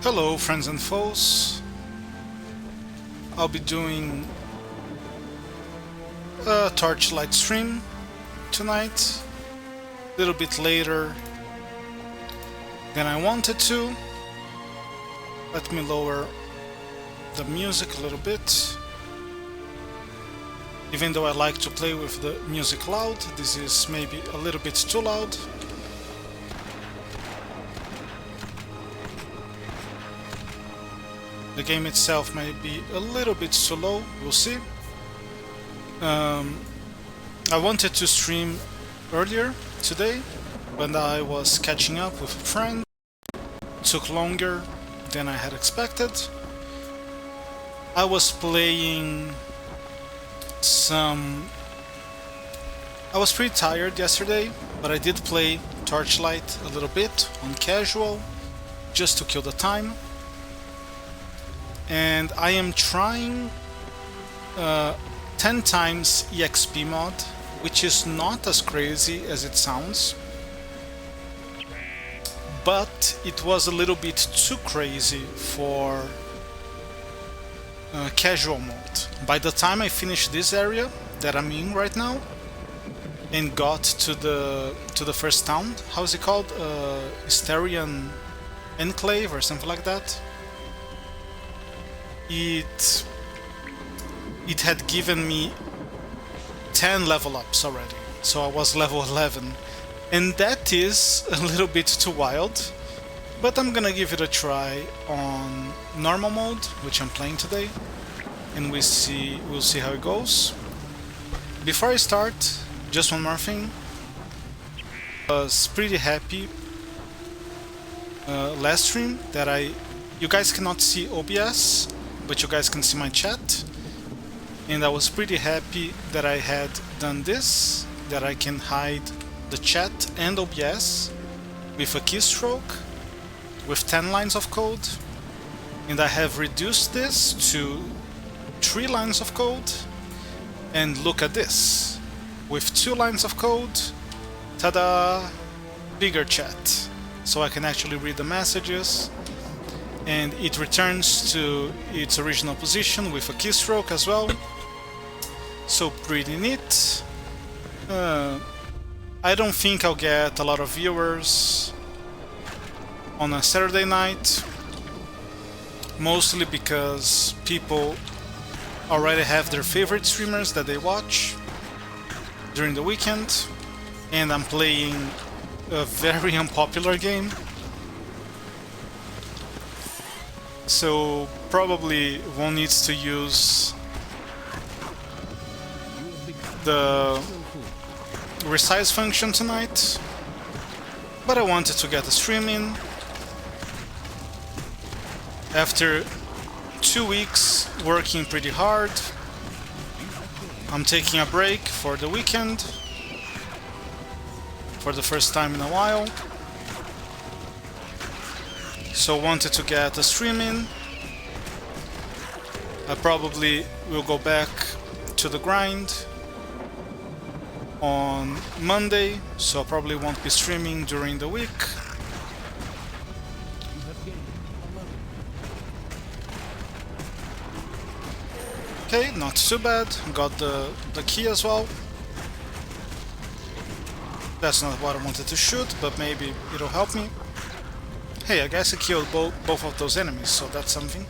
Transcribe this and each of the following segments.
Hello friends and foes, I'll be doing a Torchlight stream tonight, a little bit later than I wanted to. Let me lower the music a little bit. Even though I like to play with the music loud, this is maybe a little bit too loud. The game itself may be a little bit too low, we'll see. I wanted to stream earlier today, when I was catching up with a friend. It took longer than I had expected. I was playing I was pretty tired yesterday, but I did play Torchlight a little bit on casual, just to kill the time. And I am trying 10 times EXP mod, which is not as crazy as it sounds, but it was a little bit too crazy for casual mode. By the time I finished this area that I'm in right now and got to the first town, how is it called? Hysterian Enclave or something like that. It had given me 10 level ups already, so I was level 11, and that is a little bit too wild, but I'm gonna give it a try on normal mode, which I'm playing today, and we'll see how it goes. Before I start, just one more thing. I was pretty happy last stream that you guys cannot see OBS, but you guys can see my chat, and I was pretty happy that I had done this, that I can hide the chat and OBS with a keystroke with 10 lines of code, and I have reduced this to 3 lines of code, and look at this, with 2 lines of code, ta-da, bigger chat, so I can actually read the messages. And it returns to its original position with a keystroke as well. So pretty neat. I don't think I'll get a lot of viewers on a Saturday night, mostly because people already have their favorite streamers that they watch during the weekend, and I'm playing a very unpopular game. So probably won't need to use the resize function tonight, but I wanted to get a stream in. After 2 weeks working pretty hard, I'm taking a break for the weekend for the first time in a while. So wanted to get a stream in. I probably will go back to the grind on Monday, so I probably won't be streaming during the week. Okay, not too bad. Got the key as well. That's not what I wanted to shoot, but maybe it'll help me. Hey, I guess I killed both of those enemies, so that's something.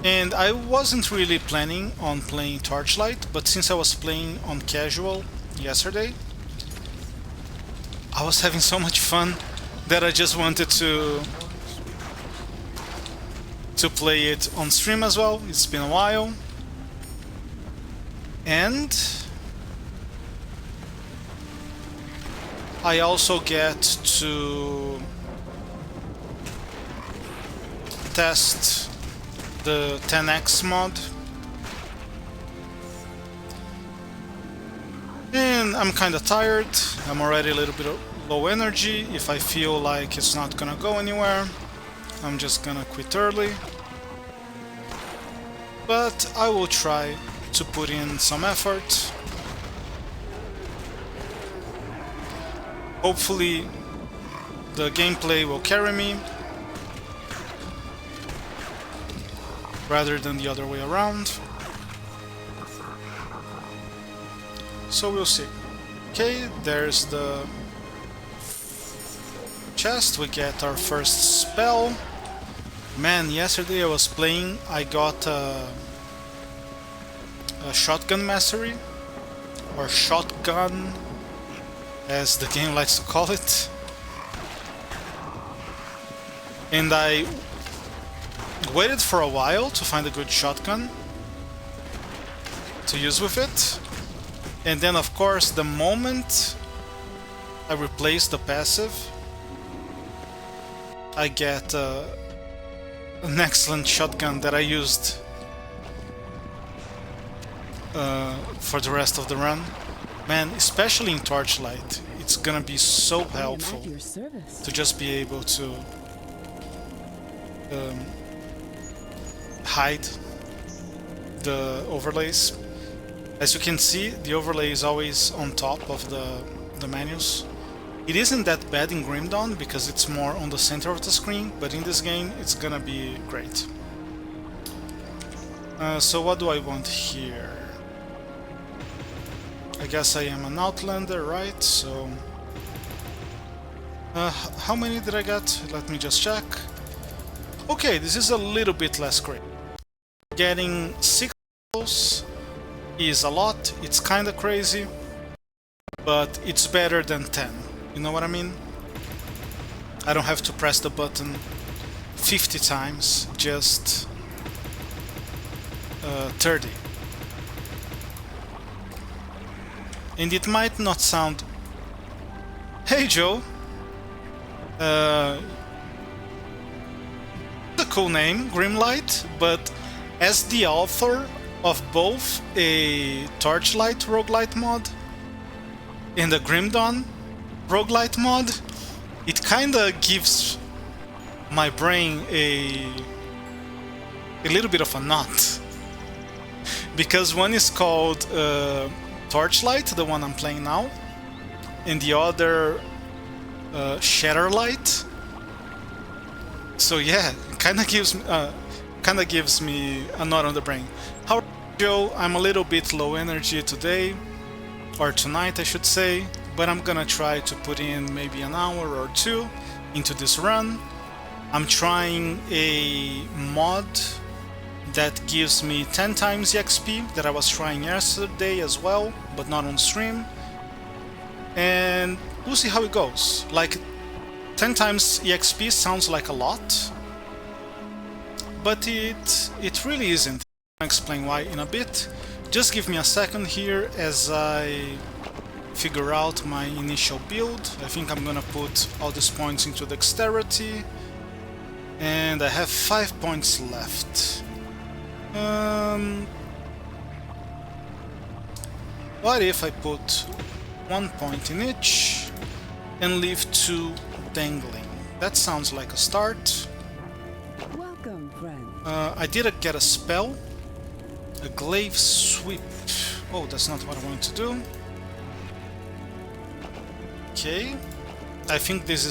And I wasn't really planning on playing Torchlight, but since I was playing on casual yesterday, I was having so much fun that I just wanted to play it on stream as well. It's been a while. And I also get to test the 10x mod, and I'm kinda tired. I'm already a little bit low energy. If I feel like it's not gonna go anywhere, I'm just gonna quit early, but I will try to put in some effort. Hopefully the gameplay will carry me rather than the other way around. So we'll see. Okay, there's the chest. We get our first spell. Man, yesterday I was playing, I got a shotgun mastery, or shotgonne, as the game likes to call it. And I waited for a while to find a good shotgun to use with it. And then, of course, the moment I replace the passive, I get an excellent shotgun that I used for the rest of the run. Man, especially in Torchlite, it's gonna be so helpful to just be able to hide the overlays. As you can see, the overlay is always on top of the menus. It isn't that bad in Grim Dawn because it's more on the center of the screen, but in this game it's gonna be great. So what do I want here? I guess I am an Outlander, right? So how many did I get? Let me just check. Okay, this is a little bit less great. Getting 6 kills is a lot. It's kinda crazy, but it's better than 10. You know what I mean? I don't have to press the button 50 times, just 30. And it might not sound... Hey Joe! A cool name, Grimlight, but as the author of both a Torchlite roguelite mod and a Grim Dawn roguelite mod, it kinda gives my brain a little bit of a knot. Because one is called Torchlite, the one I'm playing now, and the other Shatterlight. So yeah, it kinda gives me a knot on the brain. How are you, Joe? I'm a little bit low energy today, or tonight I should say, but I'm gonna try to put in maybe an hour or two into this run. I'm trying a mod that gives me 10 times the XP that I was trying yesterday as well, but not on stream. And we'll see how it goes. Like, 10 times EXP sounds like a lot, but it really isn't. I'll explain why in a bit. Just give me a second here as I figure out my initial build. I think I'm gonna put all these points into dexterity, and I have 5 points left. What if I put 1 point in each and leave 2 dangling? That sounds like a start. Welcome, friend. I did get a spell, a glaive sweep. Oh, that's not what I wanted to do. Okay, I think this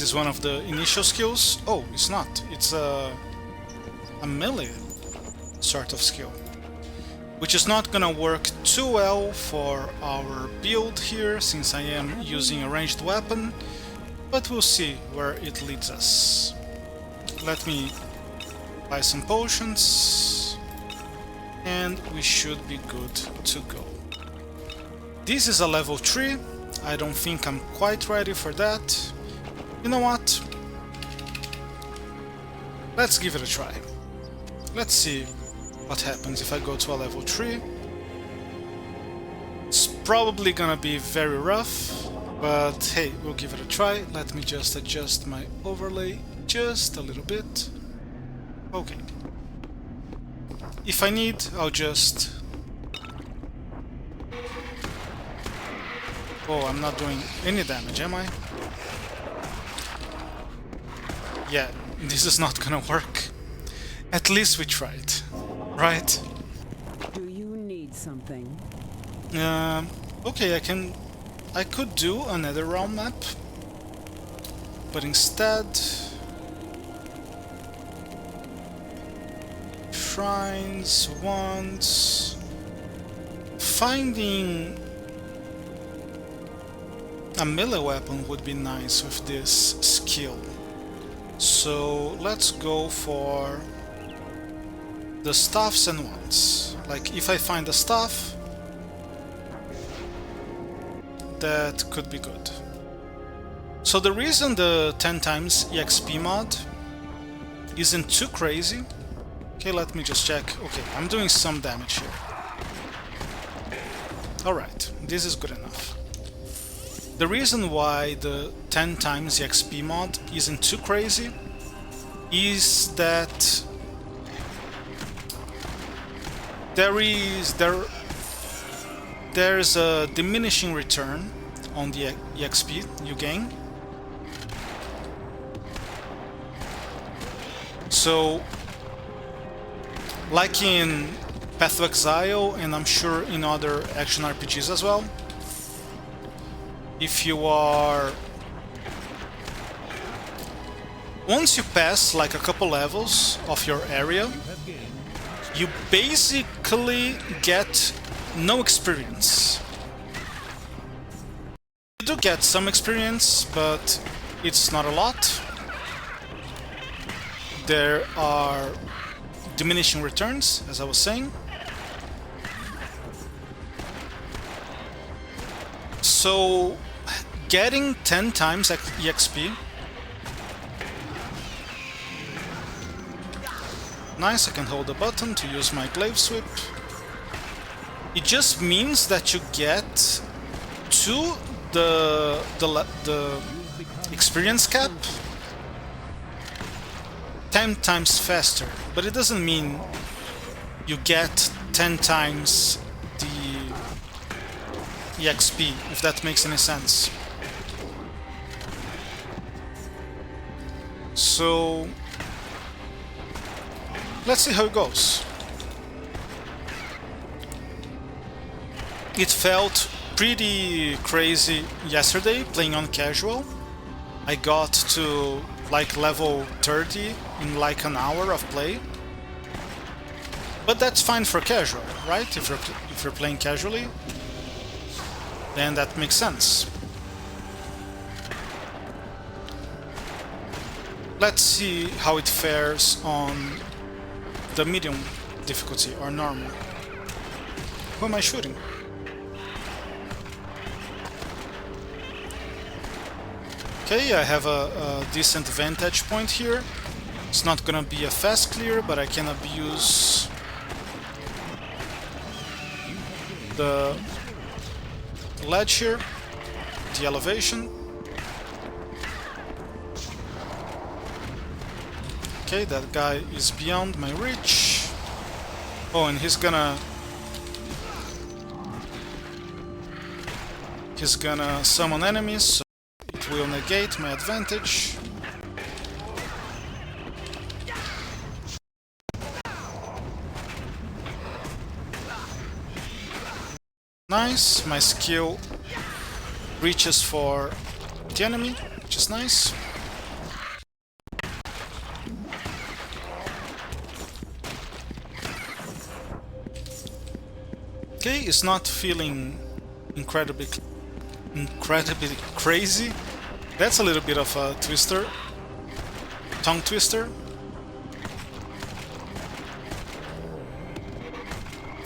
is one of the initial skills. Oh, it's not. It's a melee sort of skill, which is not gonna work too well for our build here since I am using a ranged weapon, but we'll see where it leads us. Let me buy some potions and we should be good to go. This is a level 3. I don't think I'm quite ready for that. You know what? Let's give it a try. Let's see what happens if I go to a level 3. It's probably gonna be very rough, but hey, we'll give it a try. Let me just adjust my overlay just a little bit. Okay. If I need, I'll just... Oh, I'm not doing any damage, am I? Yeah, this is not gonna work. At least we tried, right? Do you need something? Okay, I could do another realm map, But instead, shrines, wands, finding a melee weapon would be nice with this skill. So let's go for the staffs and wands. Like if I find a staff, that could be good. So the reason the 10 times EXP mod isn't too crazy. Okay, let me just check. Okay, I'm doing some damage here. Alright, this is good enough. The reason why the 10 times EXP mod isn't too crazy is that there's a diminishing return on the EXP you gain. So, like in Path of Exile, and I'm sure in other action RPGs as well, if you are... once you pass like a couple levels of your area, you basically get no experience. You do get some experience, but it's not a lot. There are diminishing returns, as I was saying. So, getting 10 times EXP. Nice, I can hold the button to use my glaive sweep. It just means that you get to the experience cap 10 times faster, but it doesn't mean you get 10 times the EXP, if that makes any sense. So let's see how it goes. It felt pretty crazy yesterday playing on casual. I got to like level 30 in like an hour of play. But that's fine for casual, right? If you're playing casually, then that makes sense. Let's see how it fares on the medium difficulty or normal. Who am I shooting? Okay, I have a decent vantage point here. It's not gonna be a fast clear, but I can abuse the ledge here, the elevation. Okay, that guy is beyond my reach. Oh, and he's gonna summon enemies, so it will negate my advantage. Nice, my skill reaches for the enemy, which is nice. Okay, it's not feeling incredibly crazy. That's a little bit of a twister, tongue twister.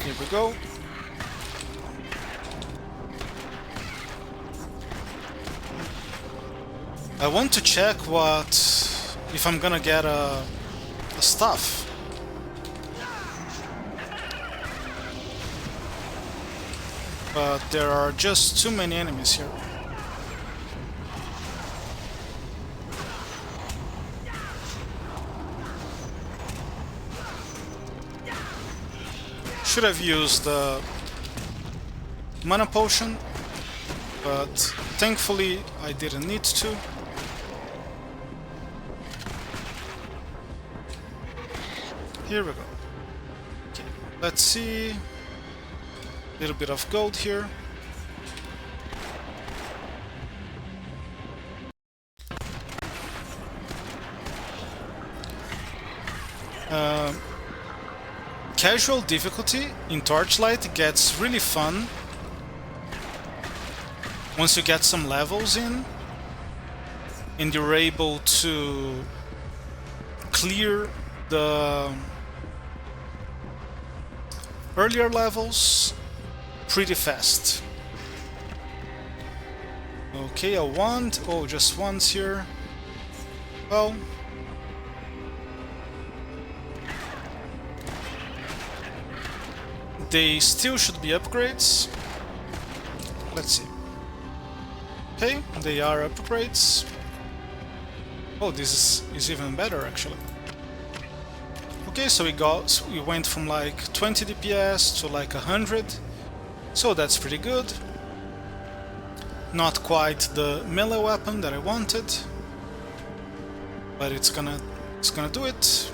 Here we go. I want to check if I'm gonna get a staff. But there are just too many enemies here. Should have used the mana potion, but thankfully I didn't need to. Here we go. Okay, let's see. Little bit of gold here. Casual difficulty in Torchlight gets really fun once you get some levels in and you're able to clear the earlier levels pretty fast. Okay, a wand. Oh, just wands here. Well, they still should be upgrades. Let's see. Okay, they are upgrades. Oh, this is even better actually. Okay, so we went from like 20 DPS to like 100. So that's pretty good. Not quite the melee weapon that I wanted, but it's gonna do it.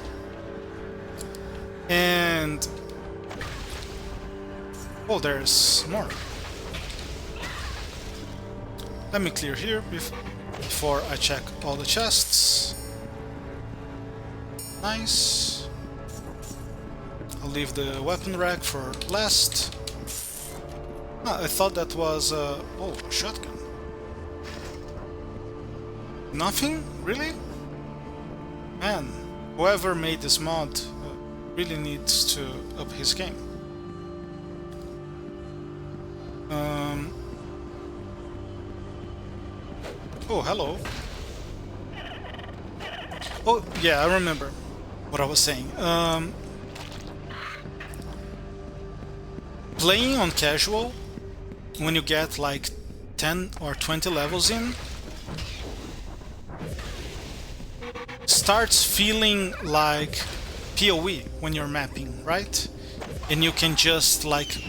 And oh, there's more. Let me clear here before I check all the chests. Nice. I'll leave the weapon rack for last. Ah, I thought that was oh, a shotgun. Nothing? Really? Man, whoever made this mod really needs to up his game. Oh, hello. Oh, yeah, I remember what I was saying. Playing on casual, when you get like 10 or 20 levels in, starts feeling like PoE when you're mapping, right? And you can just like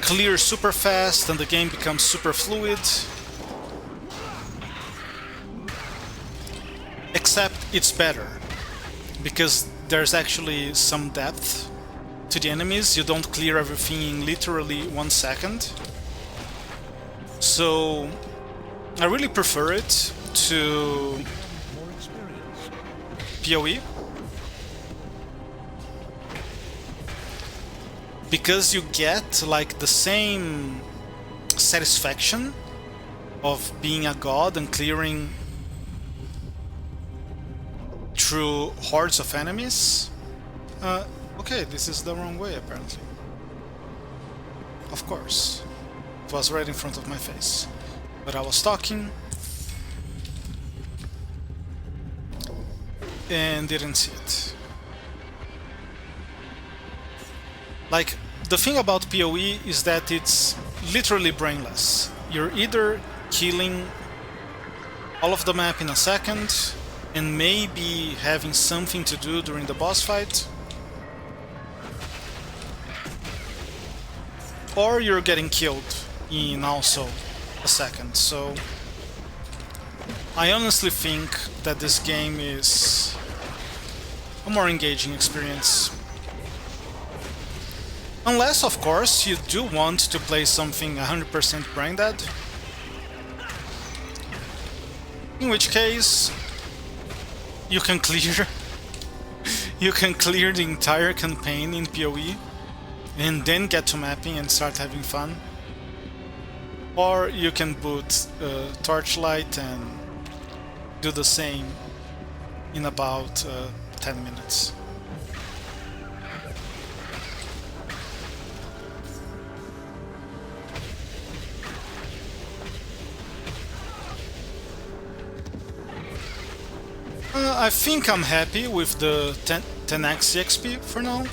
clear super fast and the game becomes super fluid. Except it's better because there's actually some depth to the enemies. You don't clear everything in literally 1 second. So I really prefer it to PoE because you get like the same satisfaction of being a god and clearing through hordes of enemies. Okay, this is the wrong way apparently. Of course. It was right in front of my face. But I was talking and didn't see it. Like, the thing about PoE is that it's literally brainless. You're either killing all of the map in a second and maybe having something to do during the boss fight, or you're getting killed in also a second. So I honestly think that this game is a more engaging experience. Unless, of course, you do want to play something 100% brain dead, in which case you can clear the entire campaign in PoE and then get to mapping and start having fun. Or you can boot Torchlight and do the same in about 10 minutes. I think I'm happy with the 10x XP for now.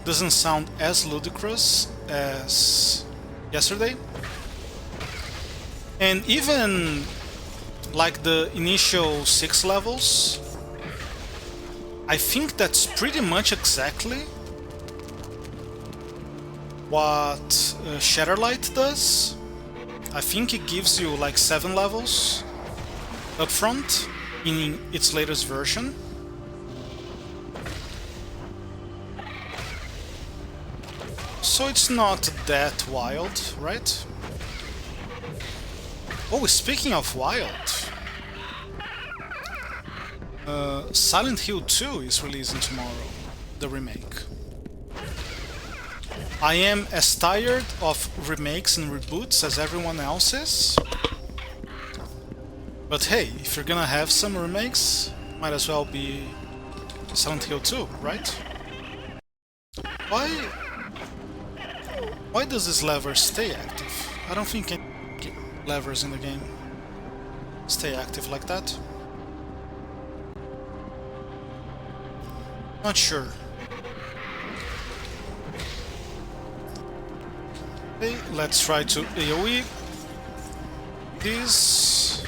Doesn't sound as ludicrous as yesterday. And even like the initial 6 levels, I think that's pretty much exactly what Shatterlight does. I think it gives you like 7 levels up front in its latest version. So it's not that wild, right? Oh, speaking of wild, Silent Hill 2 is releasing tomorrow, the remake. I am as tired of remakes and reboots as everyone else is. But hey, if you're gonna have some remakes, might as well be Silent Hill 2, right? Why does this lever stay active? I don't think any levers in the game stay active like that. Not sure. Okay, let's try to AoE this.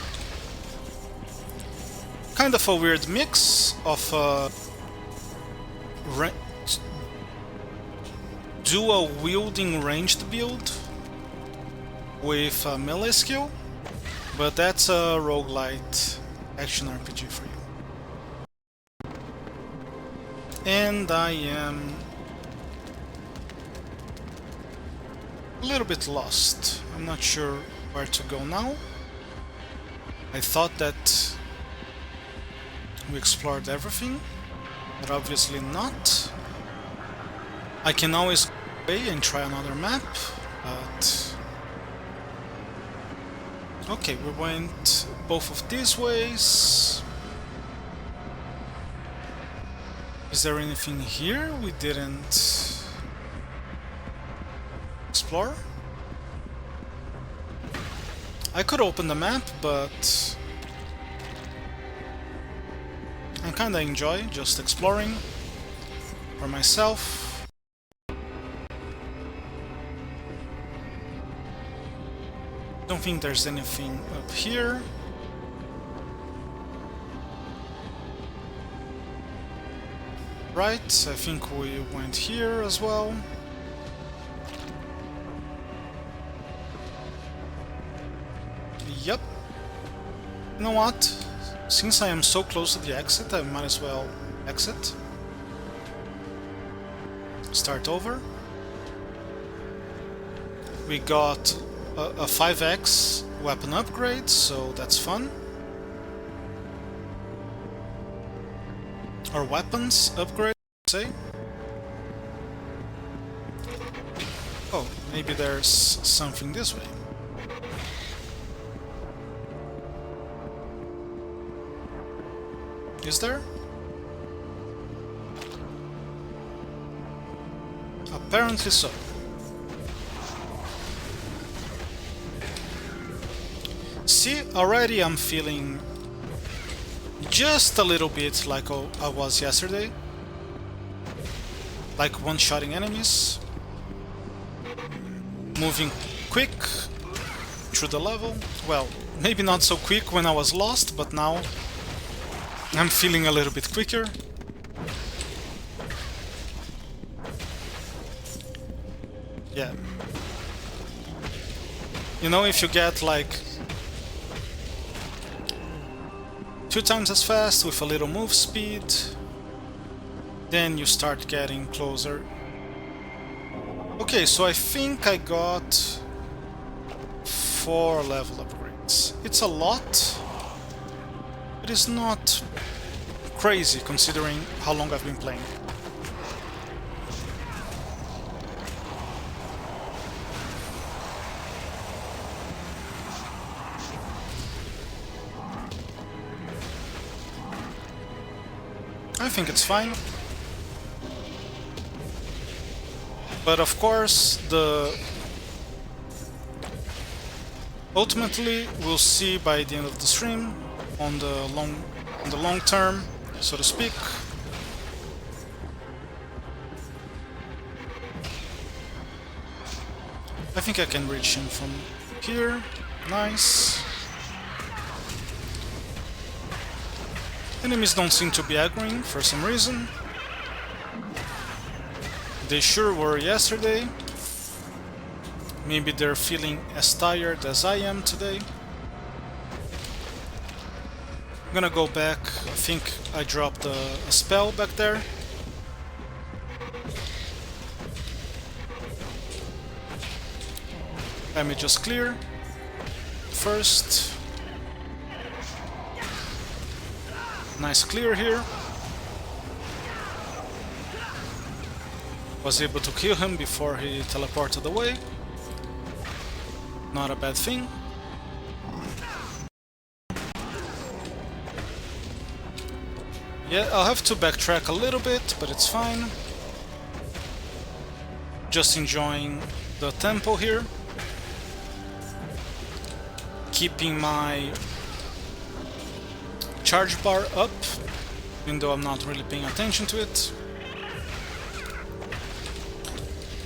Kind of a weird mix of dual wielding ranged build with a melee skill, but that's a roguelite action RPG for you. And I am a little bit lost. I'm not sure where to go now. I thought that we explored everything, but obviously not. I can always go away and try another map, but... Okay, we went both of these ways. Is there anything here we didn't explore? I could open the map, but I kinda enjoy just exploring for myself. Don't think there's anything up here. Right, I think we went here as well. Yep. You know what? Since I am so close to the exit, I might as well exit. Start over. We got a 5x weapon upgrade, so that's fun. Or weapons upgrade, say. Oh, maybe there's something this way. Is there? Apparently so. See, already I'm feeling just a little bit like I was yesterday. Like one-shotting enemies. Moving quick through the level. Well, maybe not so quick when I was lost, but now I'm feeling a little bit quicker. Yeah. You know, if you get like 2 times as fast with a little move speed, then you start getting closer. Okay, so I think I got 4 level upgrades. It's a lot, but it's not crazy considering how long I've been playing. I think it's fine. But of course, ultimately we'll see by the end of the stream on the long term, so to speak. I think I can reach him from here. Nice. Enemies don't seem to be aggroing for some reason. They sure were yesterday. Maybe they're feeling as tired as I am today. I'm gonna go back. I think I dropped a spell back there. Let me just clear first. Nice clear here. Was able to kill him before he teleported away. Not a bad thing. Yeah, I'll have to backtrack a little bit, but it's fine. Just enjoying the tempo here. Keeping my charge bar up, even though I'm not really paying attention to it.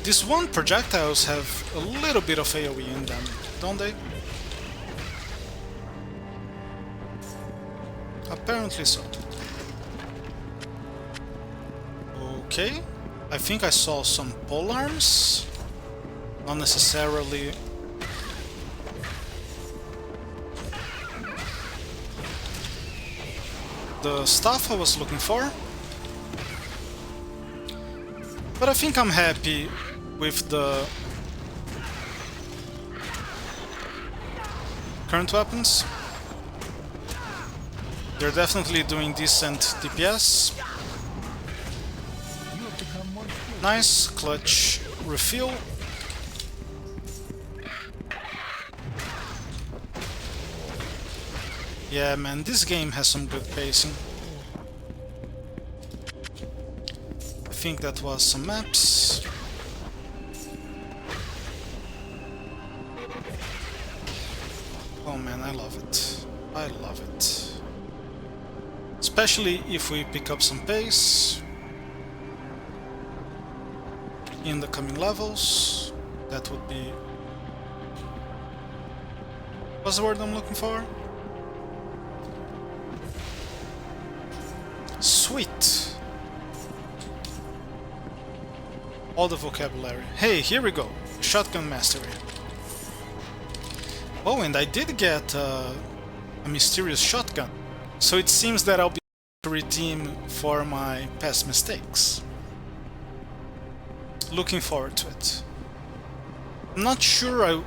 These one projectiles have a little bit of AoE in them, don't they? Apparently so. Okay, I think I saw some pole arms. Not necessarily the stuff I was looking for. But I think I'm happy with the current weapons. They're definitely doing decent DPS. Nice clutch refill. Yeah, man, this game has some good pacing. I think that was some maps. Oh man, I love it. I love it. Especially if we pick up some pace in the coming levels. That would be... what's the word I'm looking for? Sweet. All the vocabulary. Hey, here we go. Shotgun mastery. Oh, and I did get a mysterious shotgun. So it seems that I'll be able to redeem for my past mistakes. Looking forward to it. I'm not sure I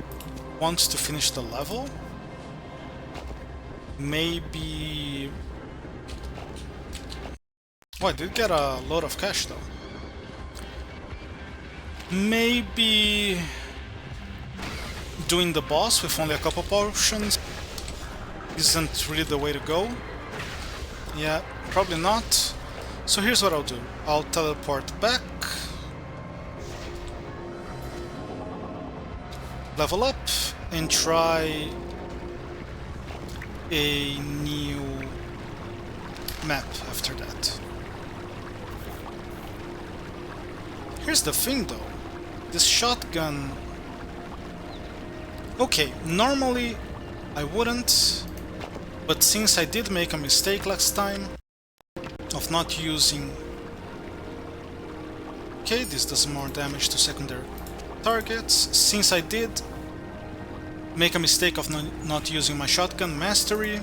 want to finish the level. Maybe... oh, I did get a load of cash though. Maybe doing the boss with only a couple potions isn't really the way to go. Yeah, probably not. So here's what I'll do. I'll teleport back, level up, and try a new map after that. Here's the thing though, this shotgun... okay, normally I wouldn't, but since I did make a mistake last time of not using... okay, this does more damage to secondary targets. Since I did make a mistake of not using my shotgun mastery,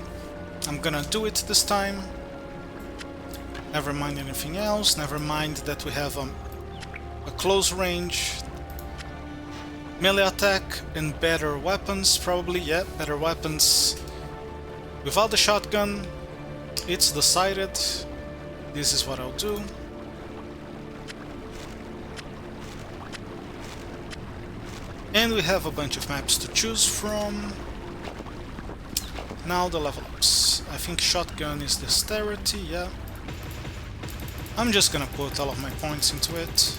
I'm gonna do it this time. Never mind anything else, never mind that we have a close range melee attack and better weapons, probably. Yeah, better weapons. Without the shotgun, it's decided. This is what I'll do. And we have a bunch of maps to choose from. Now the level ups. I think shotgun is dexterity, yeah. I'm just gonna put all of my points into it.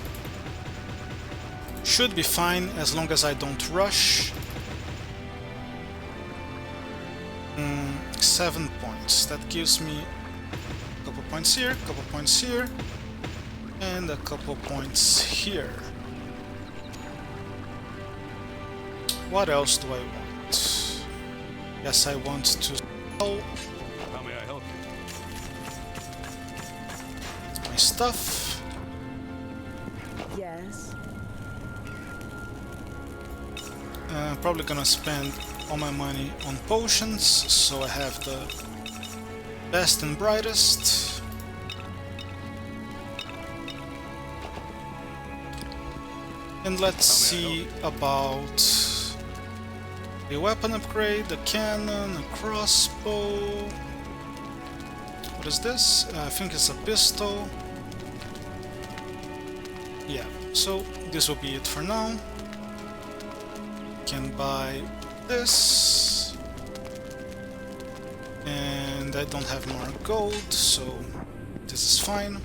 Should be fine as long as I don't rush. 7 points. That gives me a couple points here, a couple points here, and a couple points here. What else do I want? Yes, I want to sell How may I help you? my stuff. Yes. Probably gonna spend all my money on potions, so I have the best and brightest. And let's see about a weapon upgrade, a cannon, a crossbow. What What is this? I think it's a pistol. Yeah, so this will be it for now. Can buy this. And I don't have more gold, so this is fine.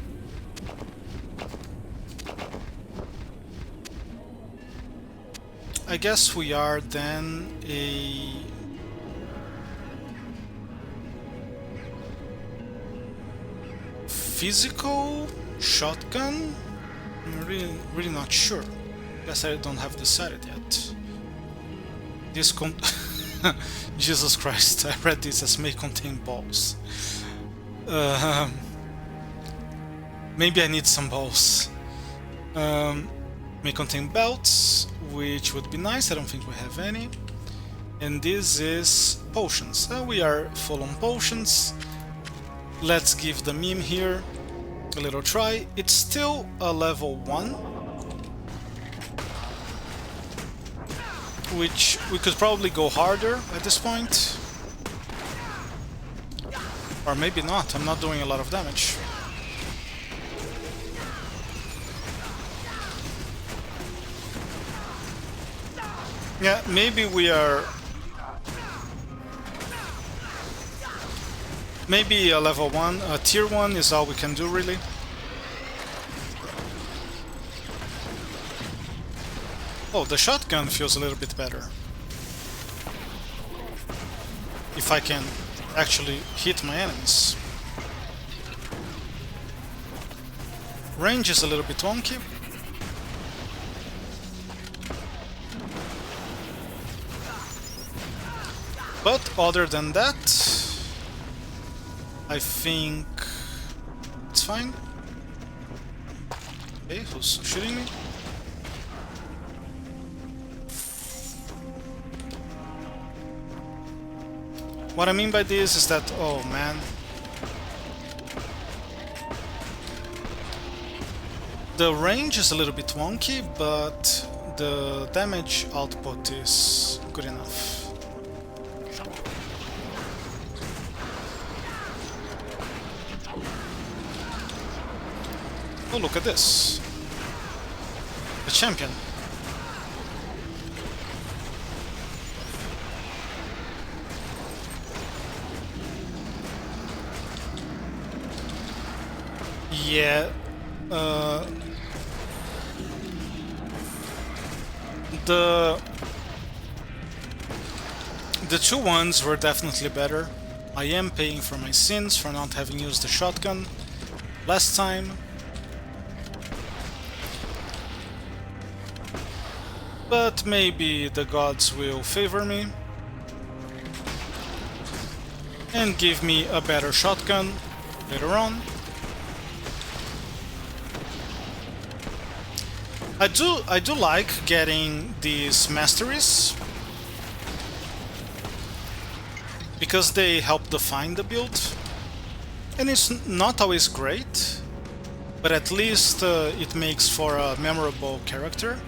I guess we are then a physical shotgun? I'm really not sure. Guess I don't have decided yet. This Jesus Christ, I read this as may contain balls. Maybe I need some balls. May contain belts, which would be nice. I don't think we have any. And this is potions. We are full on potions. Let's give the meme here a little try. It's still a level 1, which we could probably go harder at this point. Or maybe not, I'm not doing a lot of damage. Yeah, maybe we are... Maybe a level 1, a tier 1 is all we can do really. Oh, the shotgun feels a little bit better. If I can actually hit my enemies. Range is a little bit wonky. But other than that, I think it's fine. Okay, who's shooting me? What I mean by this is that, oh man. The range is a little bit wonky, but the damage output is good enough. Oh, look at this. The champion. Yeah. The two ones were definitely better. I am paying for my sins for not having used the shotgun last time. But maybe the gods will favor me and give me a better shotgun later on. I do like getting these masteries because they help define the build, and it's not always great, but at least it makes for a memorable character.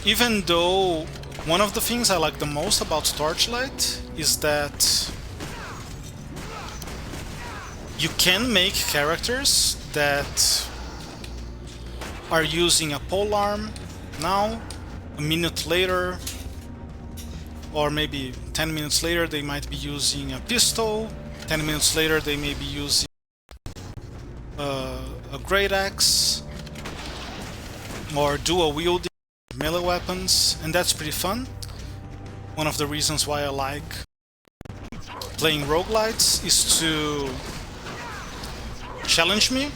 Even though one of the things I like the most about Torchlite is that you can make characters that are using a polearm now, a minute later, or maybe 10 minutes later they might be using a pistol, 10 minutes later they may be using a great axe, or dual wielding melee weapons, and that's pretty fun. One of the reasons why I like playing roguelites is to challenge me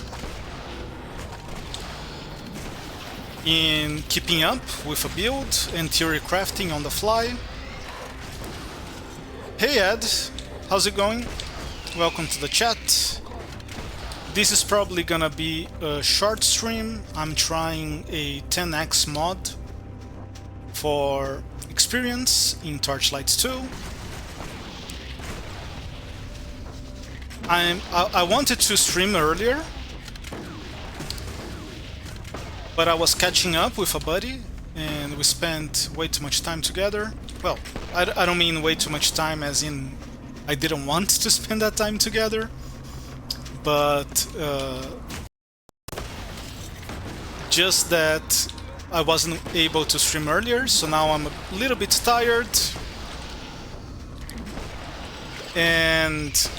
in keeping up with a build and theory crafting on the fly. Hey Ed, how's it going? Welcome to the chat. This is probably gonna be a short stream. I'm trying a 10x mod for experience in Torchlight 2. I wanted to stream earlier, but I was catching up with a buddy and we spent way too much time together. Well, I don't mean way too much time as in I didn't want to spend that time together, but just that I wasn't able to stream earlier, so now I'm a little bit tired. And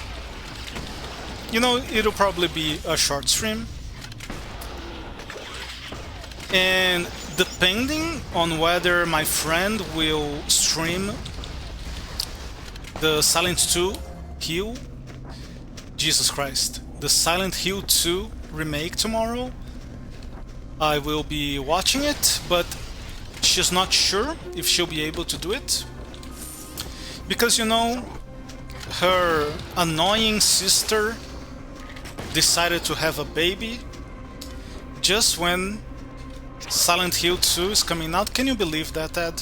you know, it'll probably be a short stream. And depending on whether my friend will stream the Silent 2 Hill, Jesus Christ, the Silent Hill 2 remake tomorrow, I will be watching it, but she's not sure if she'll be able to do it. Because, you know, her annoying sister decided to have a baby just when Silent Hill 2 is coming out. Can you believe that, Ed?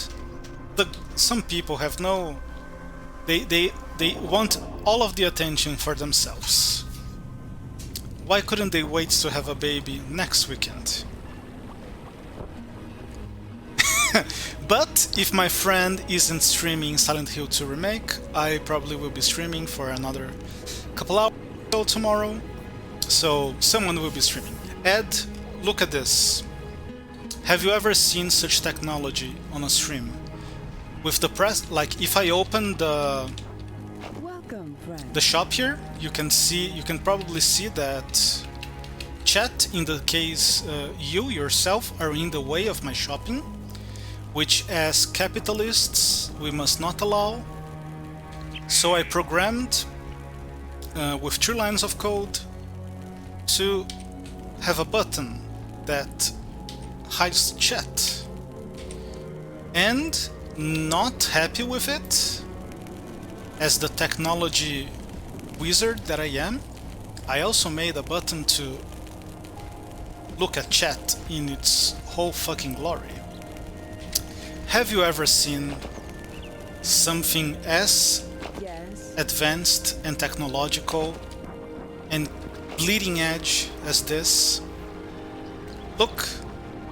Some people have no... They want all of the attention for themselves. Why couldn't they wait to have a baby next weekend? But if my friend isn't streaming Silent Hill 2 Remake, I probably will be streaming for another couple hours tomorrow. So someone will be streaming. Ed, look at this. Have you ever seen such technology on a stream? With the press, like if I open the shop here, you can probably see that chat, in the case you yourself are in the way of my shopping, which as capitalists we must not allow. So I programmed with 3 lines of code to have a button that hides chat. And not happy with it, as the technology wizard that I am, I also made a button to look at chat in its whole fucking glory. Have you ever seen something as advanced and technological and bleeding edge as this? Look,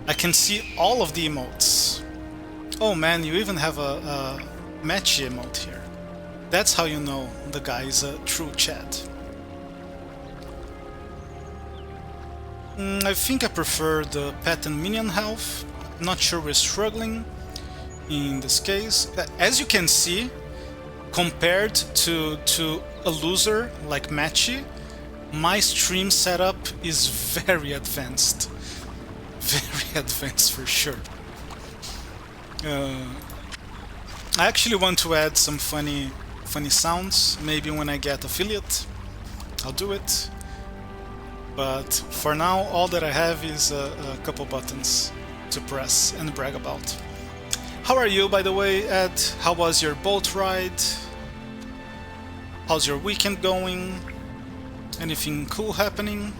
I can see all of the emotes. Oh man, you even have a matchy emote here. That's how you know the guy is a true chat. I think I prefer the pet and minion health. Not sure we're struggling in this case. As you can see, compared to a loser like Matchy, my stream setup is very advanced. Very advanced for sure. I actually want to add some funny sounds. Maybe when I get affiliate, I'll do it. But for now, all that I have is a couple buttons to press and brag about. How are you, by the way, Ed? How was your boat ride? How's your weekend going? Anything cool happening?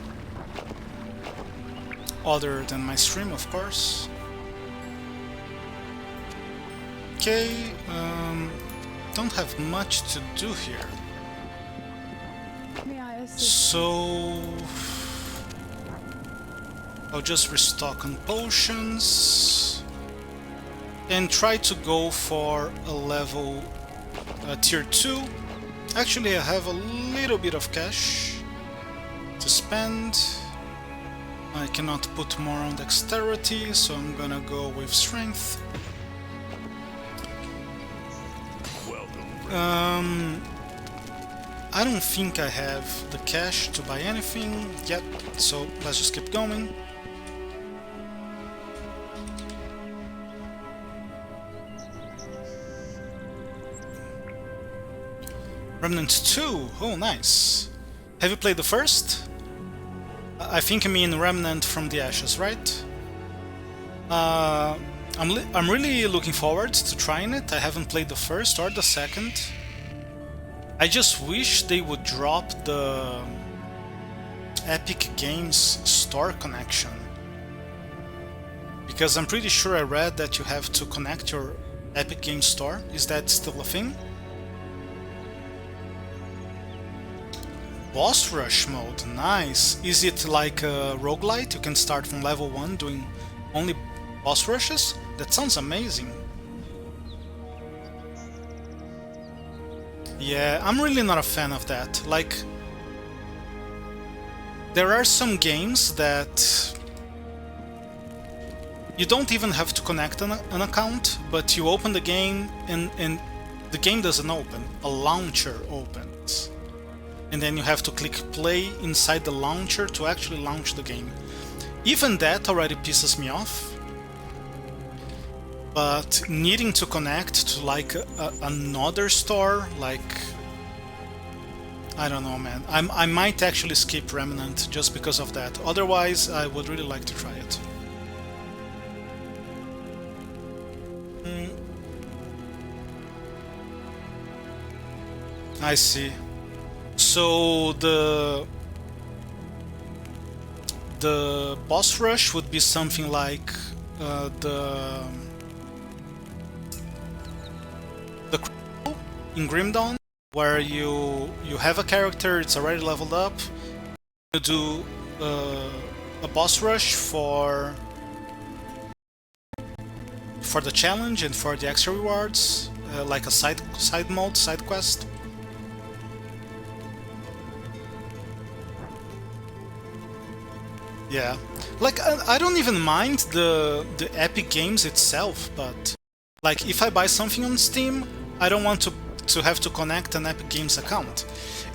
Other than my stream, of course. Okay, don't have much to do here. So I'll just restock on potions and try to go for a level tier 2. Actually, I have a little bit of cash to spend. I cannot put more on dexterity, so I'm gonna go with strength. I don't think I have the cash to buy anything yet, so let's just keep going. Remnant 2, oh nice. Have you played the first? I think I mean Remnant from the Ashes, right? I'm really looking forward to trying it. I haven't played the first or the second. I just wish they would drop the Epic Games Store connection. Because I'm pretty sure I read that you have to connect your Epic Games Store. Is that still a thing? Boss Rush mode, nice. Is it like a roguelite? You can start from level 1 doing only boss rushes? That sounds amazing. Yeah, I'm really not a fan of that. Like, there are some games that you don't even have to connect an account, but you open the game and the game doesn't open. A launcher opens. And then you have to click play inside the launcher to actually launch the game. Even that already pisses me off. But needing to connect to like another store, like, I don't know, man. I might actually skip Remnant just because of that. Otherwise, I would really like to try it. I see. So the boss rush would be something like the in Grim Dawn, where you have a character, it's already leveled up. You do a boss rush for the challenge and for the extra rewards, like a side quest. Yeah, like I don't even mind the Epic Games itself, but like if I buy something on Steam, I don't want to have to connect an Epic Games account.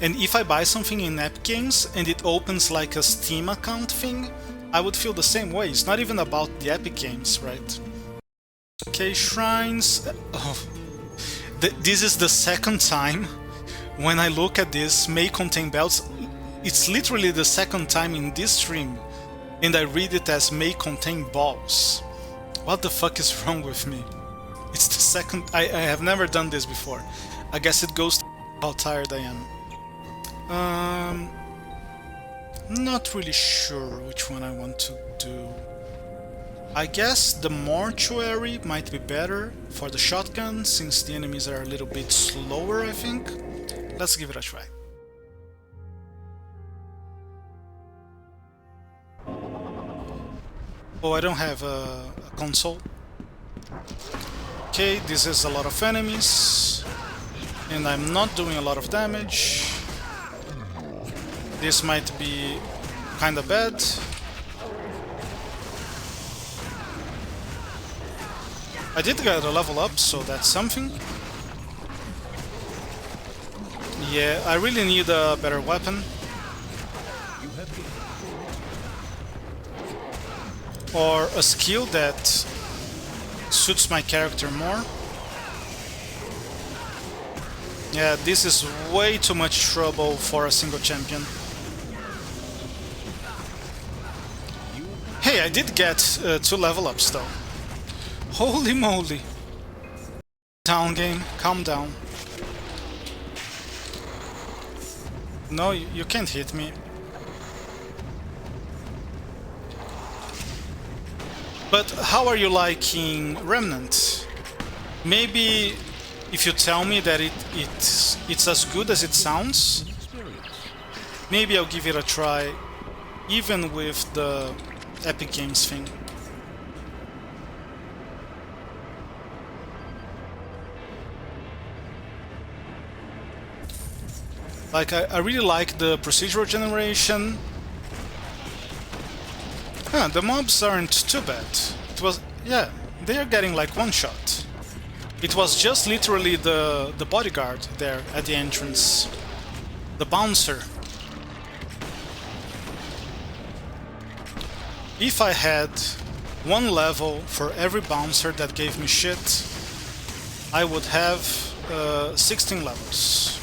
And if I buy something in Epic Games and it opens like a Steam account thing, I would feel the same way. It's not even about the Epic Games, right? Okay, shrines. Oh, this is the second time when I look at this may contain belts. It's literally the second time in this stream, and I read it as may contain balls. What the fuck is wrong with me? It's the second. I have never done this before. I guess it goes to how tired I am. Not really sure which one I want to do. I guess the mortuary might be better for the shotgun, since the enemies are a little bit slower, I think. Let's give it a try. Oh, I don't have a console. Okay, this is a lot of enemies, and I'm not doing a lot of damage. This might be kinda bad. I did get a level up, so that's something. Yeah, I really need a better weapon. Or a skill that suits my character more. Yeah, this is way too much trouble for a single champion. Hey, I did get 2 level ups though. Holy moly. Down, game, calm down. No, you can't hit me. But how are you liking Remnant? Maybe if you tell me that it's as good as it sounds, maybe I'll give it a try, even with the Epic Games thing. Like, I really like the procedural generation. Huh, the mobs aren't too bad. It was, yeah, they are getting like one shot. It was just literally the bodyguard there at the entrance. The bouncer. If I had one level for every bouncer that gave me shit, I would have 16 levels.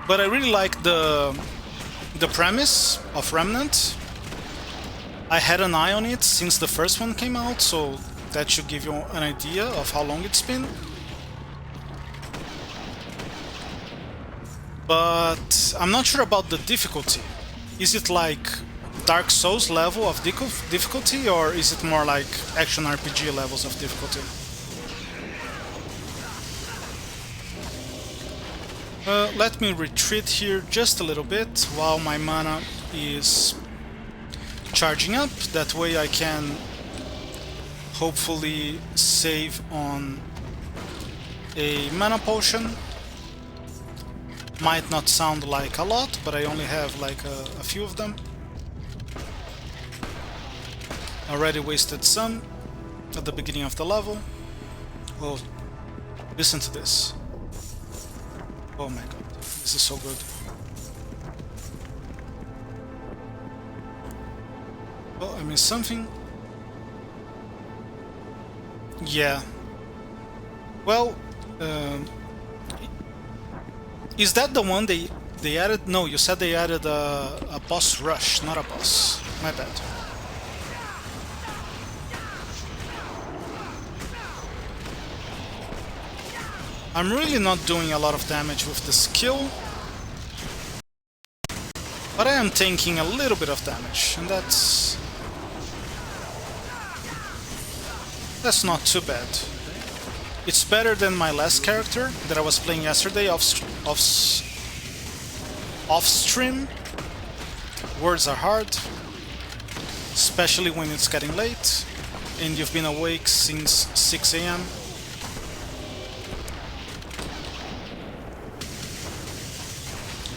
But I really like the premise of Remnant. I had an eye on it since the first one came out, so that should give you an idea of how long it's been. But I'm not sure about the difficulty. Is it like Dark Souls level of difficulty, or is it more like action RPG levels of difficulty? Let me retreat here just a little bit while my mana is charging up. That way I can hopefully save on a mana potion. Might not sound like a lot, but I only have like a few of them. Already wasted some at the beginning of the level. Oh, listen to this. Oh my god, this is so good. Oh, I missed something. Yeah. Well, is that the one they added? No, you said they added a boss rush, not a boss. My bad. I'm really not doing a lot of damage with the skill, but I am taking a little bit of damage, and that's not too bad. It's better than my last character that I was playing yesterday off stream. Words are hard, especially when it's getting late and you've been awake since 6 AM.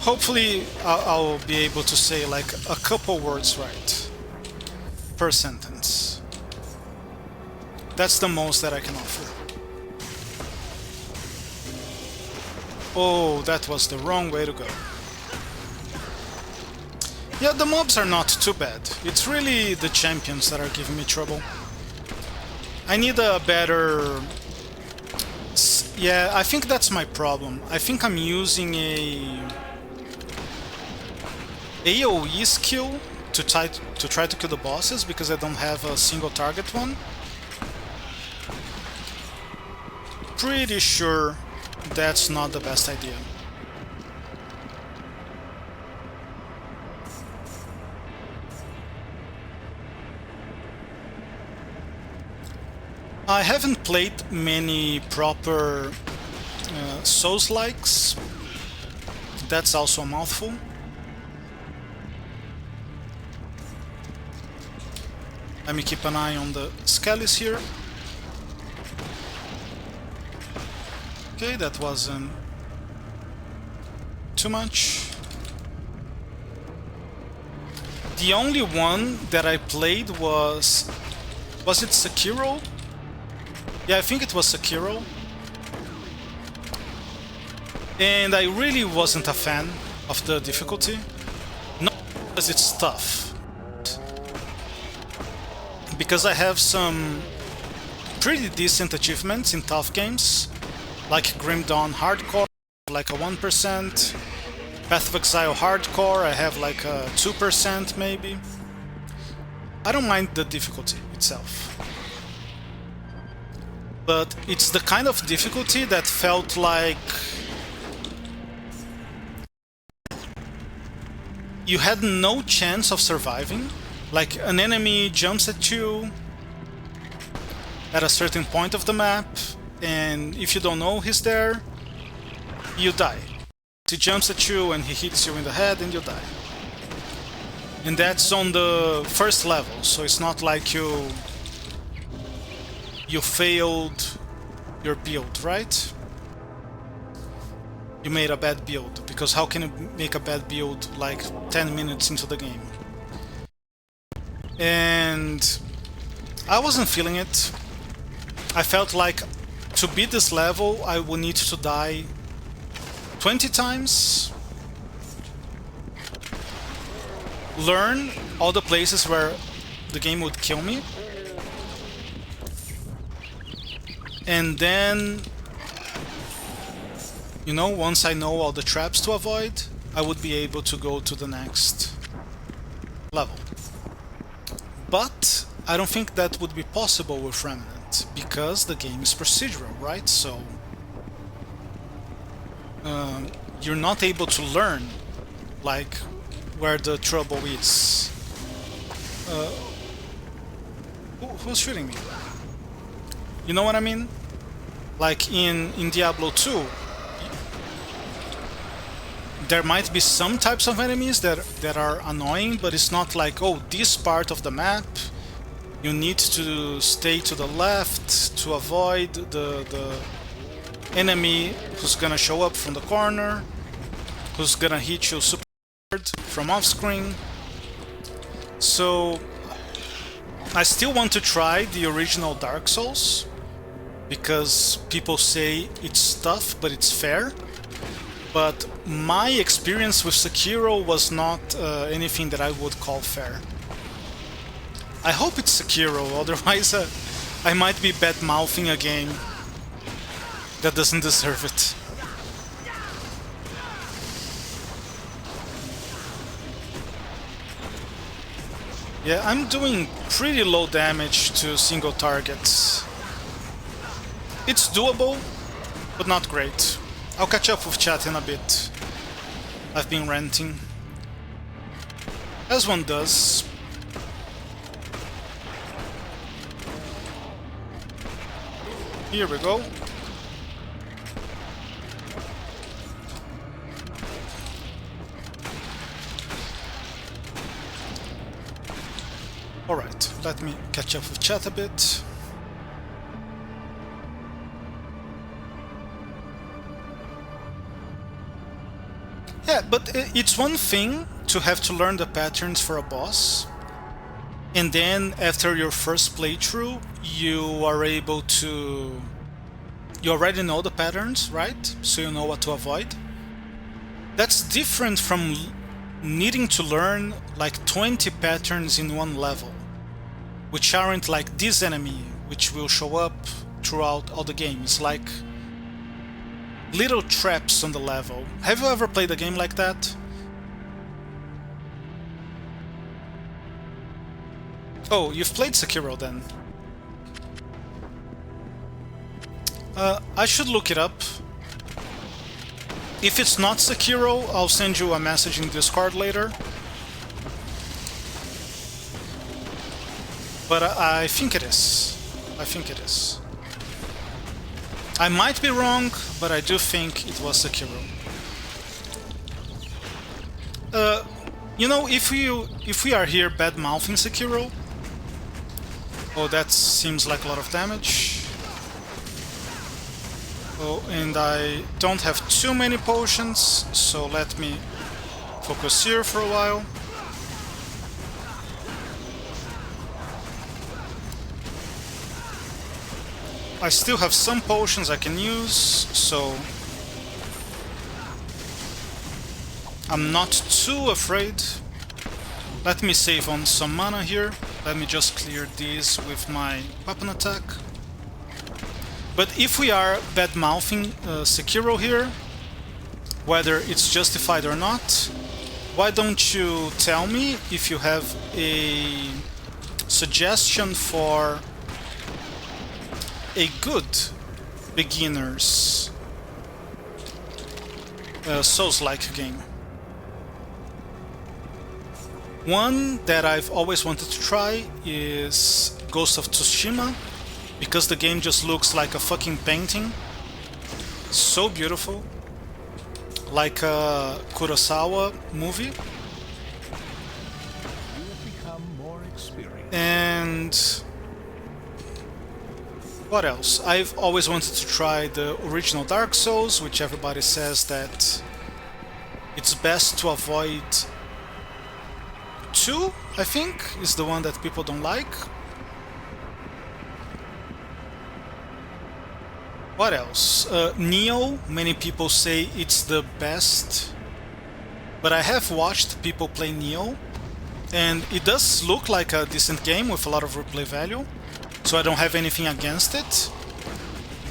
Hopefully I'll be able to say like a couple words right per sentence. That's the most that I can offer. Oh, that was the wrong way to go. Yeah, the mobs are not too bad. It's really the champions that are giving me trouble. I need a better... Yeah, I think that's my problem. I think I'm using a AoE skill to try to kill the bosses because I don't have a single target one. Pretty sure that's not the best idea. I haven't played many proper Souls-likes. That's also a mouthful. Let me keep an eye on the skellies here. Okay, that wasn't too much. The only one that I played was it Sekiro? Yeah, I think it was Sekiro. And I really wasn't a fan of the difficulty. Not because it's tough. Because I have some pretty decent achievements in tough games. Like Grim Dawn Hardcore, like a 1%. Path of Exile Hardcore, I have like a 2% maybe. I don't mind the difficulty itself. But it's the kind of difficulty that felt like you had no chance of surviving. Like an enemy jumps at you at a certain point of the map, and if you don't know he's there, you die. He jumps at you and he hits you in the head and you die. And that's on the first level, so it's not like you failed your build, right? You made a bad build, because how can you make a bad build like 10 minutes into the game? And I wasn't feeling it. I felt like to beat this level I would need to die 20 times, learn all the places where the game would kill me, and then, you know, once I know all the traps to avoid, I would be able to go to the next level. But I don't think that would be possible with Remnant, because the game is procedural, right? So you're not able to learn like where the trouble is. Who's shooting me? You know what I mean? Like in Diablo 2, there might be some types of enemies that are annoying, but it's not like, oh, this part of the map you need to stay to the left to avoid the enemy who's gonna show up from the corner, who's gonna hit you super hard from off screen. So I still want to try the original Dark Souls because people say it's tough but it's fair. But my experience with Sekiro was not anything that I would call fair. I hope it's Sekiro, otherwise I might be bad-mouthing a game that doesn't deserve it. Yeah, I'm doing pretty low damage to single targets. It's doable, but not great. I'll catch up with chat in a bit. I've been ranting, as one does. Here we go. Alright, let me catch up with chat a bit. Yeah, but it's one thing to have to learn the patterns for a boss, and then after your first playthrough you are able to... You already know the patterns, right? So you know what to avoid. That's different from needing to learn like 20 patterns in one level, which aren't like this enemy, which will show up throughout all the game. It's like little traps on the level. Have you ever played a game like that? Oh, you've played Sekiro then. I should look it up. If it's not Sekiro, I'll send you a message in Discord later. But I think it is. I think it is. I might be wrong, but I do think it was Sekiro. You know, if we are here bad-mouthing Sekiro... Oh, that seems like a lot of damage. Oh, and I don't have too many potions, so let me focus here for a while. I still have some potions I can use, so I'm not too afraid. Let me save on some mana here. Let me just clear these with my weapon attack. But if we are bad-mouthing Sekiro here, whether it's justified or not, why don't you tell me if you have a suggestion for a good beginner's Souls-like game. One that I've always wanted to try is Ghost of Tsushima, because the game just looks like a fucking painting. So beautiful. Like a Kurosawa movie. And what else? I've always wanted to try the original Dark Souls, which everybody says that it's best to avoid. 2, I think, is the one that people don't like. What else? Neo, many people say it's the best, but I have watched people play Neo, and it does look like a decent game with a lot of replay value, so I don't have anything against it.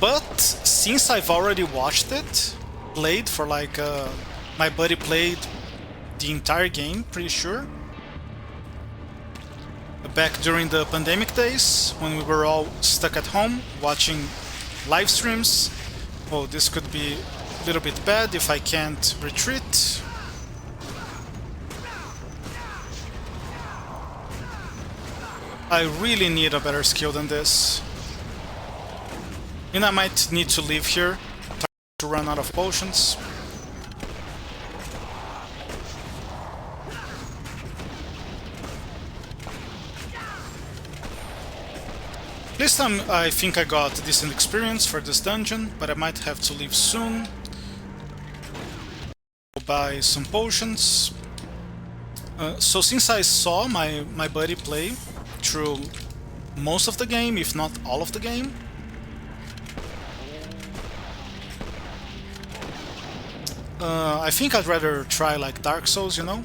But since I've already watched it, played for like... my buddy played the entire game, pretty sure, back during the pandemic days, when we were all stuck at home watching live streams. Oh, this could be a little bit bad if I can't retreat. I really need a better skill than this. And I might need to leave here to run out of potions. This time I think I got decent experience for this dungeon, but I might have to leave soon. Buy some potions. So since I saw my buddy play through most of the game, if not all of the game, I think I'd rather try like Dark Souls, you know?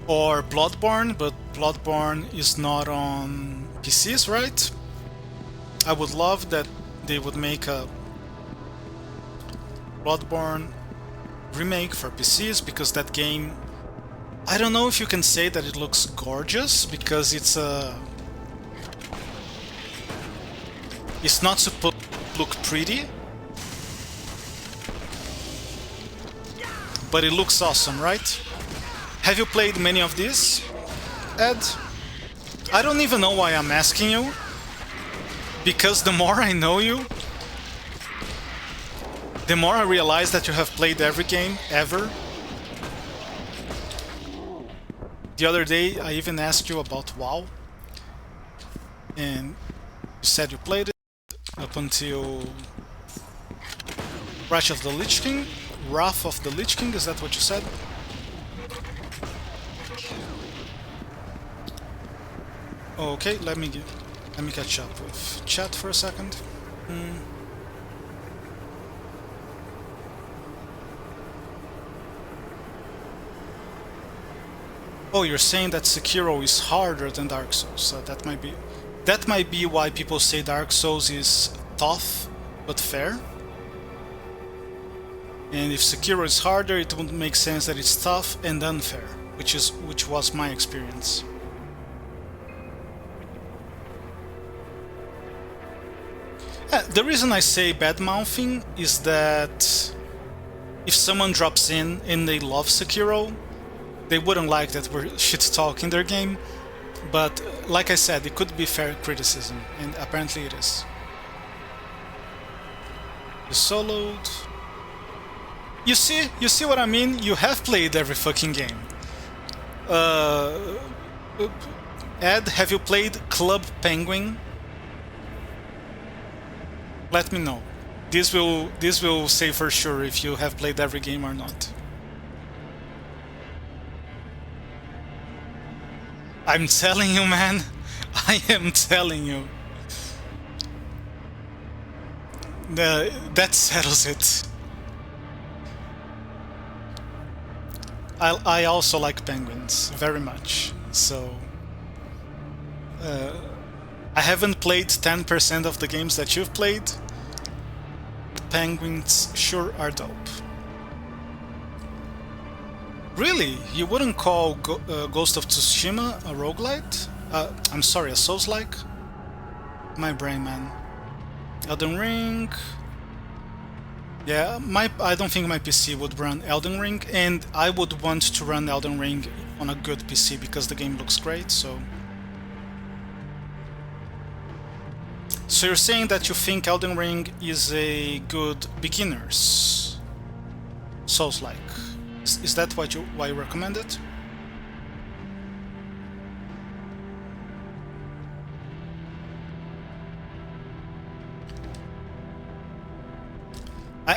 Or Bloodborne, but Bloodborne is not on PCs, right? I would love that they would make a Bloodborne remake for PCs, because that game, I don't know if you can say that it looks gorgeous, because it's not supposed to look pretty, but it looks awesome, right? Have you played many of these, Ed? I don't even know why I'm asking you, because the more I know you, the more I realize that you have played every game ever. The other day I even asked you about WoW, and you said you played it up until Wrath of the Lich King. Wrath of the Lich King, is that what you said? Okay, let me catch up with chat for a second. Oh, you're saying that Sekiro is harder than Dark Souls. So that might be why people say Dark Souls is tough but fair. And if Sekiro is harder, it would make sense that it's tough and unfair, which was my experience. The reason I say bad-mouthing is that if someone drops in and they love Sekiro, they wouldn't like that we're shit-talking their game, but like I said, it could be fair criticism, and apparently it is. You soloed. You see what I mean? You have played every fucking game. Ed, have you played Club Penguin? Let me know. This will say for sure if you have played every game or not. I'm telling you, man. I am telling you. That settles it. I also like penguins very much, so I haven't played 10% of the games that you've played. Penguins sure are dope. Really? You wouldn't call Ghost of Tsushima a roguelite? I'm sorry, a Souls-like? My brain, man. Elden Ring... Yeah, I don't think my PC would run Elden Ring, and I would want to run Elden Ring on a good PC because the game looks great, so... So you're saying that you think Elden Ring is a good beginner's Souls-like? Is that why you recommend it?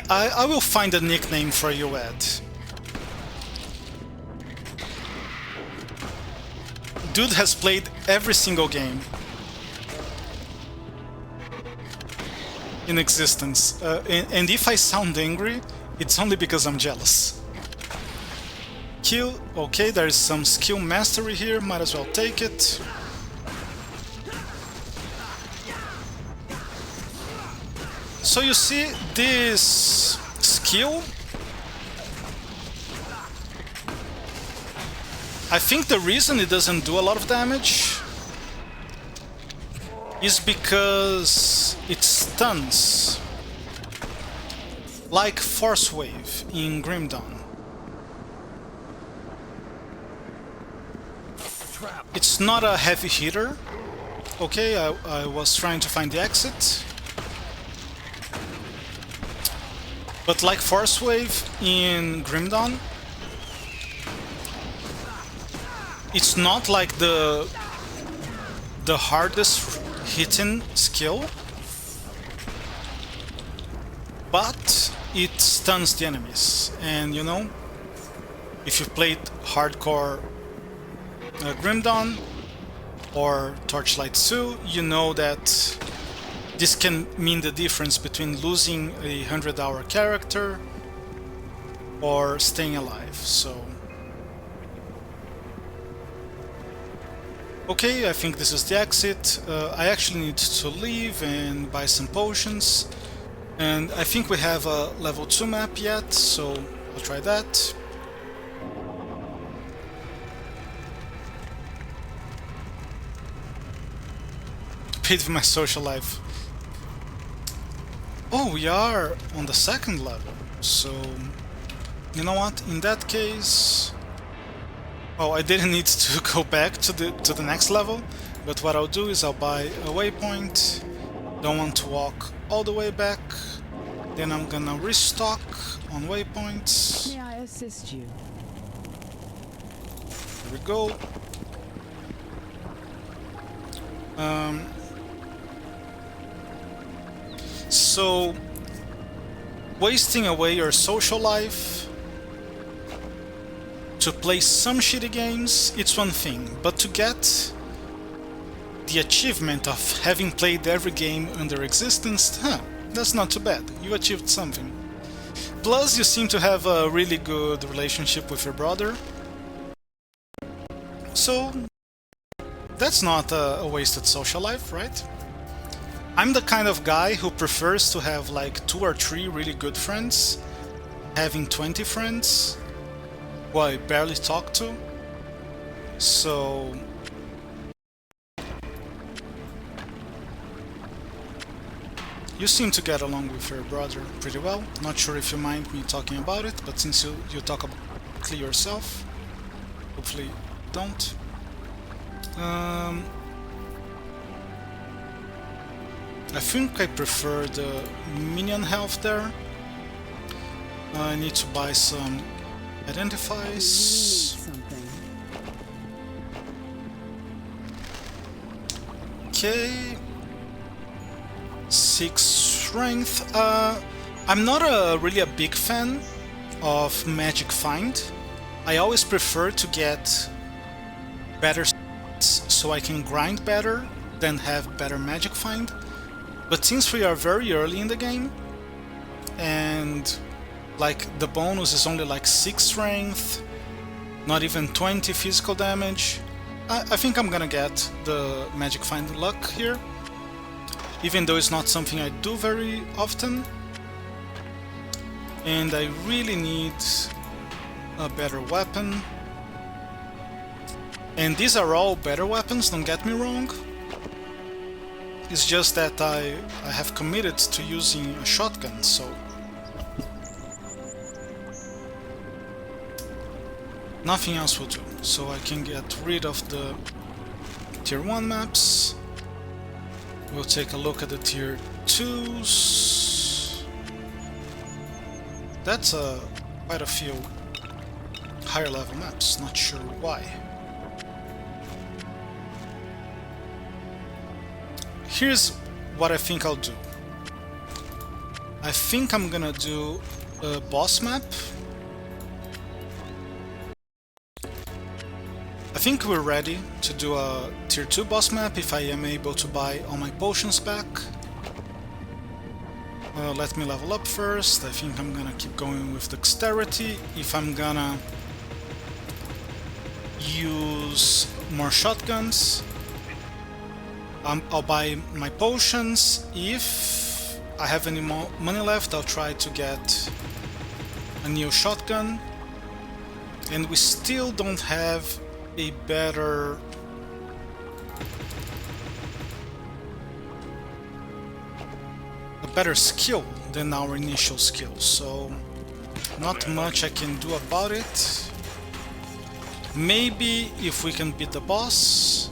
I will find a nickname for you, Ed. Dude has played every single game in existence, and if I sound angry, it's only because I'm jealous. Kill, okay, there is some skill mastery here, might as well take it. So you see, this skill, I think the reason it doesn't do a lot of damage is because it stuns, like Force Wave in Grim Dawn. It's not a heavy hitter. Okay, I was trying to find the exit. But like Force Wave in Grim Dawn, it's not like the hardest hitting skill, but it stuns the enemies. And you know, if you played hardcore Grim Dawn or Torchlight 2, you know that this can mean the difference between losing a 100-hour character or staying alive. So okay, I think this is the exit. I actually need to leave and buy some potions, and I think we have a level 2 map yet, so I'll try that. Paid for my social life. Oh, we are on the second level, so you know what, in that case, oh, I didn't need to go back to the next level, but what I'll do is I'll buy a waypoint. Don't want to walk all the way back. Then I'm gonna restock on waypoints. May I assist you? Here we go. So wasting away your social life to play some shitty games, it's one thing, but to get the achievement of having played every game under existence, that's not too bad. You achieved something. Plus, you seem to have a really good relationship with your brother, so that's not a wasted social life, right? I'm the kind of guy who prefers to have like 2 or 3 really good friends, having 20 friends who I barely talk to. So you seem to get along with your brother pretty well. Not sure if you mind me talking about it, but since you talk about it yourself, hopefully don't. I think I prefer the minion health there. I need to buy some identifies. Something. Okay. 6 strength. I'm not really a big fan of magic find. I always prefer to get better stats so I can grind better than have better magic find. But since we are very early in the game, and like the bonus is only like 6 strength, not even 20 physical damage, I think I'm gonna get the magic find luck here, even though it's not something I do very often. And I really need a better weapon. And these are all better weapons, don't get me wrong. It's just that I have committed to using a shotgun, so nothing else will do. So I can get rid of the tier 1 maps. We'll take a look at the tier 2s. That's quite a few higher level maps, not sure why. Here's what I think I'll do. I think I'm gonna do a boss map. I think we're ready to do a tier 2 boss map if I am able to buy all my potions back. Let me level up first. I think I'm gonna keep going with dexterity. If I'm gonna use more shotguns, I'll buy my potions. If I have any more money left, I'll try to get a new shotgun. And we still don't have a better skill than our initial skill, so not much I can do about it. Maybe if we can beat the boss,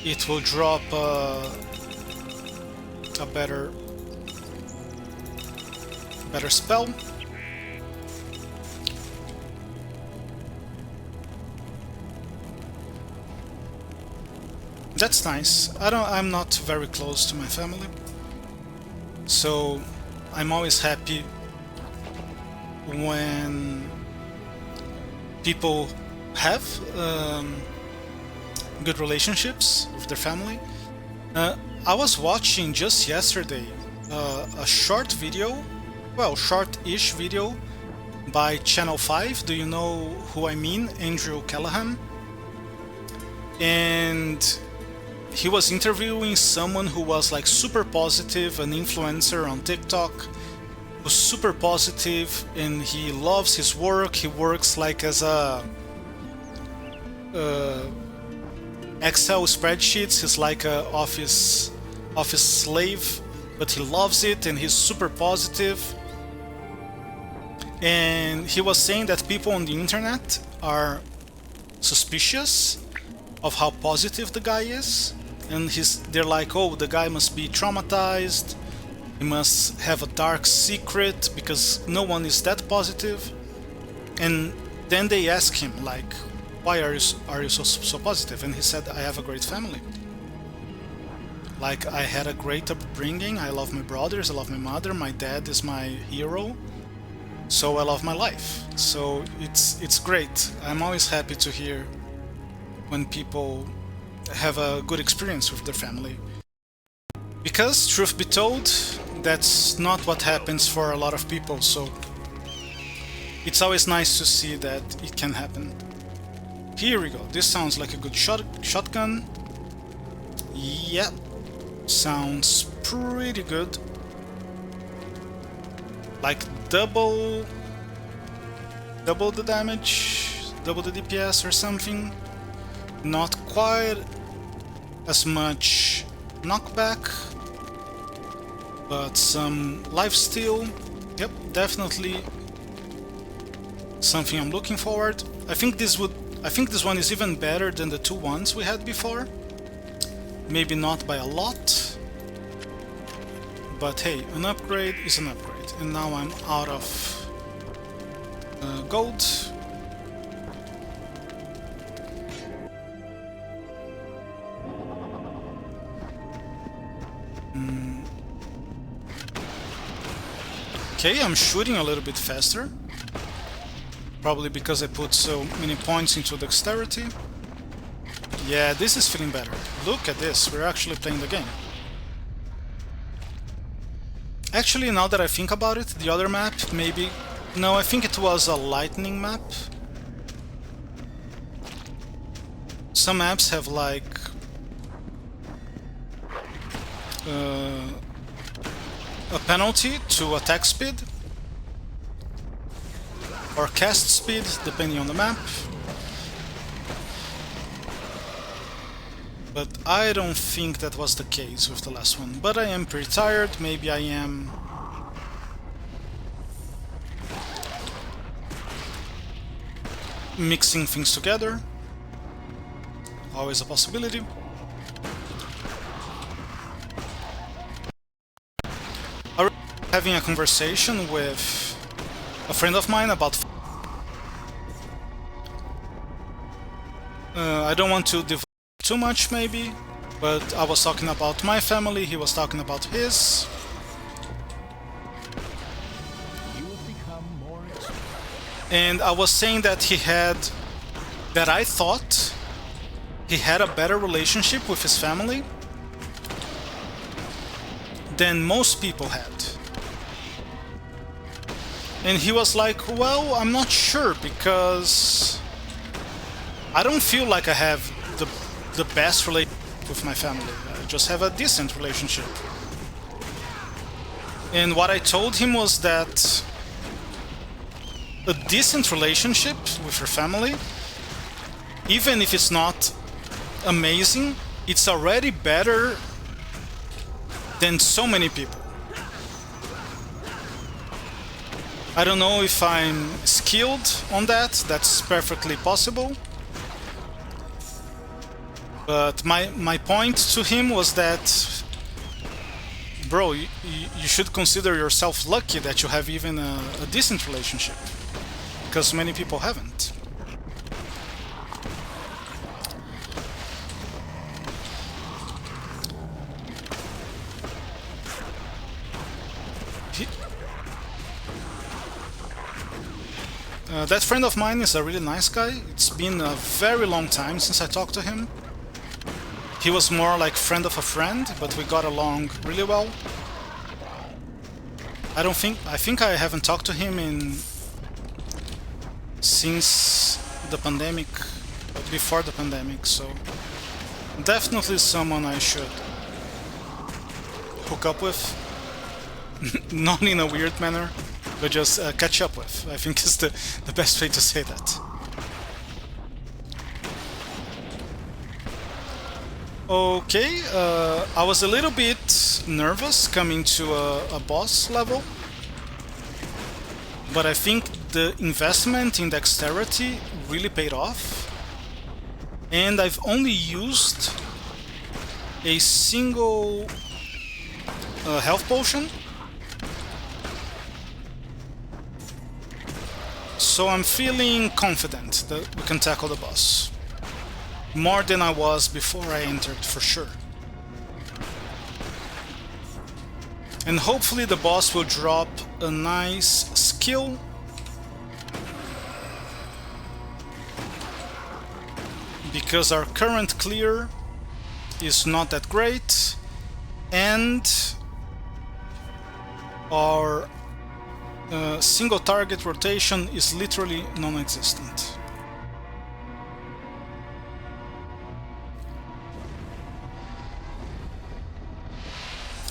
it will drop a better That's nice. I'm not very close to my family, so I'm always happy when people have good relationships with their family. I was watching just yesterday a short video, well, short-ish video by Channel 5. Do you know who I mean? Andrew Callahan. And he was interviewing someone who was like super positive, an influencer on TikTok, who's super positive, and he loves his work. He works like as a Excel spreadsheets. He's like a office slave, but he loves it and he's super positive. And he was saying that people on the internet are suspicious of how positive the guy is, and they're like, oh, the guy must be traumatized, he must have a dark secret because no one is that positive. And then they ask him like, why are you so positive? And he said, I have a great family. Like, I had a great upbringing, I love my brothers, I love my mother, my dad is my hero, so I love my life. So it's great. I'm always happy to hear when people have a good experience with their family, because truth be told, that's not what happens for a lot of people, so it's always nice to see that it can happen. Here we go. This sounds like a good shotgun. Yep, sounds pretty good. Like double the damage, double the DPS or something. Not quite as much knockback, but some lifesteal. Yep, definitely something I'm looking forward. I think this one is even better than the two ones we had before. Maybe not by a lot, but hey, an upgrade is an upgrade. And now I'm out of gold. Okay, I'm shooting a little bit faster. Probably because I put so many points into dexterity. Yeah, this is feeling better. Look at this, we're actually playing the game. Actually, now that I think about it, the other map, maybe... No, I think it was a lightning map. Some maps have like... a penalty to attack speed or cast speed, depending on the map. But I don't think that was the case with the last one. But I am pretty tired, maybe I am... mixing things together. Always a possibility. I was having a conversation with a friend of mine about... I don't want to devote too much maybe, but I was talking about my family, he was talking about his. And I was saying that I thought he had a better relationship with his family than most people had. And he was like, well, I'm not sure, because I don't feel like I have the best relationship with my family. I just have a decent relationship. And what I told him was that a decent relationship with your family, even if it's not amazing, it's already better than so many people. I don't know if I'm skilled on that, that's perfectly possible. But my point to him was that, bro, you should consider yourself lucky that you have even a decent relationship, because many people haven't. That friend of mine is a really nice guy. It's been a very long time since I talked to him. He was more like friend of a friend, but we got along really well. I think I haven't talked to him since the pandemic, before the pandemic, so definitely someone I should hook up with. Not in a weird manner, but just catch up with. I think is the best way to say that. Okay, I was a little bit nervous coming to a boss level, but I think the investment in dexterity really paid off, and I've only used a single health potion, so I'm feeling confident that we can tackle the boss. More than I was before I entered, for sure. And hopefully the boss will drop a nice skill. Because our current clear is not that great, and our single target rotation is literally non-existent.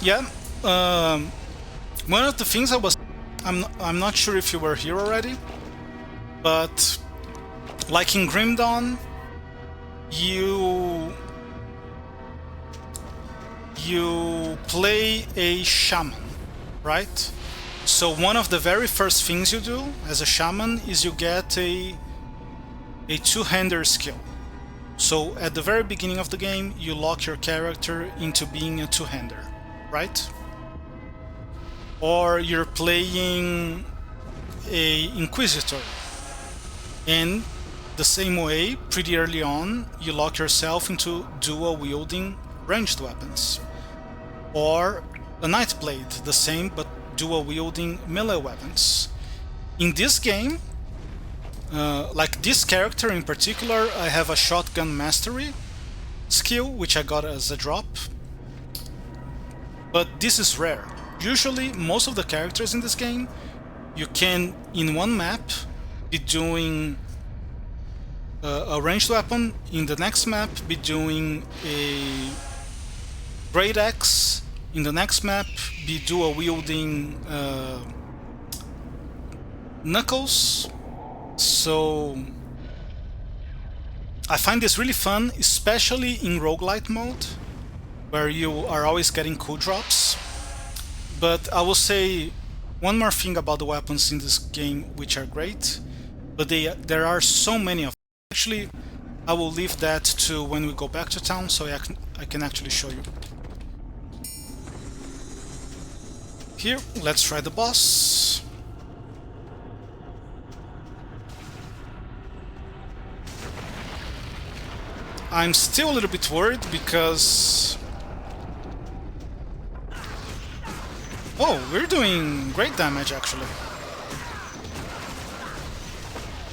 Yeah, one of the things I'm not sure if you were here already, but like in Grim Dawn, you play a shaman, right? So one of the very first things you do as a shaman is you get a two-hander skill. So at the very beginning of the game, you lock your character into being a two-hander, right? Or you're playing a Inquisitor, and the same way, pretty early on, you lock yourself into dual-wielding ranged weapons. Or a Nightblade, the same but dual-wielding melee weapons. In this game, like this character in particular, I have a shotgun mastery skill, which I got as a drop. But this is rare. Usually, most of the characters in this game, you can, in one map, be doing a ranged weapon, in the next map be doing a great axe, in the next map be dual wielding knuckles. So I find this really fun, especially in roguelite mode, where you are always getting cool drops. But I will say one more thing about the weapons in this game, which are great, but there are so many of them. Actually, I will leave that to when we go back to town, so I can actually show you. Here, let's try the boss. I'm still a little bit worried because... Oh, we're doing great damage actually.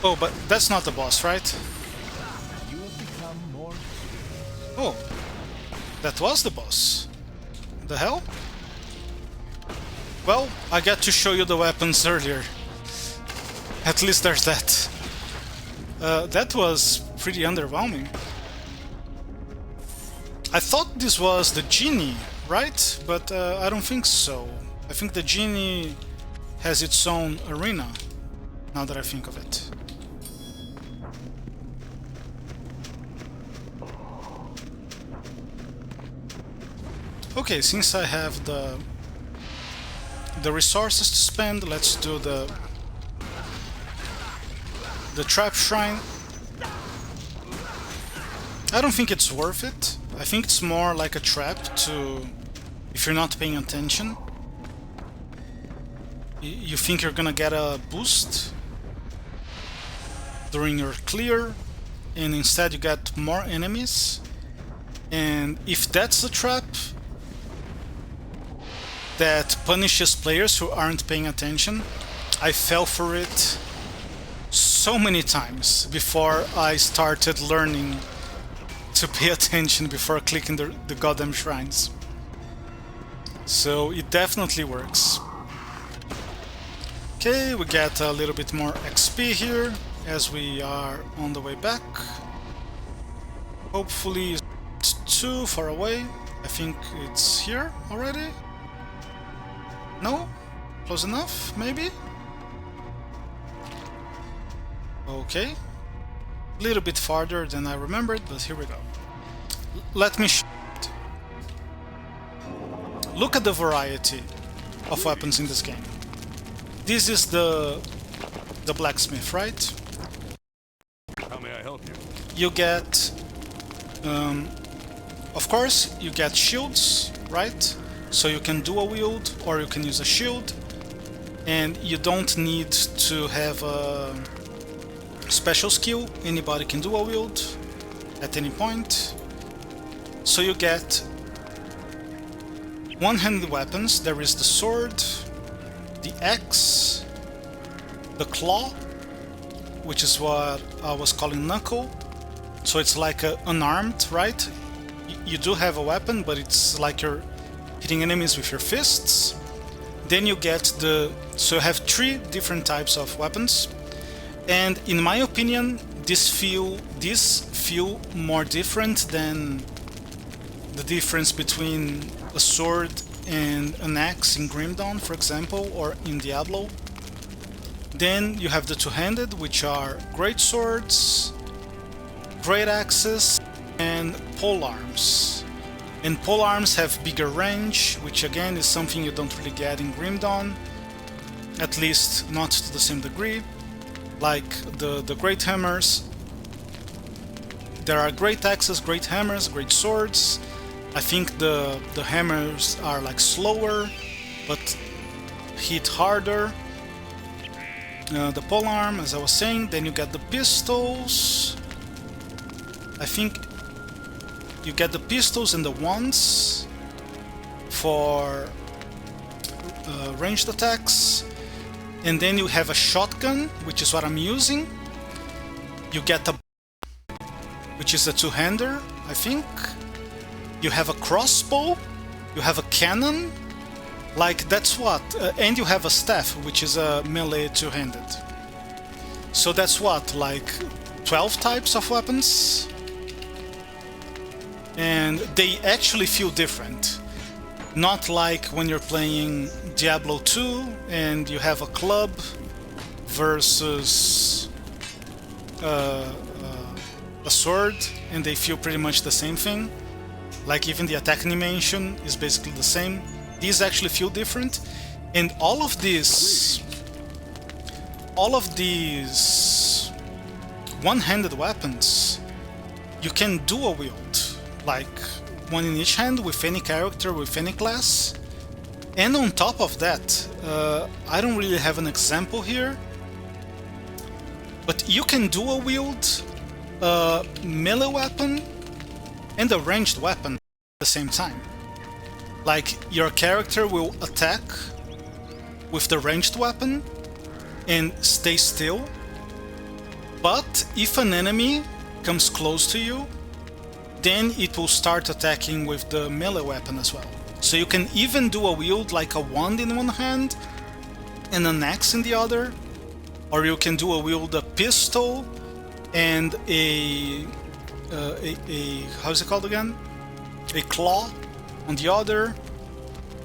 Oh, but that's not the boss, right? Oh, that was the boss. The hell? Well, I got to show you the weapons earlier. At least there's that. That was pretty underwhelming. I thought this was the genie, right? But I don't think so. I think the genie has its own arena, now that I think of it. Okay, since I have the resources to spend, let's do the trap shrine. I don't think it's worth it. I think it's more like a trap to, if you're not paying attention. You think you're gonna get a boost during your clear, and instead you get more enemies. And if that's the trap that punishes players who aren't paying attention, I fell for it so many times before I started learning to pay attention before clicking the goddamn shrines. So it definitely works. Okay, we get a little bit more XP here as we are on the way back. Hopefully it's too far away. I think it's here already. No? Close enough, maybe? Okay. A little bit farther than I remembered, but here we go. Let me show it. Look at the variety of weapons in this game. This is the blacksmith, right? How may I help you? You get, of course, you get shields, right? So you can dual wield or you can use a shield, and you don't need to have a special skill. Anybody can dual wield at any point. So you get one-handed weapons. There is the sword, the axe, the claw, which is what I was calling knuckle. So it's like unarmed, right? You do have a weapon, but it's like you're hitting enemies with your fists. Then you get so you have 3 different types of weapons, and in my opinion, these feel more different than the difference between a sword and an axe in Grim Dawn, for example, or in Diablo. Then you have the two-handed, which are great swords, great axes, and polearms. And polearms have bigger range, which again is something you don't really get in Grim Dawn, at least not to the same degree. Like the great hammers. There are great axes, great hammers, great swords. I think the hammers are like slower, but hit harder. The polearm, as I was saying. Then you get the pistols. I think you get the pistols and the wands for ranged attacks. And then you have a shotgun, which is what I'm using. You get a, which is a two-hander, I think. You have a crossbow. You have a cannon. Like, that's what. And you have a staff, which is a melee two-handed. So that's what, like 12 types of weapons? And they actually feel different. Not like when you're playing Diablo 2 and you have a club versus a sword, and they feel pretty much the same thing. Like even the attack animation is basically the same. These actually feel different, and all of these one-handed weapons you can dual wield, like one in each hand with any character, with any class. And on top of that, I don't really have an example here, but you can dual wield a melee weapon and a ranged weapon at the same time. Like, your character will attack with the ranged weapon and stay still, but if an enemy comes close to you, then it will start attacking with the melee weapon as well. So you can even dual wield like a wand in one hand and an axe in the other, or you can dual wield a pistol and a how's it called again? A claw on the other.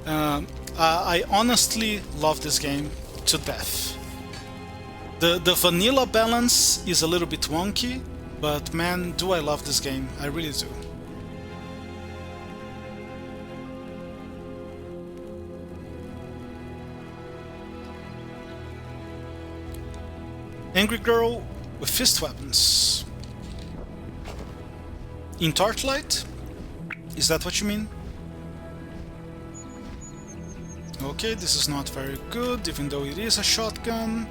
I honestly love this game to death. The vanilla balance is a little bit wonky, but man, do I love this game. I really do. Angry girl with fist weapons. In Torchlite? Is that what you mean? Okay, this is not very good, even though it is a shotgun.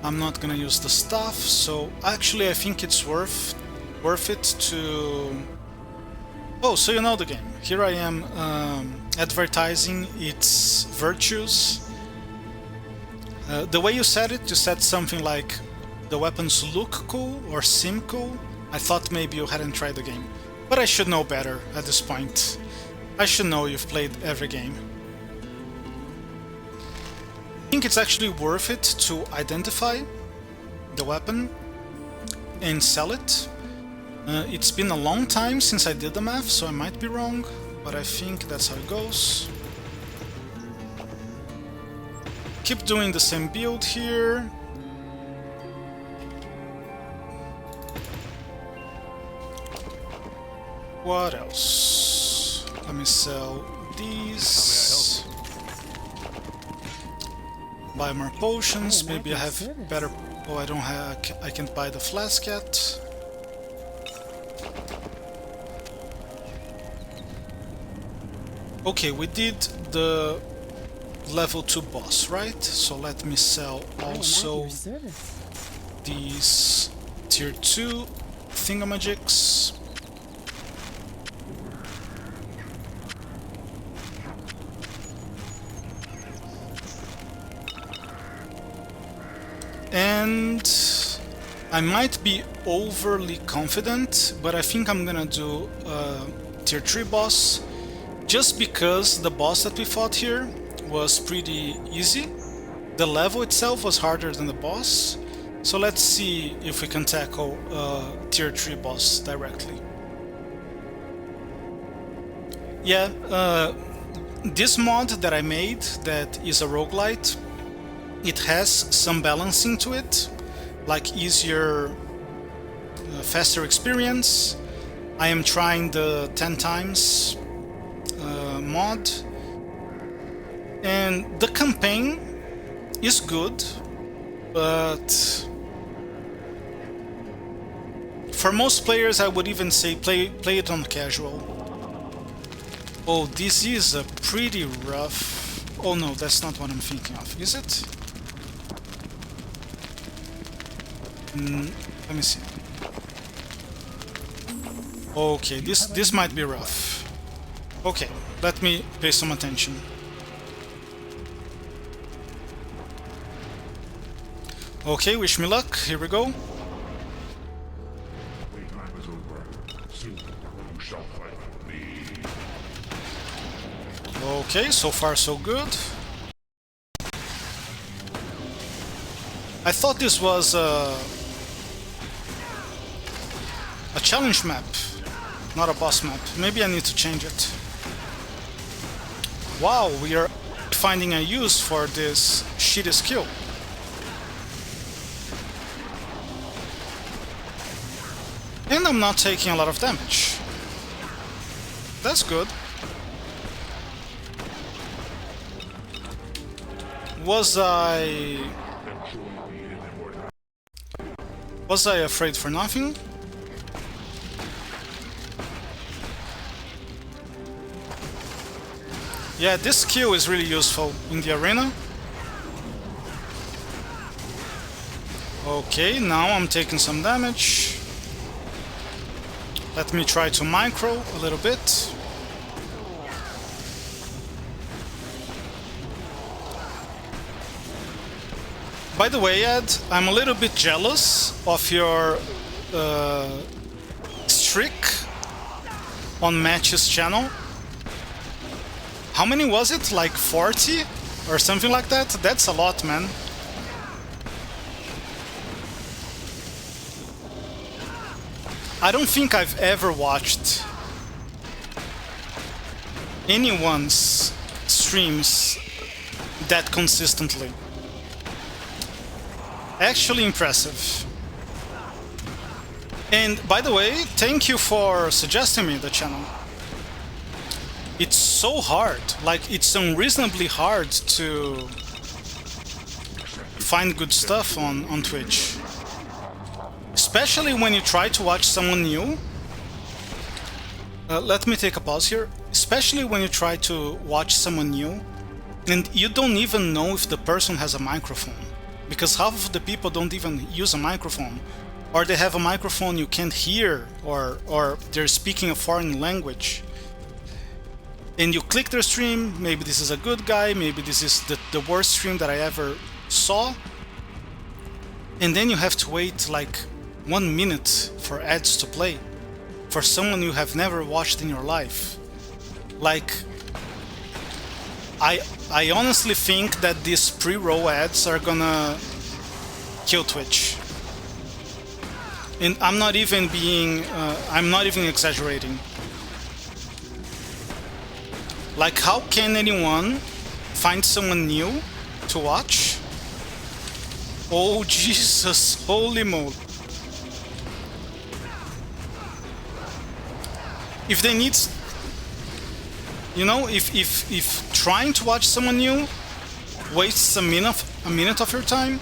I'm not gonna use the staff, so actually I think it's worth it to... Oh, so you know the game. Here I am advertising its virtues. The way you said it, you said something like the weapons look cool or seem cool, I thought maybe you hadn't tried the game. But I should know better at this point. I should know you've played every game. I think it's actually worth it to identify the weapon and sell it. It's been a long time since I did the math, so I might be wrong, but I think that's how it goes. Keep doing the same build here. What else? Let me sell these. Buy more potions. Maybe I have better. Oh, I don't have. I can't buy the flask yet. Okay, we did the level 2 boss, right? So let me sell also these tier 2 thingamajigs. And I might be overly confident, but I think I'm gonna do a tier 3 boss just because the boss that we fought here was pretty easy. The level itself was harder than the boss, so let's see if we can tackle a tier 3 boss directly. Yeah, this mod that I made that is a roguelite, it has some balancing to it, like easier, faster experience. I am trying the 10 times mod, and the campaign is good, but for most players I would even say play it on casual. Oh, this is a pretty rough... Oh no, that's not what I'm thinking of, is it? Let me see. Okay, this might be rough. Okay, let me pay some attention. Okay, wish me luck. Here we go. Okay, so far so good. I thought this was a challenge map, not a boss map. Maybe I need to change it. Wow, we are finding a use for this shitty skill. And I'm not taking a lot of damage. That's good. Was I afraid for nothing? Yeah, this skill is really useful in the arena. Okay, now I'm taking some damage. Let me try to micro a little bit. By the way, Ed, I'm a little bit jealous of your streak on Match's channel. How many was it? Like 40 or something like that? That's a lot, man. I don't think I've ever watched anyone's streams that consistently. Actually impressive. And by the way, thank you for suggesting me the channel. It's so hard, like it's unreasonably hard to find good stuff on Twitch. Especially when you try to watch someone new. Let me take a pause here. Especially when you try to watch someone new and you don't even know if the person has a microphone. Because half of the people don't even use a microphone. Or they have a microphone you can't hear, or they're speaking a foreign language. And you click their stream, maybe this is a good guy, maybe this is the worst stream that I ever saw. and then you have to wait like 1 minute for ads to play for someone you have never watched in your life. Like, I honestly think that these pre-roll ads are gonna kill Twitch. And I'm not even exaggerating. Like, how can anyone find someone new to watch? Oh Jesus, holy moly. If they need, you know, if trying to watch someone new wastes a minute of your time,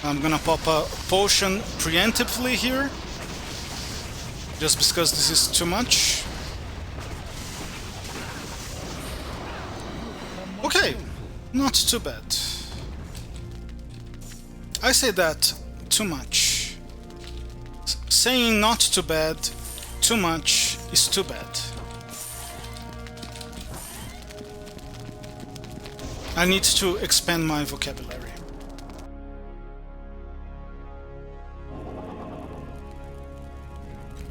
I'm gonna pop a potion preemptively here, just because this is too much. Okay, not too bad. I say that too much. Saying not too bad, too much is too bad. I need to expand my vocabulary.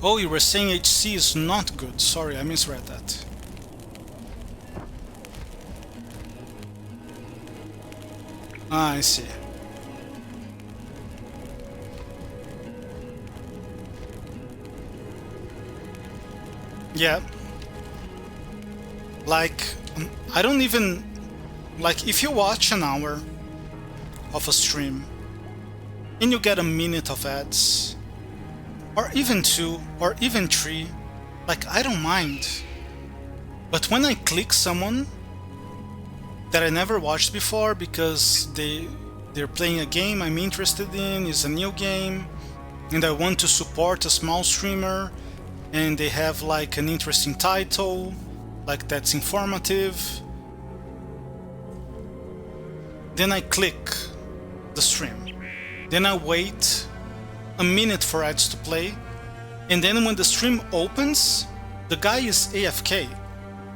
Oh, you were saying HC is not good. Sorry, I misread that. Ah, I see. Yeah. Like, I don't even... Like, if you watch an hour of a stream and you get a minute of ads, or even 2, or even 3, like, I don't mind. But when I click someone that I never watched before because they're playing a game I'm interested in, is a new game, and I want to support a small streamer, and they have like an interesting title, like that's informative, then I click the stream. Then I wait a minute for ads to play, and then when the stream opens, the guy is AFK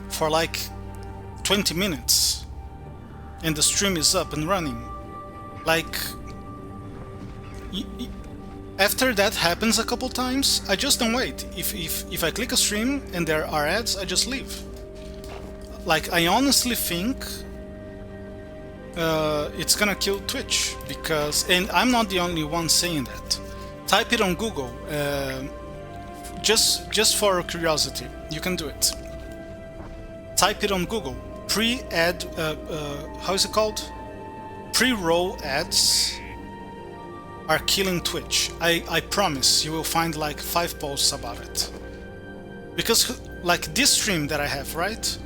for like 20 minutes and the stream is up and running. Like, after that happens a couple times, I just don't wait. If I click a stream and there are ads, I just leave. Like, I honestly think it's gonna kill Twitch, because, and I'm not the only one saying that. Type it on Google, just for curiosity. You can do it. Type it on Google. Pre-ad, how is it called? Pre-roll ads are killing Twitch. I promise you will find like 5 posts about it. Because like this stream that I have, right?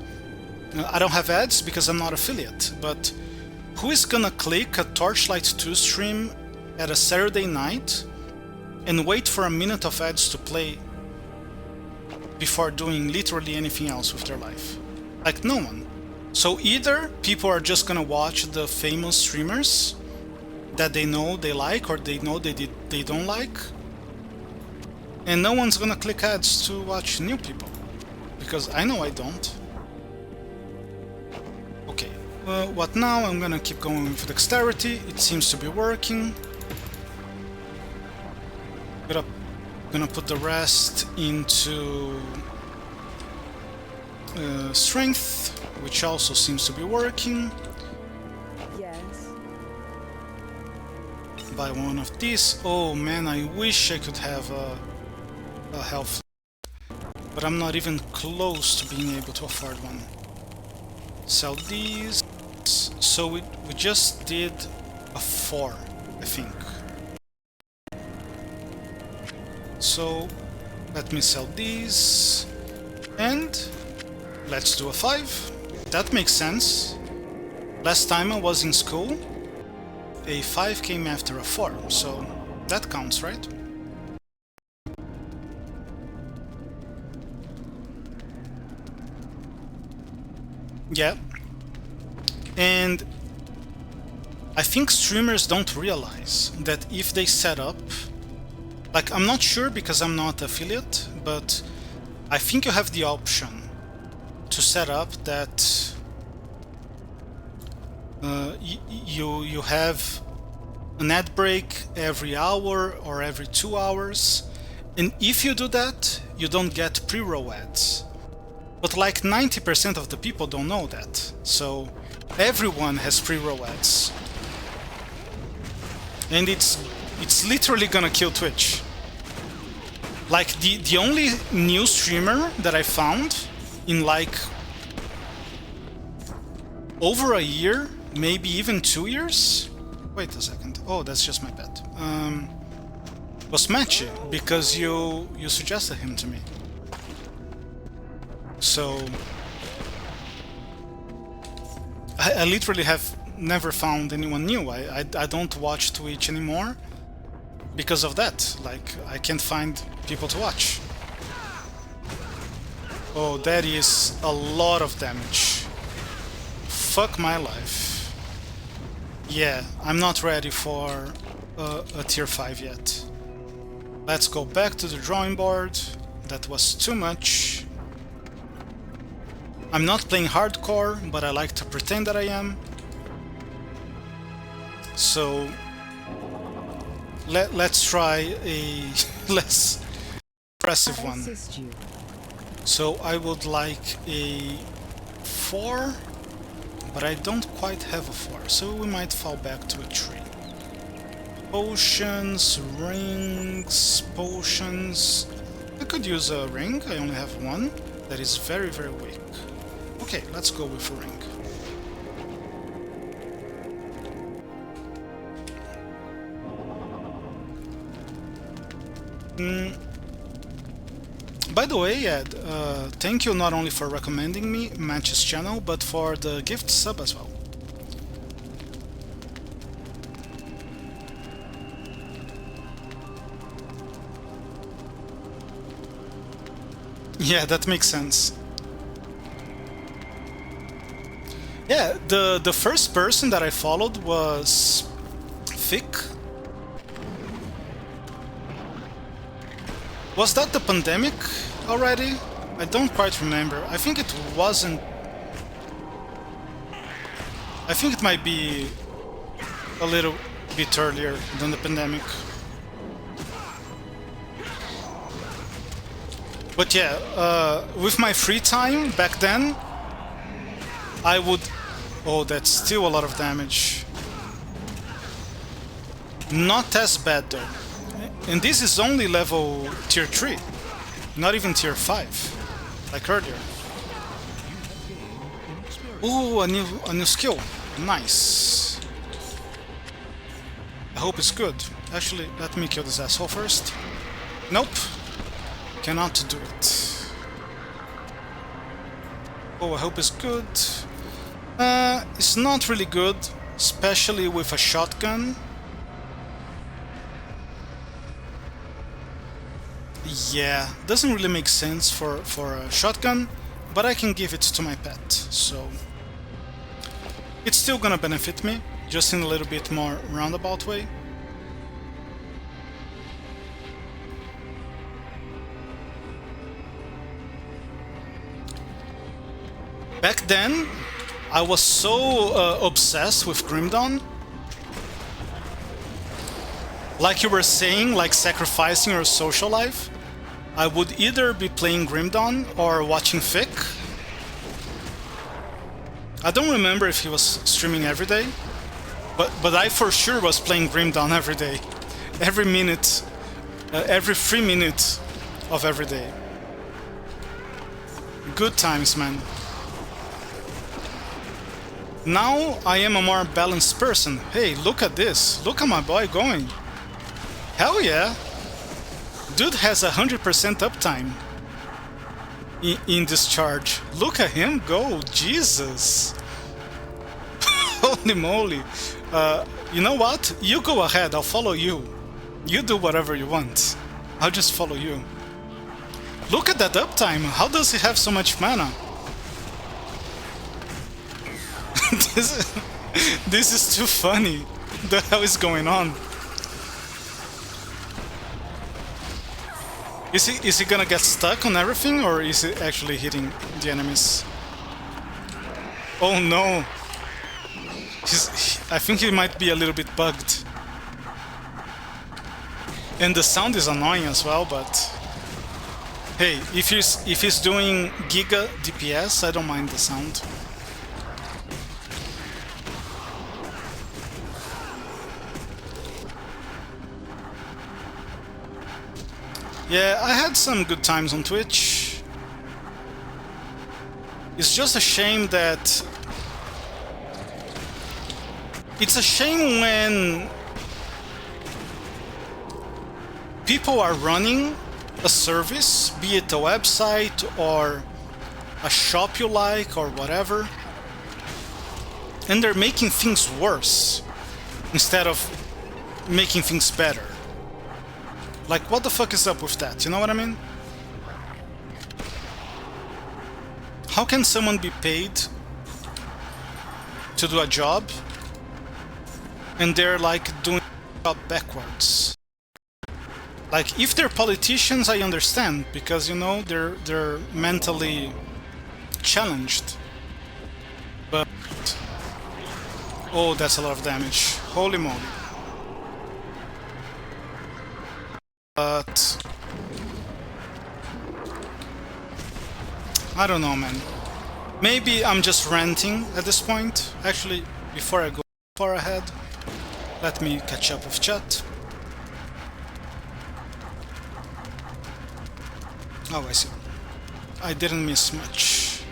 I don't have ads because I'm not affiliate, but who is gonna click a Torchlight 2 stream at a Saturday night and wait for a minute of ads to play before doing literally anything else with their life? Like, no one. So either people are just gonna watch the famous streamers that they know they like, or they know they don't like, and no one's gonna click ads to watch new people, because I know I don't. Okay, what now? I'm gonna keep going with dexterity. It seems to be working. Gonna put the rest into strength, which also seems to be working. Yes. Buy one of these. Oh man, I wish I could have a health, but I'm not even close to being able to afford one. Sell these. So we just did a 4, I think. So let me sell these, and let's do a 5. That makes sense. Last time I was in school, a 5 came after a 4, so that counts, right? Yeah. And I think streamers don't realize that if they set up, like, I'm not sure because I'm not affiliate, but I think you have the option to set up that You have an ad break every hour or every 2 hours, and if you do that, you don't get pre-roll ads. But like 90% of the people don't know that, so everyone has pre-roll ads, and it's literally gonna kill Twitch. Like the only new streamer that I found in like over a year, maybe even 2 years. Wait a second. Oh, that's just my pet. Was Matchy, because you suggested him to me. So I literally have never found anyone new. I don't watch Twitch anymore because of that. Like, I can't find people to watch. Oh, that is a lot of damage. Fuck my life. Yeah, I'm not ready for a tier 5 yet. Let's go back to the drawing board. That was too much. I'm not playing hardcore, but I like to pretend that I am. So let's try a less impressive one. So I would like a 4, but I don't quite have a 4, so we might fall back to a 3. Potions, rings, potions. I could use a ring, I only have one. That is very, very weak. Okay, let's go with a ring. By the way, Ed, thank you not only for recommending me Match's channel, but for the gift sub as well. Yeah, that makes sense. Yeah, the first person that I followed was Thick. Was that the pandemic already? I don't quite remember. I think it wasn't. I think it might be a little bit earlier than the pandemic. But yeah, with my free time back then, I would... Oh, that's still a lot of damage. Not as bad though. And this is only level tier 3, not even tier 5, like earlier. Ooh, a new skill. Nice. I hope it's good. Actually, let me kill this asshole first. Nope. Cannot do it. Oh, I hope it's good. It's not really good, especially with a shotgun. Yeah, doesn't really make sense for a shotgun, but I can give it to my pet, so it's still gonna benefit me, just in a little bit more roundabout way. Back then, I was so obsessed with Grim Dawn. Like you were saying, like sacrificing your social life. I would either be playing Grim Dawn or watching Fick. I don't remember if he was streaming every day, but I for sure was playing Grim Dawn every day. Every minute, every 3 minutes of every day. Good times, man. Now I am a more balanced person. Hey, look at this. Look at my boy going. Hell yeah. Dude has 100% uptime in this charge. Look at him go. Jesus. Holy moly. You know what? You go ahead. I'll follow you. You do whatever you want. I'll just follow you. Look at that uptime. How does he have so much mana? This is too funny. What the hell is going on? Is he gonna get stuck on everything, or is he actually hitting the enemies? Oh no! I think he might be a little bit bugged. And the sound is annoying as well, but hey, if he's doing Giga DPS, I don't mind the sound. Yeah, I had some good times on Twitch. It's just a shame that... It's a shame when people are running a service, be it a website or a shop you like or whatever, and they're making things worse instead of making things better. Like, what the fuck is up with that? You know what I mean? How can someone be paid to do a job and they're like doing the job backwards? Like, if they're politicians, I understand, because, you know, they're mentally challenged. But oh, that's a lot of damage. Holy moly. But I don't know, man. Maybe I'm just ranting at this point. Actually, before I go far ahead, let me catch up with chat. Oh, I see. I didn't miss much.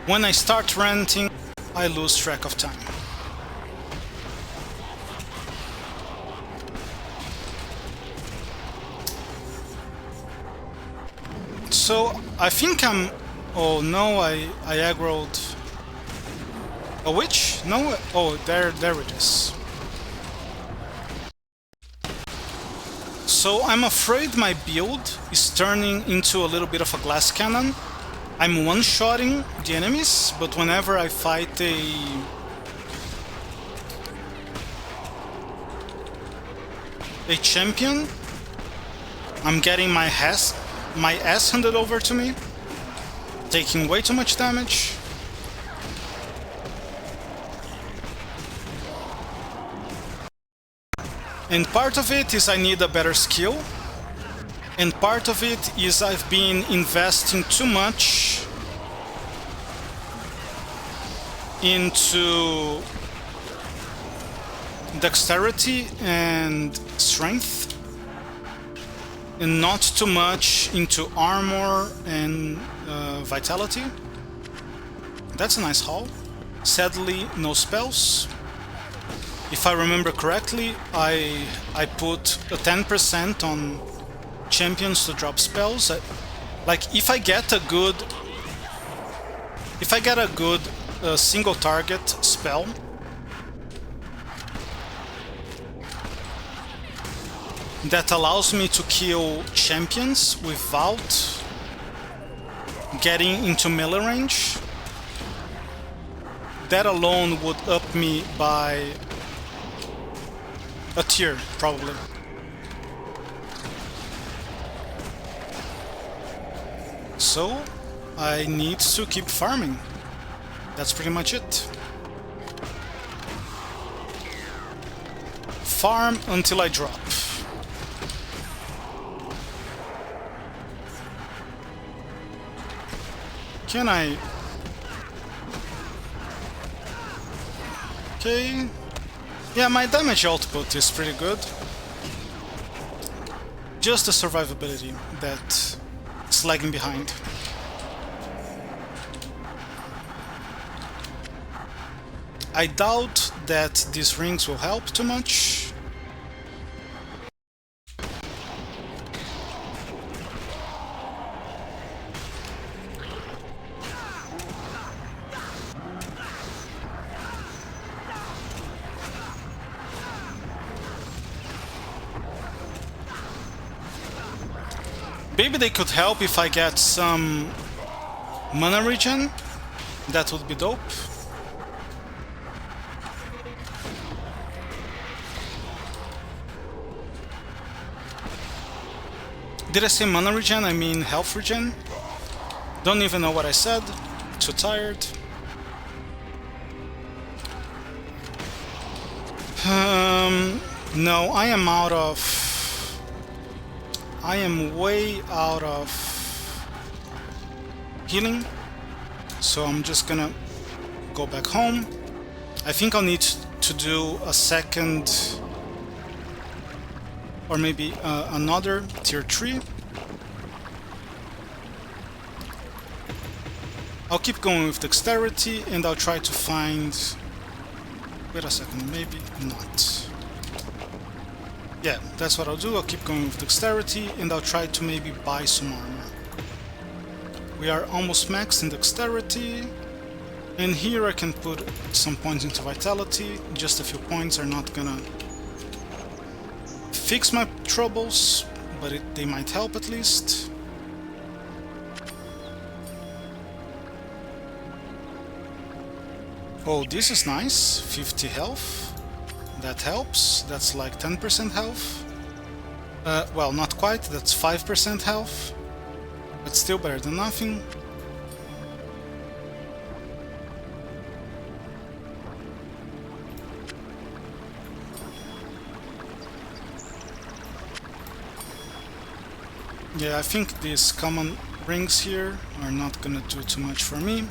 When I start ranting, I lose track of time. So, I think I'm... Oh no, I aggroed... A witch? No? Oh, there it is. So, I'm afraid my build is turning into a little bit of a glass cannon. I'm one-shotting the enemies, but whenever I fight a champion, I'm getting my ass handed over to me, taking way too much damage. And part of it is I need a better skill, and part of it is I've been investing too much into dexterity and strength, and not too much into armor and vitality. That's a nice haul. Sadly, no spells. If I remember correctly, I put a 10% on champions to drop spells. Like, if I get a good single target spell, that allows me to kill champions without getting into melee range, that alone would up me by a tier, probably. So, I need to keep farming. That's pretty much it. Farm until I drop. Can I... Okay... Yeah, my damage output is pretty good. Just the survivability that's lagging behind. I doubt that these rings will help too much. Maybe they could help if I get some mana regen. That would be dope. Did I say mana regen? I mean health regen. Don't even know what I said. Too tired. No, I am out of... I am way out of healing, so I'm just gonna go back home. I think I'll need to do a second or maybe another tier 3. I'll keep going with dexterity and I'll try to find... Wait a second, maybe not. Yeah, that's what I'll do. I'll keep going with dexterity and I'll try to maybe buy some armor. We are almost maxed in dexterity. And here I can put some points into vitality. Just a few points are not gonna fix my troubles, but they might help at least. Oh, this is nice. 50 health. That helps. That's like 10% health. Well, not quite. That's 5% health. But still better than nothing. Yeah, I think these common rings here are not gonna do too much for me.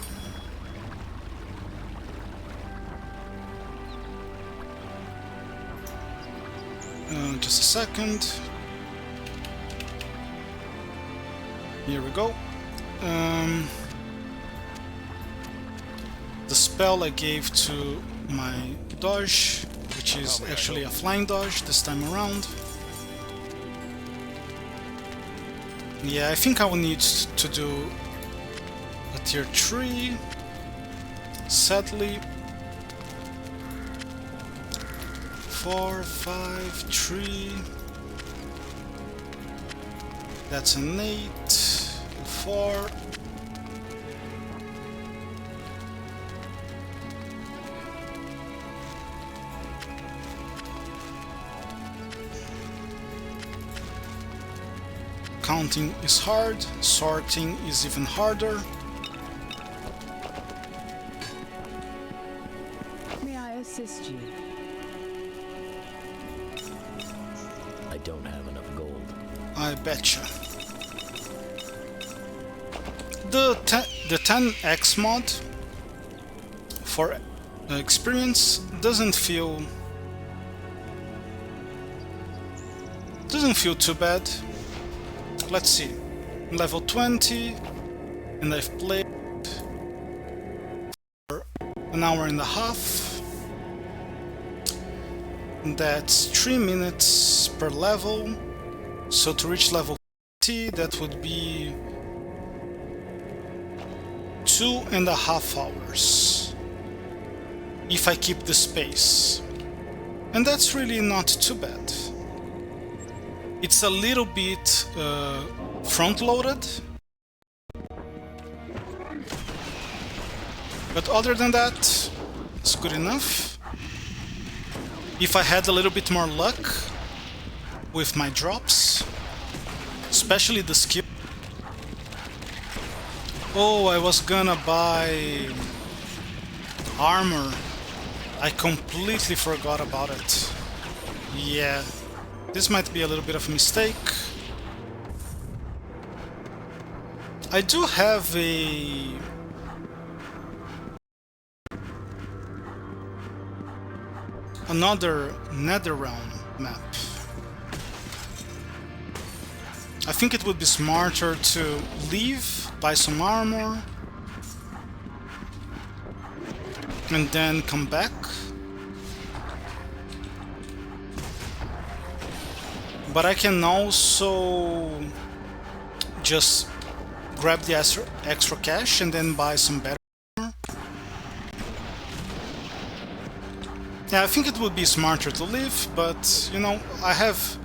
Just a second. Here we go. The spell I gave to my dodge, which is actually a flying dodge this time around. Yeah, I think I will need to do a tier 3, sadly. 4, 5, 3. That's an 8, 4. Counting is hard, sorting is even harder. May I assist you? I don't have enough gold. I betcha. The 10x mod for experience doesn't feel too bad. Let's see. Level 20 and I've played for an hour and a half. That's 3 minutes per level. So to reach level 50, that would be 2.5 hours if I keep the space, and that's really not too bad. It's a little bit front-loaded, but other than that, it's good enough. If I had a little bit more luck with my drops, especially the skill. Oh, I was gonna buy armor. I completely forgot about it. Yeah, this might be a little bit of a mistake. I do have another Netherrealm map. I think it would be smarter to leave, buy some armor, and then come back. But I can also just grab the extra cash and then buy some better armor. Yeah, I think it would be smarter to leave, but you know, I have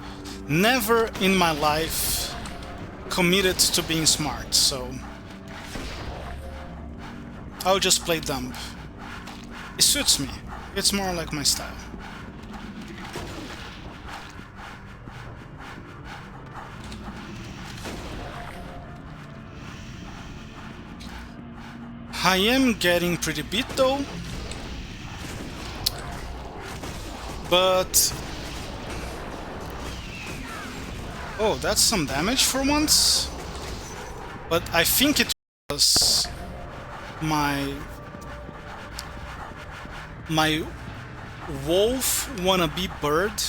never in my life committed to being smart, so I'll just play dumb. It suits me. It's more like my style. I am getting pretty beat though, but Oh, that's some damage for once. But I think it was my wolf wannabe bird,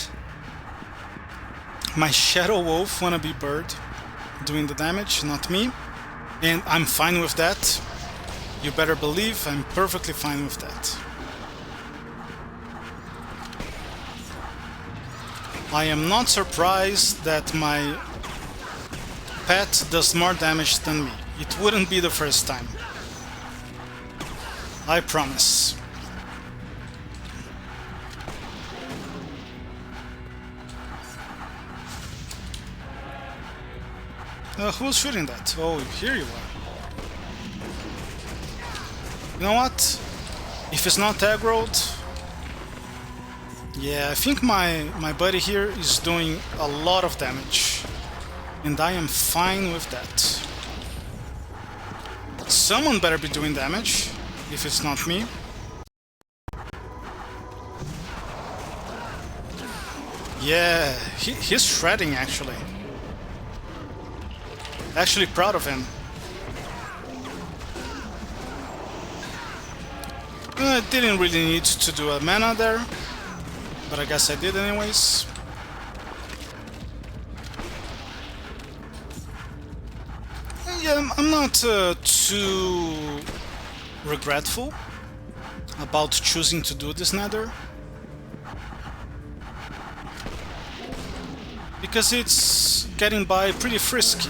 my shadow wolf wannabe bird doing the damage, not me. And I'm fine with that. You better believe I'm perfectly fine with that. I am not surprised that my pet does more damage than me. It wouldn't be the first time. I promise. Who's shooting that? Oh, here you are. You know what? If it's not aggroed... Yeah, I think my buddy here is doing a lot of damage. And I am fine with that. Someone better be doing damage, if it's not me. Yeah, he's shredding actually. Actually proud of him. I didn't really need to do a mana there, but I guess I did anyways. Yeah, I'm not too regretful about choosing to do this nether, because it's getting by pretty frisky.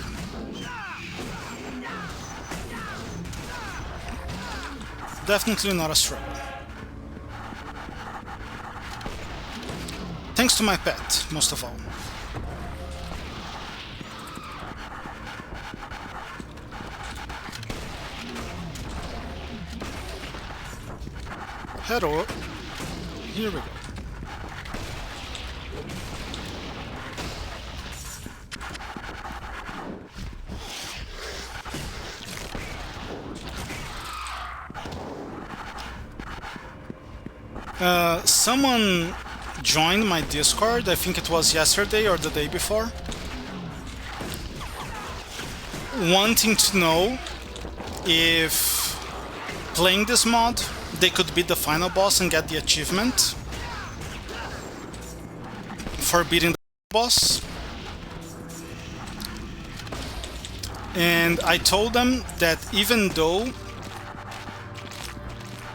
Definitely not a struggle. Thanks to my pet, most of all. Hello. Here we go. Someone joined my Discord, I think it was yesterday or the day before, wanting to know if playing this mod they could beat the final boss and get the achievement for beating the boss. And I told them that even though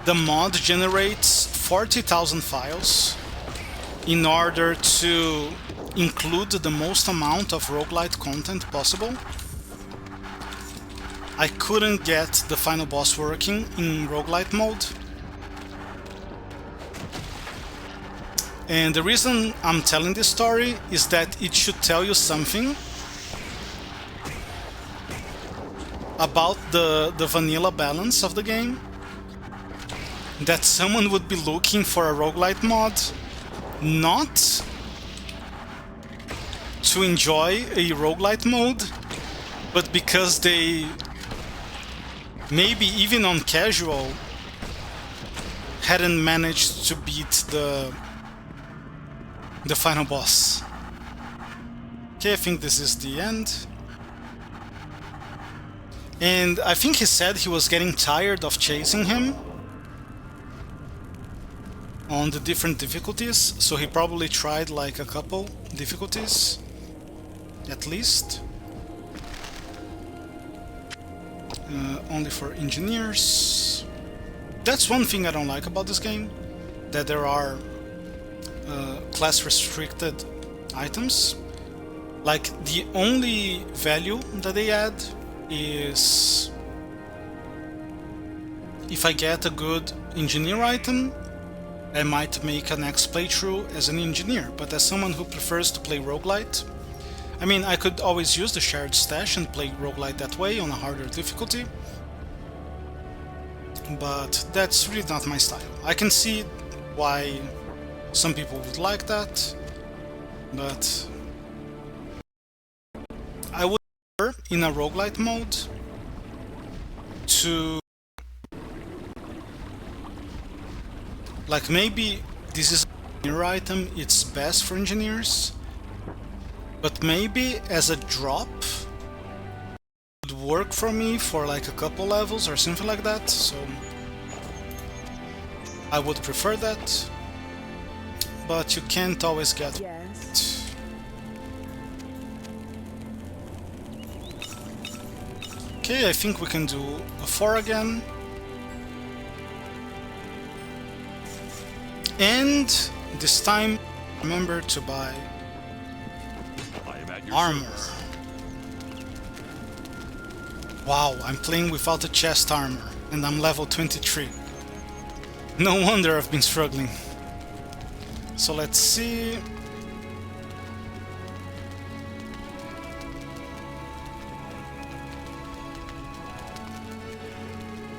the mod generates 40,000 files in order to include the most amount of roguelite content possible, I couldn't get the final boss working in roguelite mode. And the reason I'm telling this story is that it should tell you something about the vanilla balance of the game. That someone would be looking for a roguelite mod not to enjoy a roguelite mode, but because they, maybe even on casual, hadn't managed to beat the final boss. Okay, I think this is the end. And I think he said he was getting tired of chasing him on the different difficulties, so he probably tried like a couple difficulties at least. Only for engineers. That's one thing I don't like about this game, that there are class restricted items. Like the only value that they add is if I get a good engineer item, I might make a next playthrough as an engineer, but as someone who prefers to play roguelite, I mean, I could always use the shared stash and play roguelite that way on a harder difficulty, but that's really not my style. I can see why some people would like that, but I would prefer in a roguelite mode to, like, maybe this is an engineer item, it's best for engineers, But maybe as a drop would work for me for like a couple levels or something like that, so I would prefer that. But you can't always get Yes. it. Okay, I think we can do a 4 again. And this time, remember to buy I am at your armor. service. Wow, I'm playing without a chest armor, and I'm level 23. No wonder I've been struggling. So let's see.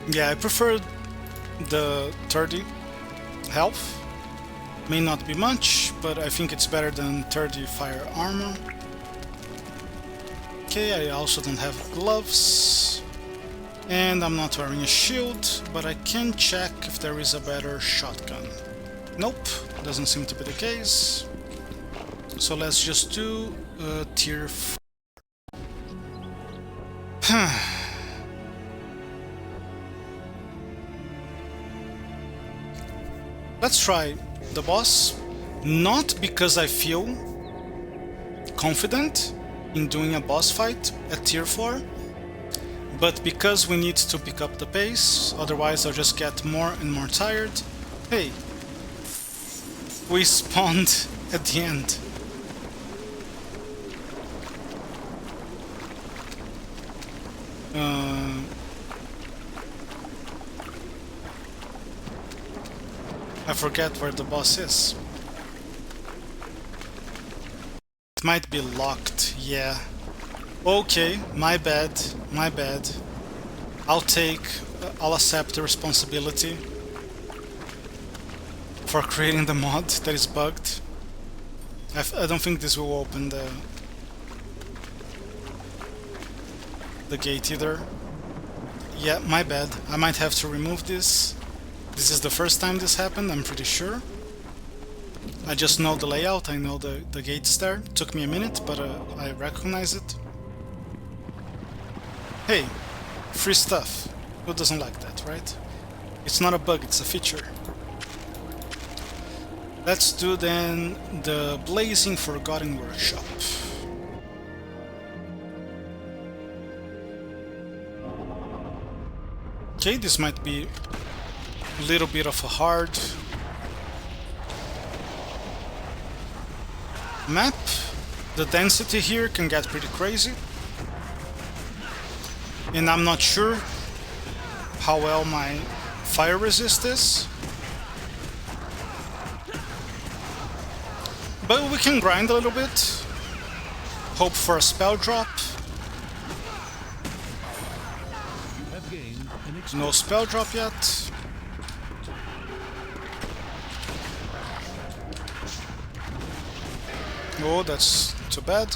Yeah, I prefer the 30 health. May not be much, but I think it's better than 30 fire armor. Okay, I also don't have gloves. And I'm not wearing a shield, but I can check if there is a better shotgun. Nope, doesn't seem to be the case. So let's just do tier 4. Let's try the boss, not because I feel confident in doing a boss fight at tier 4, but because we need to pick up the pace, otherwise I'll just get more and more tired. Hey, we spawned at the end. I forget where the boss is. It might be locked, yeah. Okay, my bad, my bad. I'll accept the responsibility for creating the mod that is bugged. I don't think this will open the gate either. Yeah, my bad. I might have to remove this. This is the first time this happened, I'm pretty sure. I just know the layout, I know the gate's there. It took me a minute, but I recognize it. Hey, free stuff. Who doesn't like that, right? It's not a bug, it's a feature. Let's do then the Blazing Forgotten Workshop. Okay, this might be a little bit of a hard map. The density here can get pretty crazy, and I'm not sure how well my fire resist is, but we can grind a little bit, hope for a spell drop. You have gained an experience. No spell drop yet. Oh, that's too bad.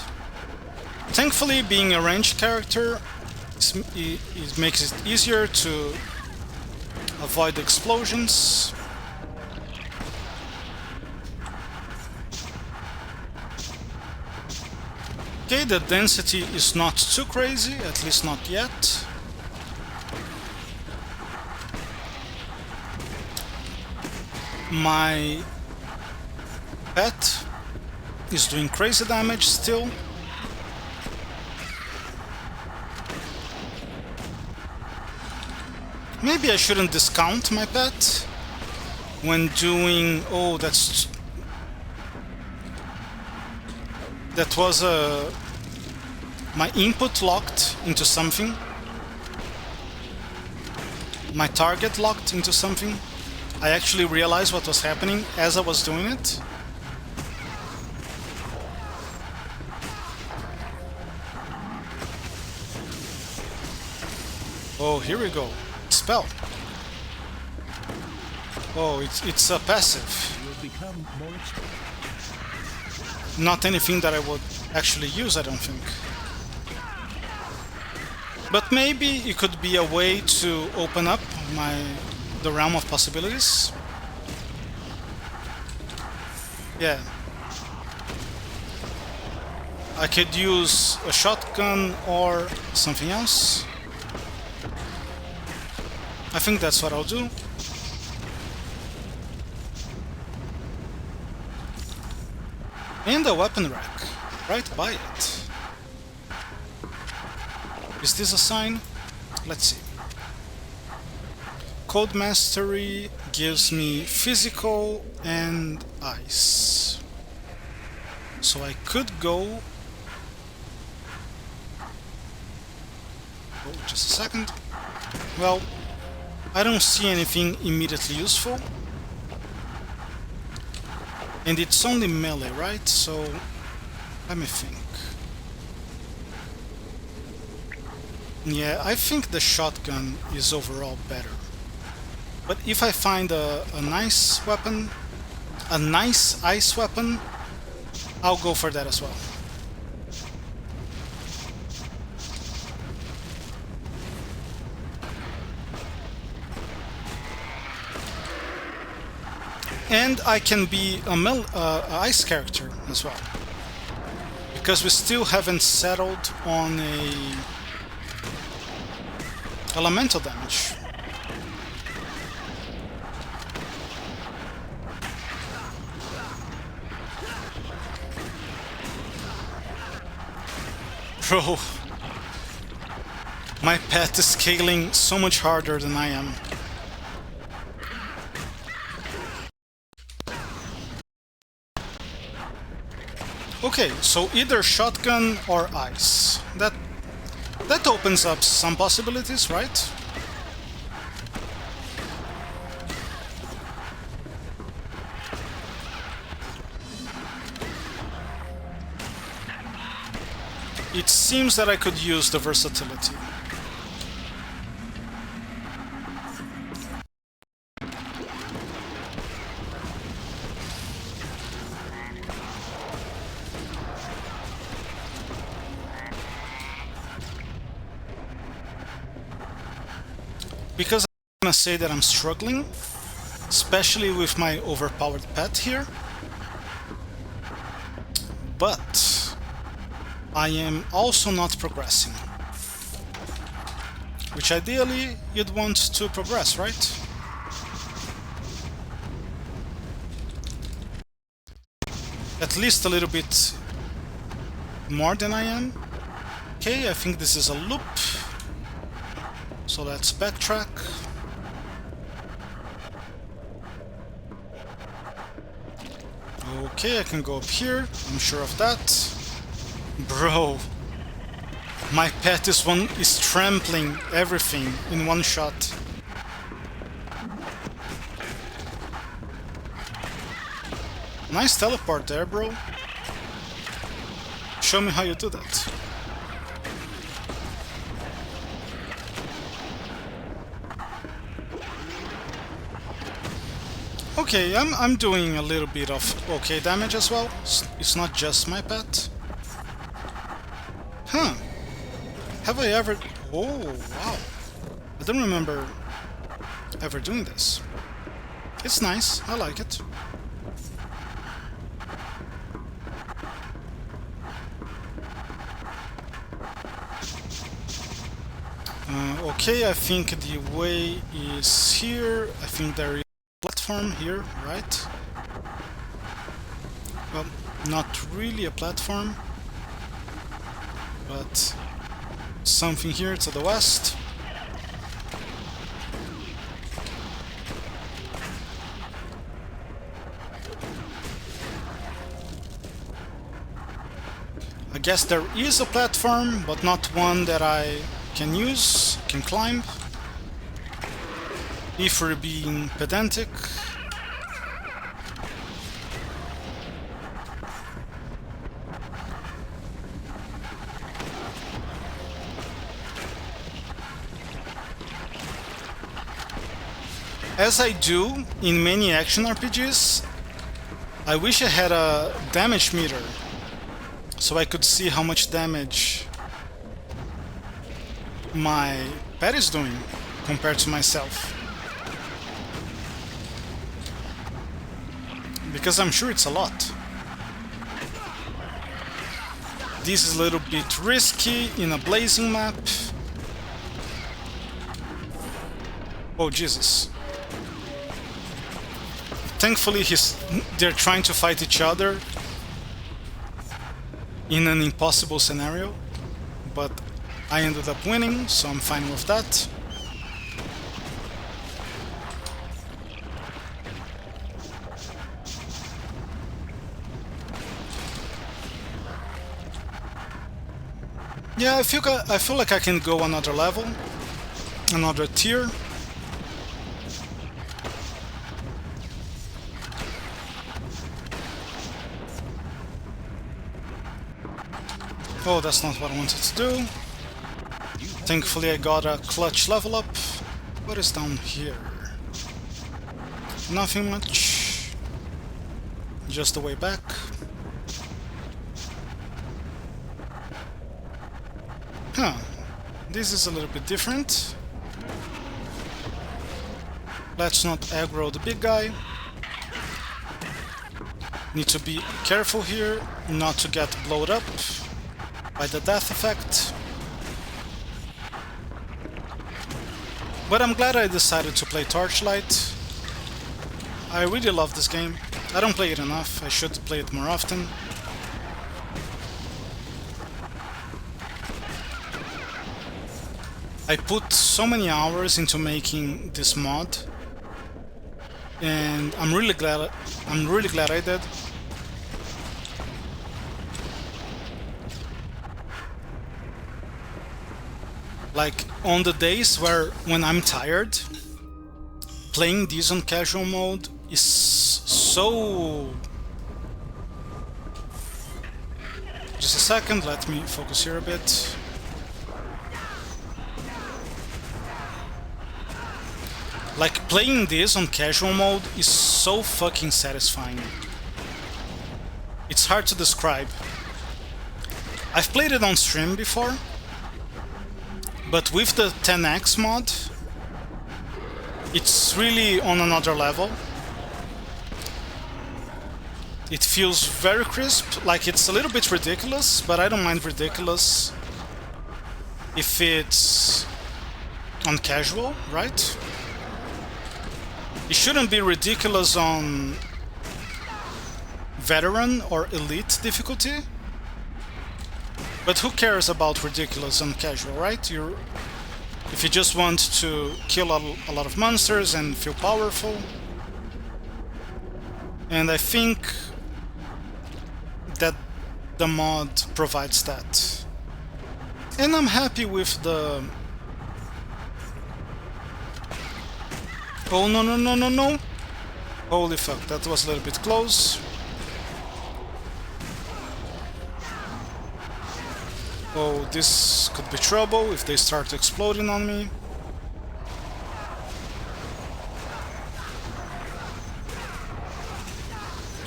Thankfully, being a ranged character, it makes it easier to avoid explosions. Okay, the density is not too crazy, at least not yet. My pet is doing crazy damage still. Maybe I shouldn't discount my pet when doing... Oh, that was my input locked into something. My target locked into something. I actually realized what was happening as I was doing it. Oh, here we go. Spell. Oh, it's a passive. You have become more experienced. Not anything that I would actually use, I don't think. But maybe it could be a way to open up the realm of possibilities. Yeah. I could use a shotgun or something else. I think that's what I'll do. And a weapon rack, right by it. Is this a sign? Let's see. Code Mastery gives me physical and ice. So I could go... Oh, just a second. Well, I don't see anything immediately useful. And it's only melee, right? So, let me think. Yeah, I think the shotgun is overall better. But if I find a nice weapon, a nice ice weapon, I'll go for that as well. And I can be a ice character as well. Because we still haven't settled on a elemental damage. Bro, my pet is scaling so much harder than I am. Okay, so either shotgun or ice. That opens up some possibilities, right? It seems that I could use the versatility. Because I'm gonna say that I'm struggling, especially with my overpowered pet here. But I am also not progressing. Which ideally you'd want to progress, right? At least a little bit more than I am. Okay, I think this is a loop. So let's backtrack. Okay, I can go up here. I'm sure of that. Bro, my pet is trampling everything in one shot. Nice teleport there, bro. Show me how you do that. Okay, I'm doing a little bit of okay damage as well. It's not just my pet. Huh. Have I ever... Oh, wow. I don't remember ever doing this. It's nice. I like it. Okay, I think the way is here. I think there is a platform here, right? Well, not really a platform, but something here to the west. I guess there is a platform, but not one that I can use, can climb. If we're being pedantic. As I do in many action RPGs, I wish I had a damage meter so I could see how much damage my pet is doing compared to myself. Because I'm sure it's a lot. This is a little bit risky in a blazing map. Oh Jesus. Thankfully they're trying to fight each other in an impossible scenario, but I ended up winning, so I'm fine with that. Yeah, I feel like I can go another level, another tier. Oh, that's not what I wanted to do. Thankfully I got a clutch level up. What is down here? Nothing much. Just the way back. Huh. This is a little bit different. Let's not aggro the big guy. Need to be careful here, not to get blown up by the death effect. But I'm glad I decided to play Torchlite. I really love this game. I don't play it enough. I should play it more often. I put so many hours into making this mod, and I'm really glad I did. Like on the days when I'm tired, playing this on casual mode is so... Just a second, let me focus here a bit. Like, playing this on casual mode is so fucking satisfying. It's hard to describe. I've played it on stream before, but with the 10x mod, it's really on another level. It feels very crisp, like it's a little bit ridiculous, but I don't mind ridiculous if it's on casual, right? It shouldn't be ridiculous on veteran or elite difficulty, but who cares about ridiculous on casual, right? If you just want to kill a lot of monsters and feel powerful. And I think that the mod provides that. And I'm happy with the... Oh, no, no, no, no, no! Holy fuck, that was a little bit close. Oh, this could be trouble if they start exploding on me.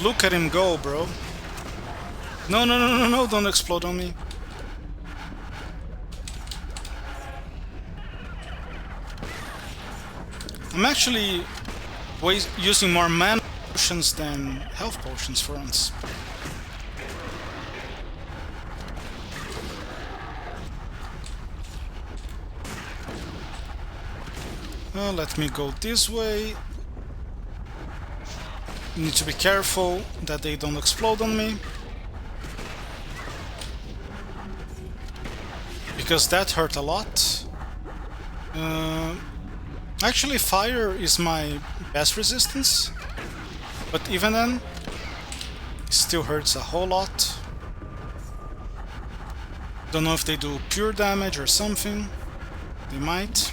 Look at him go, bro. No, no, no, no, no, don't explode on me. I'm actually using more mana potions than health potions for once. Well, let me go this way. Need to be careful that they don't explode on me, because that hurt a lot. Actually, fire is my best resistance, but even then, it still hurts a whole lot. Don't know if they do pure damage or something. They might.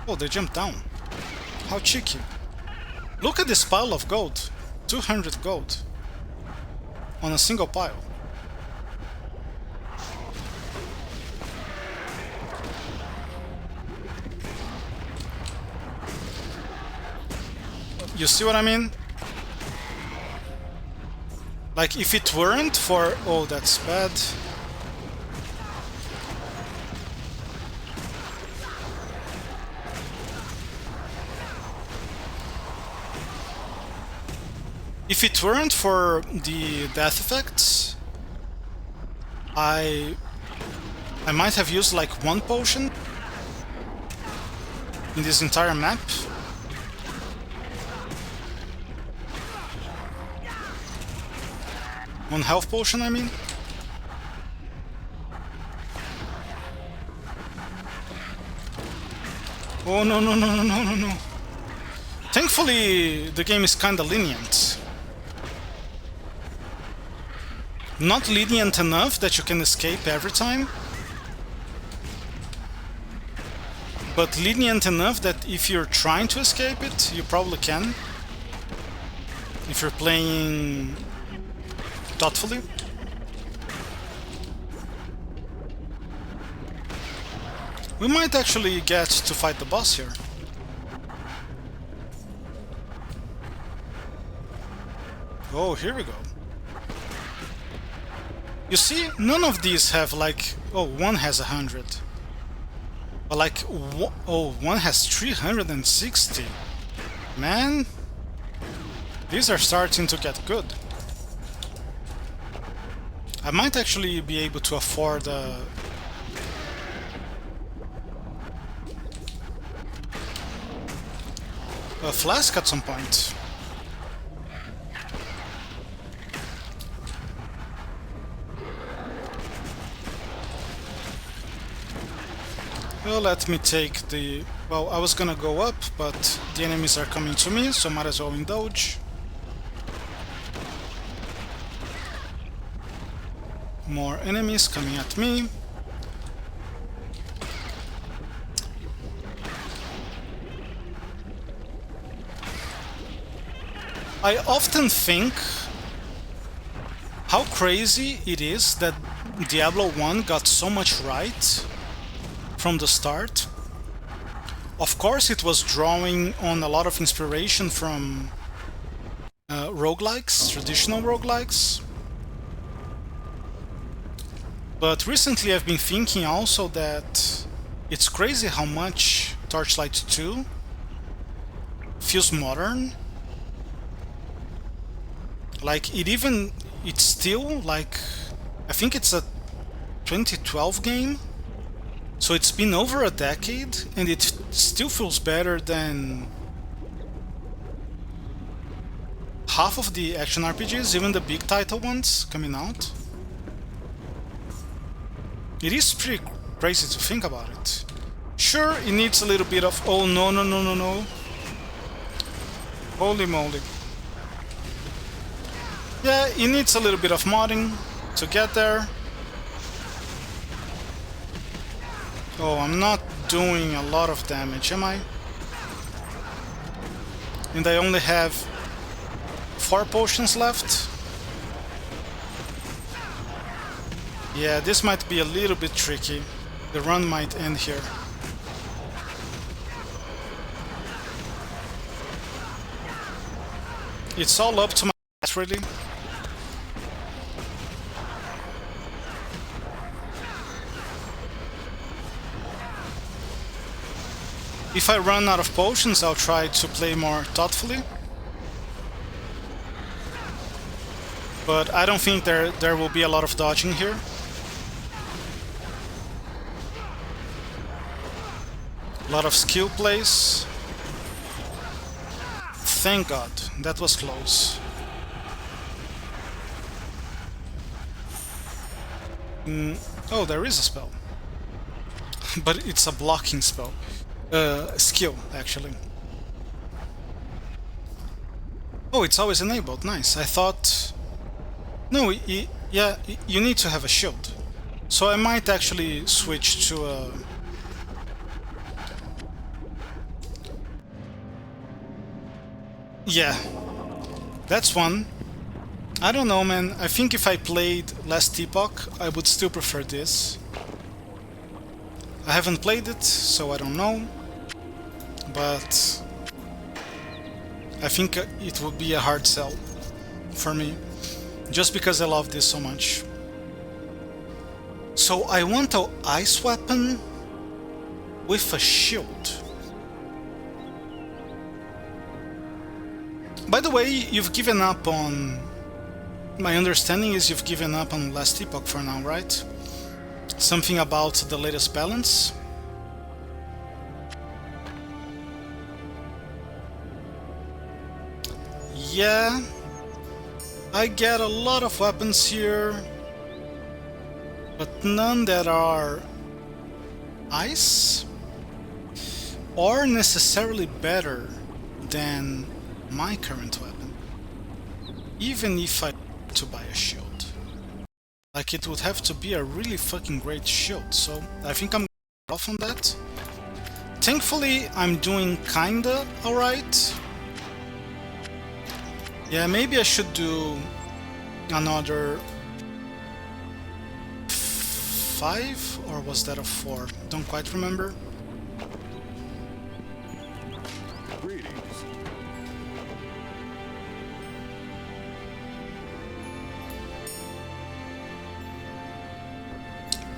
Oh, they jumped down. How cheeky. Look at this pile of gold. 200 gold. On a single pile. You see what I mean? Like, if it weren't for... Oh, that's bad. If it weren't for the death effects, I might have used like one potion in this entire map. One health potion, I mean. Oh no no no no no no no. Thankfully the game is kinda lenient. Not lenient enough that you can escape every time, but lenient enough that if you're trying to escape it, you probably can. If you're playing thoughtfully. We might actually get to fight the boss here. Oh, here we go. You see, none of these have like... Oh, one has 100. But like... Oh, one has 360. Man! These are starting to get good. I might actually be able to afford a flask at some point. Well, let me take the... Well, I was gonna go up, but the enemies are coming to me, so might as well indulge. More enemies coming at me. I often think how crazy it is that Diablo 1 got so much right from the start. Of course, it was drawing on a lot of inspiration from roguelikes, traditional roguelikes. But recently I've been thinking also that it's crazy how much Torchlight 2 feels modern. Like, it's still like, I think it's a 2012 game. So it's been over a decade, and it still feels better than half of the action RPGs, even the big title ones coming out. It is pretty crazy to think about it. Sure, it needs a little bit of... Oh, no, no, no, no, no. Holy moly. Yeah, it needs a little bit of modding to get there. Oh, I'm not doing a lot of damage, am I? And I only have 4 potions left. Yeah, this might be a little bit tricky. The run might end here. It's all up to my ass, really. If I run out of potions, I'll try to play more thoughtfully. But I don't think there will be a lot of dodging here. A lot of skill plays. Thank God, that was close. Oh, there is a spell. But it's a blocking spell. Skill, actually. Oh, it's always enabled. Nice. I thought... No, yeah, you need to have a shield. So I might actually switch to a... Yeah, that's one. I don't know, man. I think if I played Last Epoch, I would still prefer this. I haven't played it, so I don't know. But I think it would be a hard sell for me, just because I love this so much. So I want an ice weapon with a shield. By the way, you've given up on My understanding is you've given up on Last Epoch for now, right? Something about the latest balance? Yeah, I get a lot of weapons here, but none that are ice or necessarily better than my current weapon, even if I to buy a shield. Like, it would have to be a really fucking great shield, so I think I'm off on that. Thankfully, I'm doing kinda alright. Yeah, maybe I should do another 5, or was that a 4? Don't quite remember. Greetings.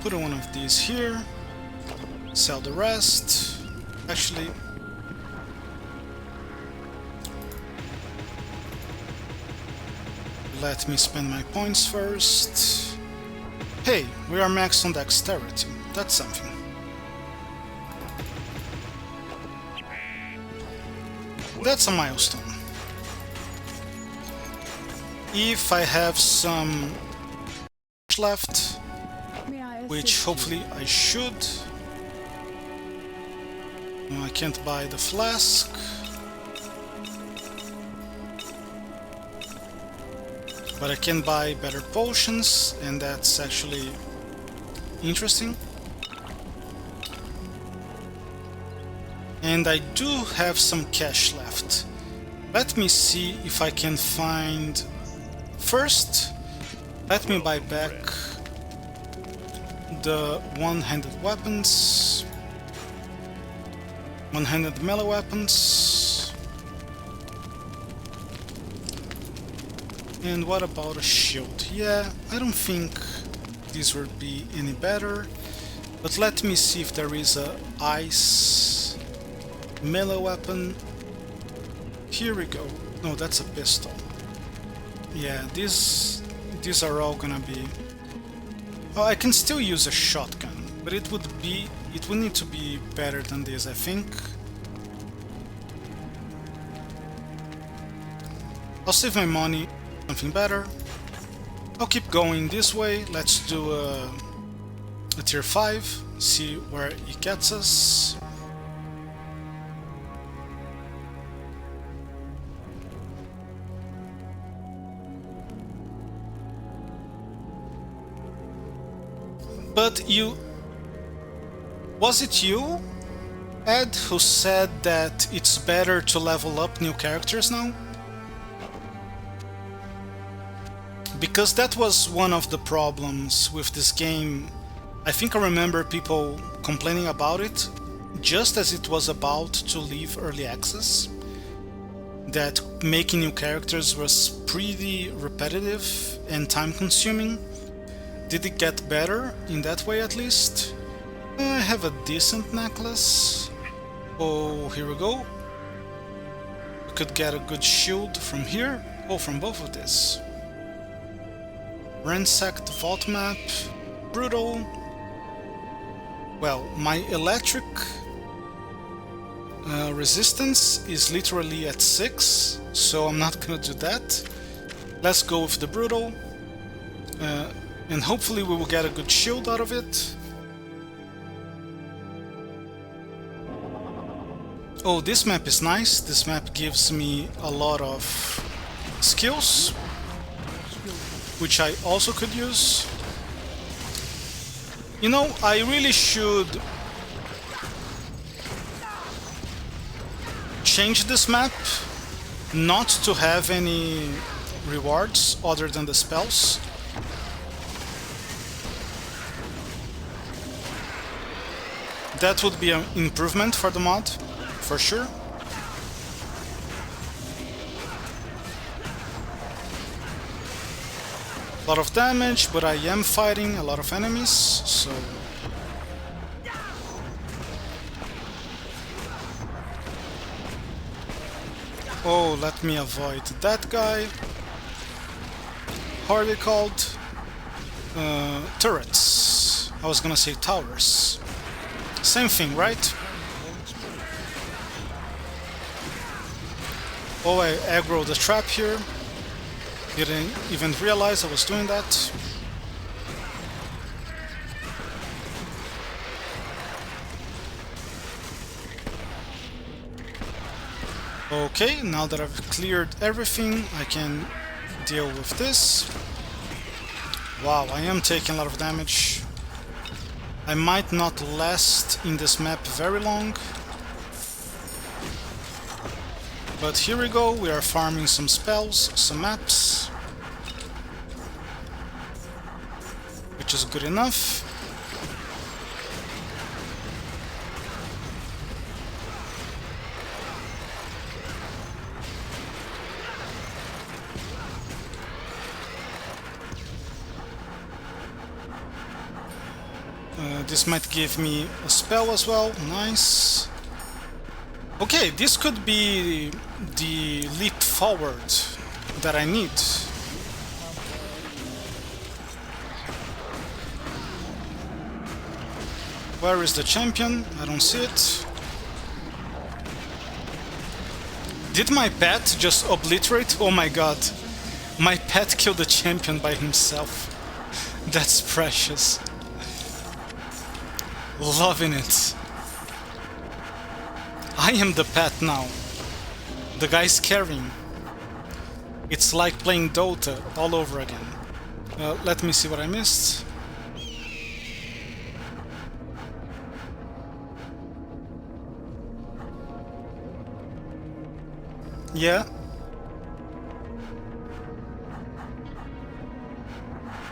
Put one of these here, sell the rest. Actually, let me spend my points first. Hey, we are maxed on dexterity. That's something. That's a milestone. If I have some left, May I which assist hopefully I should. No, I can't buy the flask. But I can buy better potions, and that's actually interesting. And I do have some cash left. Let me see if I can find... First, let me buy back the one-handed weapons, one-handed melee weapons. And what about a shield? Yeah, I don't think these would be any better, but let me see if there is a ice melee weapon. Here we go. No, that's a pistol. Yeah, these are all gonna be... Oh, I can still use a shotgun, but it would need to be better than this, I think. I'll save my money, something better. I'll keep going this way. Let's do a tier 5, see where it gets us. But was it you, Ed, who said that it's better to level up new characters now? Because that was one of the problems with this game. I think I remember people complaining about it just as it was about to leave early access, that making new characters was pretty repetitive and time consuming. Did it get better in that way at least? I have a decent necklace. Oh, here we go. We could get a good shield from here. Oh, from both of these. Ransacked vault map. Brutal. Well, my electric resistance is literally at 6, so I'm not gonna do that. Let's go with the brutal. And hopefully we will get a good shield out of it. Oh, this map is nice. This map gives me a lot of skills, which I also could use. You know, I really should change this map not to have any rewards other than the spells. That would be an improvement for the mod, for sure. A lot of damage, but I am fighting a lot of enemies, so... Oh, let me avoid that guy. how are they called? Turrets. I was gonna say towers. Same thing, right? Oh, I aggroed the trap here. Didn't even realize I was doing that. Okay, now that I've cleared everything, I can deal with this. Wow, I am taking a lot of damage. I might not last in this map very long. But here we go, we are farming some spells, some maps. Which is good enough. This might give me a spell as well, nice. Okay, this could be the leap forward that I need. Where is the champion? I don't see it. Did my pet just obliterate? Oh my god. My pet killed the champion by himself. That's precious. Loving it. I am the pet now. The guy's carrying. It's like playing Dota all over again. Let me see what I missed. Yeah.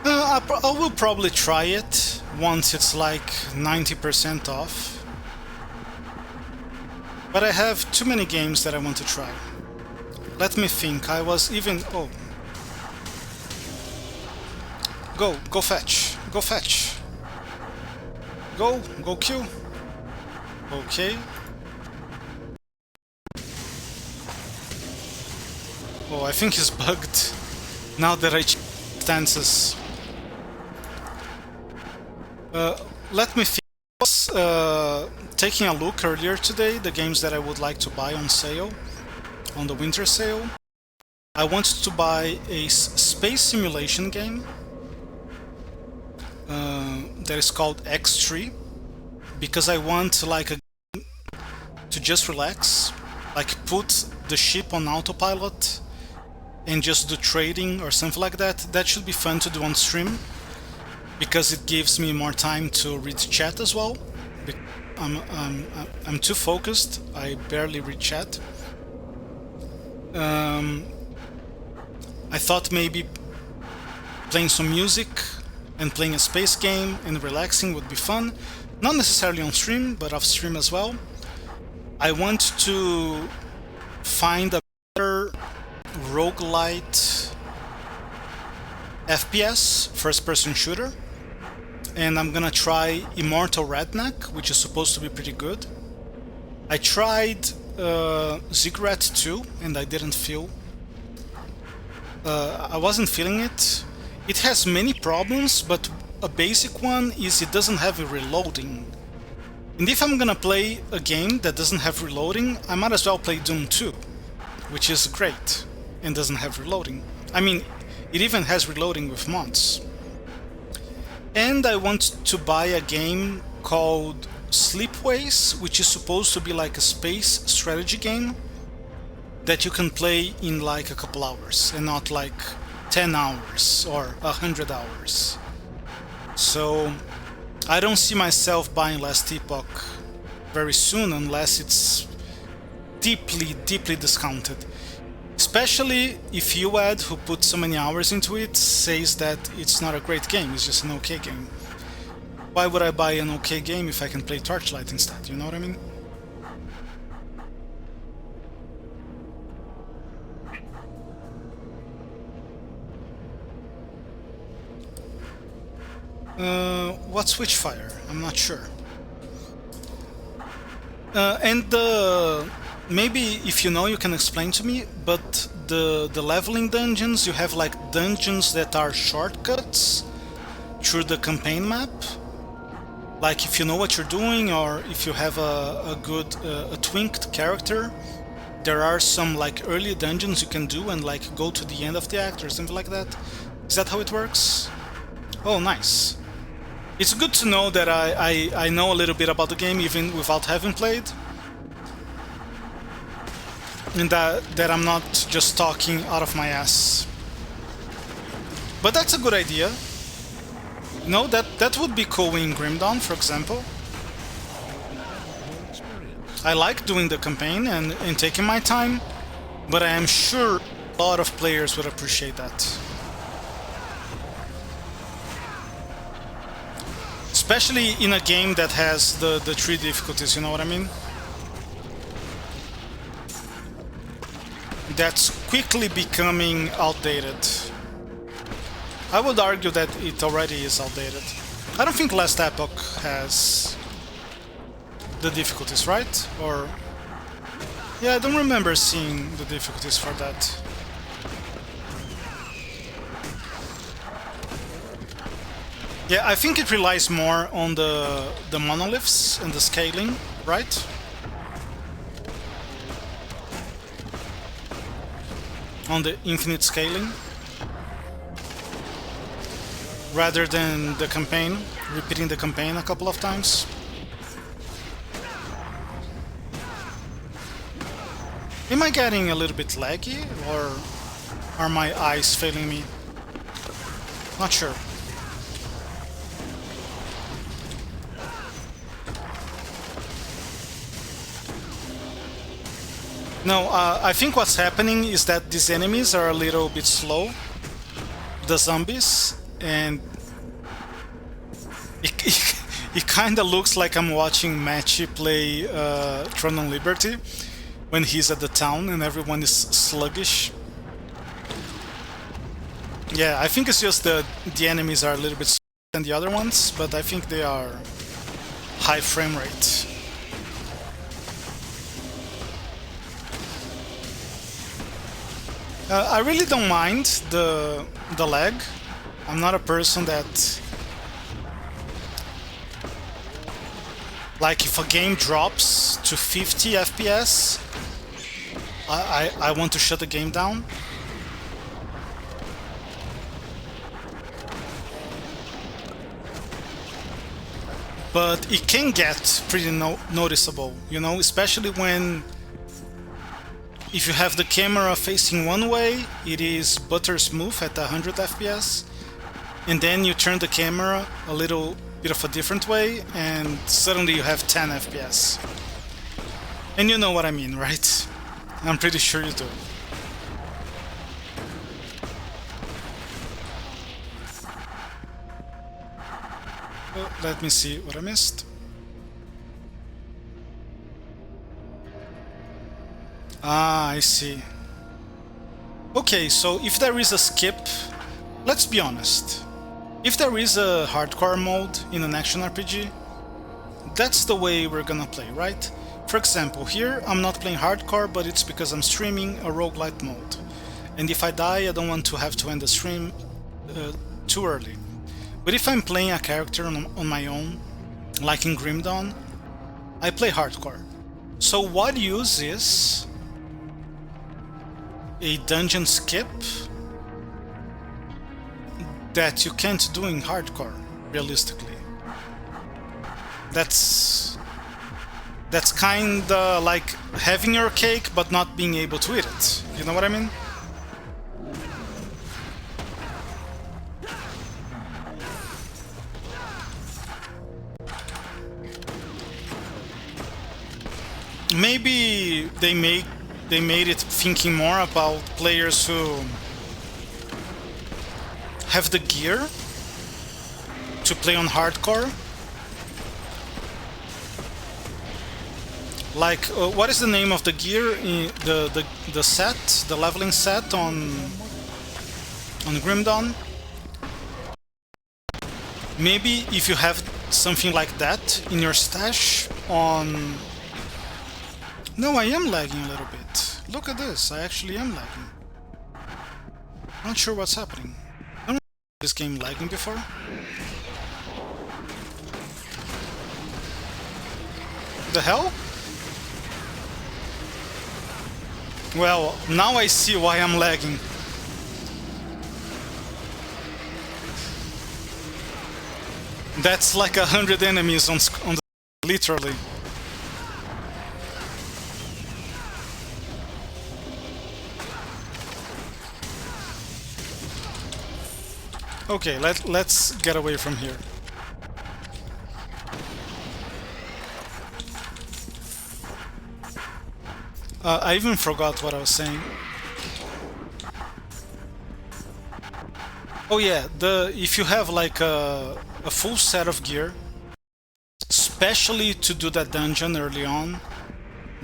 I will probably try it once it's like 90% off. But I have too many games that I want to try. Let me think, I was even... Oh. Go fetch. Go fetch. Go Q. Okay. Oh, I think he's bugged. Now that I check stances. Let me think. I was taking a look earlier today, the games that I would like to buy on sale, on the winter sale. I wanted to buy a space simulation game that is called X3, because I want like a game to just relax, like put the ship on autopilot and just do trading or something like that. That should be fun to do on stream, because it gives me more time to read chat as well. I'm too focused, I barely read chat. I thought maybe playing some music and playing a space game and relaxing would be fun. Not necessarily on stream, but off stream as well. I want to find a better roguelite FPS, first-person shooter. And I'm gonna try Immortal Redneck, which is supposed to be pretty good. I tried Ziggurat 2, and I didn't feel... I wasn't feeling it. It has many problems, but a basic one is it doesn't have a reloading. And if I'm gonna play a game that doesn't have reloading, I might as well play Doom 2, which is great and doesn't have reloading. I mean, it even has reloading with mods. And I want to buy a game called Sleepways, which is supposed to be like a space strategy game that you can play in like a couple hours and not like 10 hours or 100 hours. So I don't see myself buying Last Epoch very soon unless it's deeply discounted. Especially if UAD, who put so many hours into it, says that it's not a great game, it's just an okay game. Why would I buy an okay game if I can play Torchlite instead, you know what I mean? What's Witchfire? I'm not sure. And maybe if you know, you can explain to me, but the leveling dungeons, you have like dungeons that are shortcuts through the campaign map. Like if you know what you're doing, or if you have a good a twinked character, there are some like early dungeons you can do and like go to the end of the act or something like that. Is that how it works? Oh, nice. It's good to know that I know a little bit about the game even without having played. And that I'm not just talking out of my ass. But that's a good idea. No, that would be cool in Grim Dawn, for example. I like doing the campaign and taking my time, but I am sure a lot of players would appreciate that. Especially in a game that has the 3 difficulties, you know what I mean? That's quickly becoming outdated. I would argue that it already is outdated. I don't think Last Epoch has the difficulties, right? Or... yeah, I don't remember seeing the difficulties for that. Yeah, I think it relies more on the monoliths and the scaling, right? On the infinite scaling. Rather than the campaign, repeating the campaign a couple of times. Am I getting a little bit laggy, or are my eyes failing me? Not sure. No, I think what's happening is that these enemies are a little bit slow, the zombies, and it kind of looks like I'm watching Matchy play Throne of Liberty when he's at the town and everyone is sluggish. Yeah, I think it's just the enemies are a little bit slower than the other ones, but I think they are high frame rate. I really don't mind the lag. I'm not a person that... like, if a game drops to 50 FPS, I want to shut the game down. But it can get pretty noticeable, you know, especially when... if you have the camera facing one way, it is butter smooth at 100 FPS, and then you turn the camera a little bit of a different way, and suddenly you have 10 FPS. And you know what I mean, right? I'm pretty sure you do. Oh, let me see what I missed. Ah, I see. Okay, so if there is a skip, let's be honest. If there is a hardcore mode in an action RPG, that's the way we're gonna play, right? For example, here I'm not playing hardcore, but it's because I'm streaming a roguelite mode. And if I die, I don't want to have to end the stream too early. But if I'm playing a character on my own, like in Grim Dawn, I play hardcore. So what use is a dungeon skip that you can't do in hardcore, realistically? That's kinda like having your cake but not being able to eat it. You know what I mean? Maybe they made it thinking more about players who have the gear to play on hardcore. Like, what is the name of the gear in the set, the leveling set on Grim Dawn? Maybe if you have something like that in your stash on No, I am lagging a little bit. Look at this, I actually am lagging. Not sure what's happening. I don't remember this game lagging before. The hell? Well, now I see why I'm lagging. That's like 100 enemies on the literally. Okay, let's get away from here. I even forgot what I was saying. Oh yeah, if you have like a full set of gear, especially to do that dungeon early on,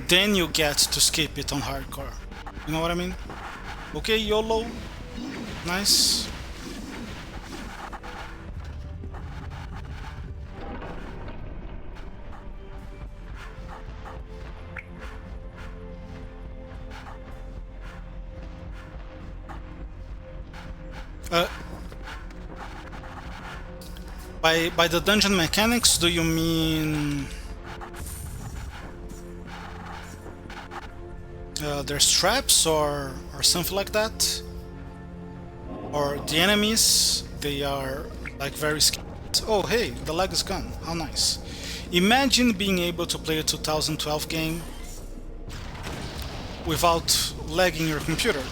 then you get to skip it on hardcore. You know what I mean? Okay, YOLO. Nice. By the dungeon mechanics, do you mean there's traps or something like that? Or the enemies, they are like very scared. Oh hey, the lag is gone. How nice. Imagine being able to play a 2012 game without lagging your computer.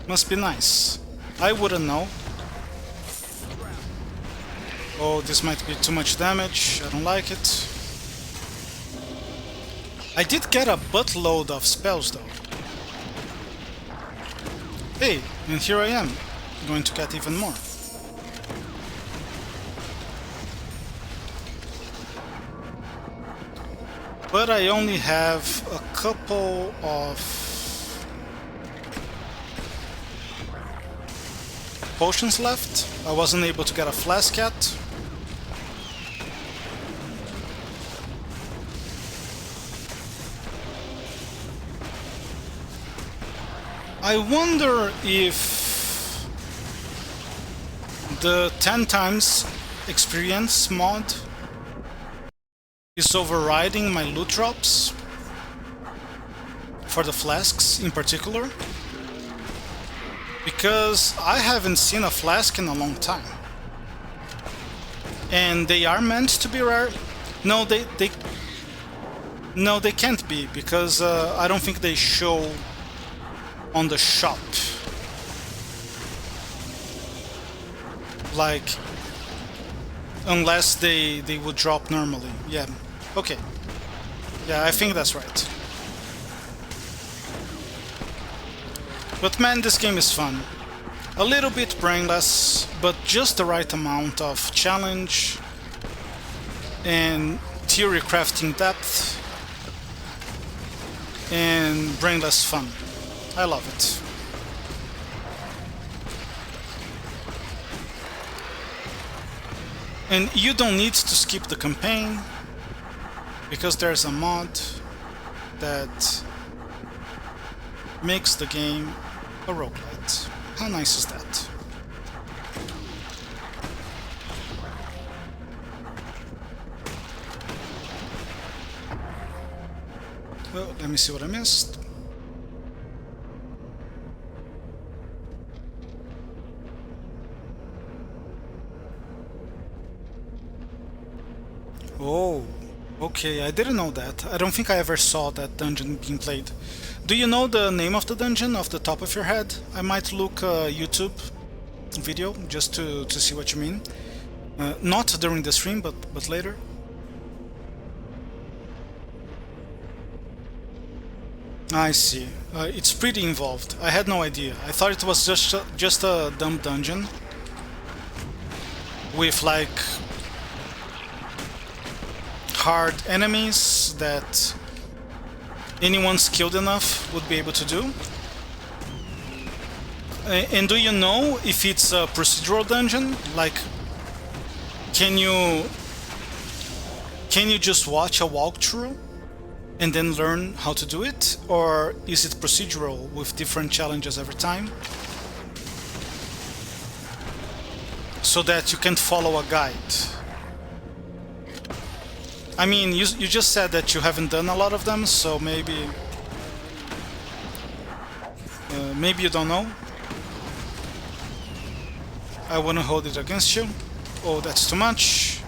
Must be nice. I wouldn't know. Oh, this might be too much damage. I don't like it. I did get a buttload of spells though. Hey, and here I am, going to get even more. But I only have a couple of potions left. I wasn't able to get a flask yet. I wonder if the 10 times experience mod is overriding my loot drops for the flasks in particular, because I haven't seen a flask in a long time, and they are meant to be rare. No, they can't be, because I don't think they show on the shop, like, unless they would drop normally. Yeah, okay, yeah, I think that's right. But man, this game is fun. A little bit brainless, but just the right amount of challenge and theory crafting depth and brainless fun. I love it. And you don't need to skip the campaign, because there's a mod that makes the game a roguelite. How nice is that? Well, let me see what I missed. Oh, okay, I didn't know that. I don't think I ever saw that dungeon being played. Do you know the name of the dungeon off the top of your head? I might look a YouTube video just to see what you mean. Not during the stream, but later. I see. It's pretty involved. I had no idea. I thought it was just a dumb dungeon with like hard enemies that anyone skilled enough would be able to do. And do you know if it's a procedural dungeon? Like, can you just watch a walkthrough and then learn how to do it? Or is it procedural with different challenges every time? So that you can follow a guide. I mean, you just said that you haven't done a lot of them, so maybe you don't know. I want to hold it against you. Oh, that's too much.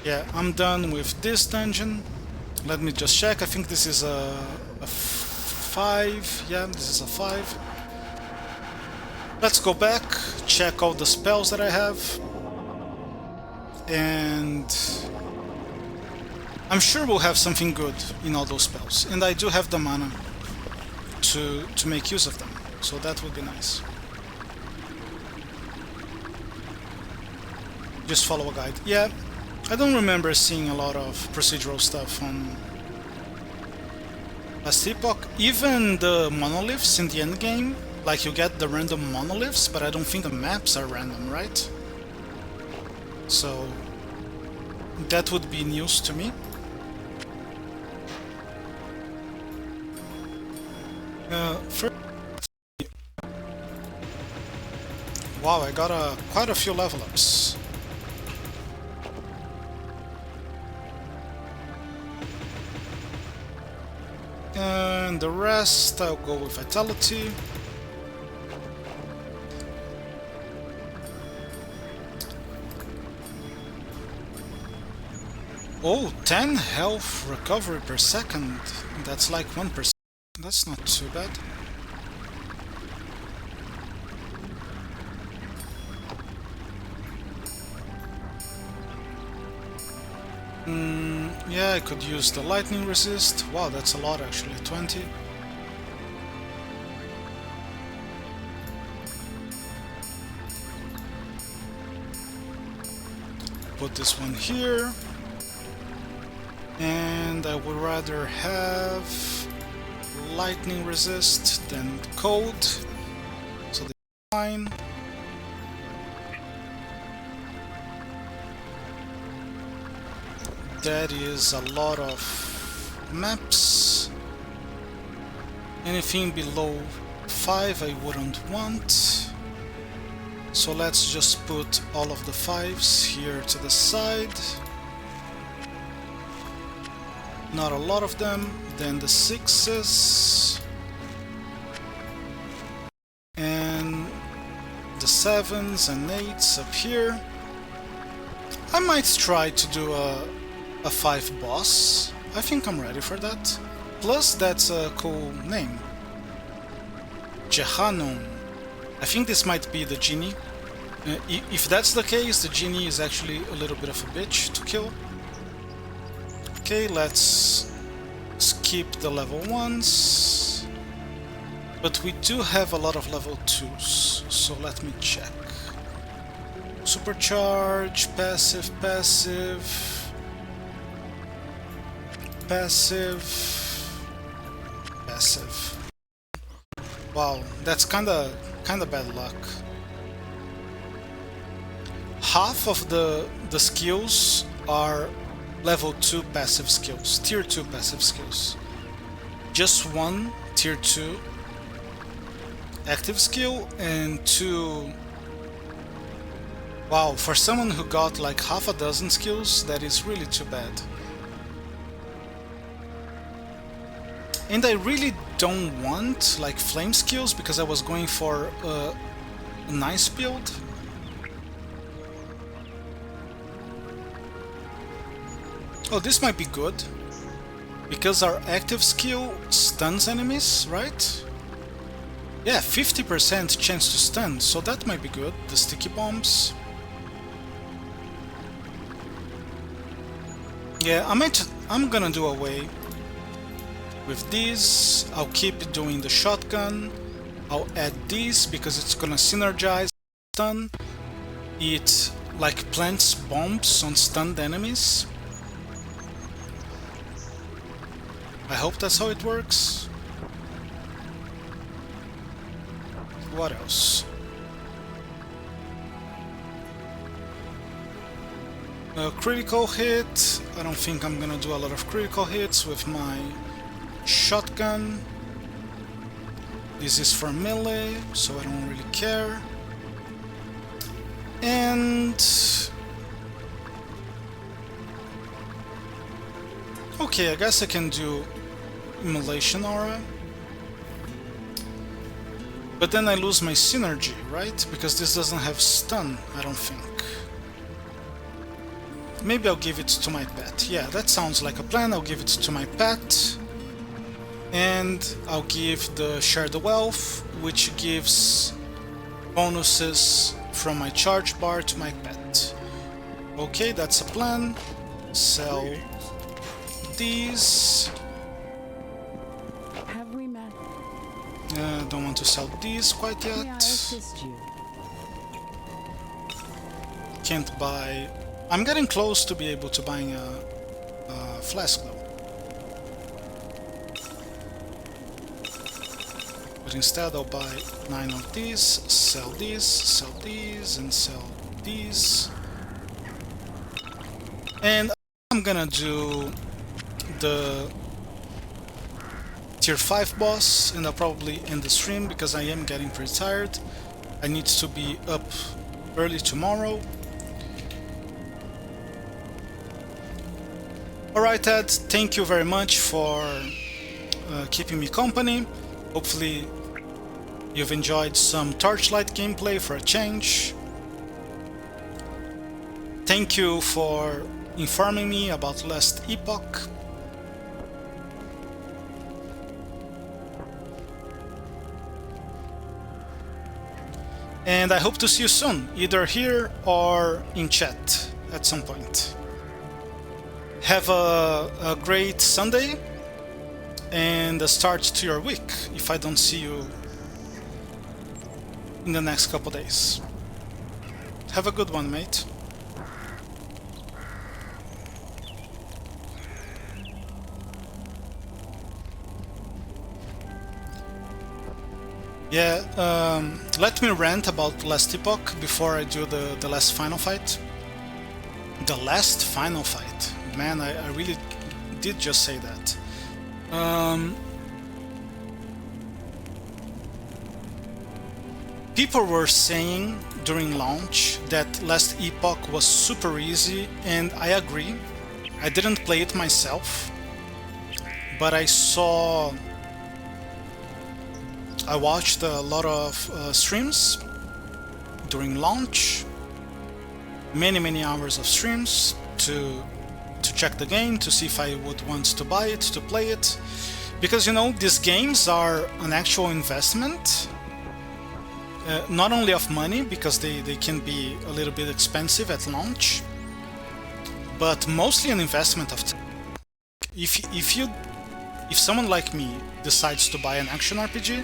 Yeah, I'm done with this dungeon. Let me just check. I think this is a 5. Yeah, this is a 5. Let's go back, check all the spells that I have. And I'm sure we'll have something good in all those spells. And I do have the mana to make use of them. So that would be nice. Just follow a guide. Yeah, I don't remember seeing a lot of procedural stuff on last epoch. Even the monoliths in the end game, like you get the random monoliths, but I don't think the maps are random, right? So that would be news to me. First, wow, I got quite a few level ups. And the rest, I'll go with Vitality. Oh, 10 health recovery per second. That's like 1%. That's not too bad. Yeah, I could use the lightning resist. Wow, that's a lot actually, 20. Put this one here. And I would rather have lightning resist than cold. So that's fine. That is a lot of maps. Anything below 5 I wouldn't want. So let's just put all of the 5s here to the side. Not a lot of them. Then the 6s. And the 7s and 8s up here. I might try to do a 5 boss. I think I'm ready for that. Plus, that's a cool name. Jehanum. I think this might be the genie. If that's the case, the genie is actually a little bit of a bitch to kill. Okay, let's skip the level 1s. But we do have a lot of level 2s, so let me check. Supercharge, passive, passive. Passive, passive. Wow, that's kinda bad luck. Half of the skills are level 2 passive skills, tier 2 passive skills. Just one tier 2 active skill and 2. Wow, for someone who got like half a dozen skills, that is really too bad. And I really don't want like flame skills because I was going for a nice build. Oh, this might be good because our active skill stuns enemies, right? Yeah, 50% chance to stun, so that might be good. The sticky bombs. Yeah, I'm gonna do away with these. I'll keep doing the shotgun. I'll add these because it's gonna synergize stun. It like plants bombs on stunned enemies. I hope that's how it works. What else? Critical hit. I don't think I'm gonna do a lot of critical hits with my shotgun. This is for melee, so I don't really care. And okay, I guess I can do Immolation Aura. But then I lose my synergy, right? Because this doesn't have stun, I don't think. Maybe I'll give it to my pet. Yeah, that sounds like a plan. I'll give it to my pet. And I'll give the Share the Wealth, which gives bonuses from my charge bar to my pet. Okay, that's a plan. Sell these. Have we met? Don't want to sell these quite May I yet. assist you? Can't buy. I'm getting close to be able to buying a flask though. But instead I'll buy 9 of these, sell these, and sell these. And I'm gonna do the tier 5 boss, and I'll probably end the stream because I am getting pretty tired. I need to be up early tomorrow. Alright Ed, thank you very much for keeping me company. Hopefully you've enjoyed some Torchlight gameplay for a change. Thank you for informing me about Last Epoch. And I hope to see you soon, either here or in chat at some point. Have a great Sunday and a start to your week if I don't see you in the next couple days. Have a good one, mate. Yeah, let me rant about Last Epoch before I do the last final fight. The last final fight. Man, I really did just say that. People were saying during launch that Last Epoch was super easy, and I agree. I didn't play it myself, but I watched a lot of streams during launch, many hours of streams to check the game, to see if I would want to buy it, to play it, because you know, these games are an actual investment, not only of money, because they can be a little bit expensive at launch, but mostly an investment of time. If someone like me decides to buy an action RPG,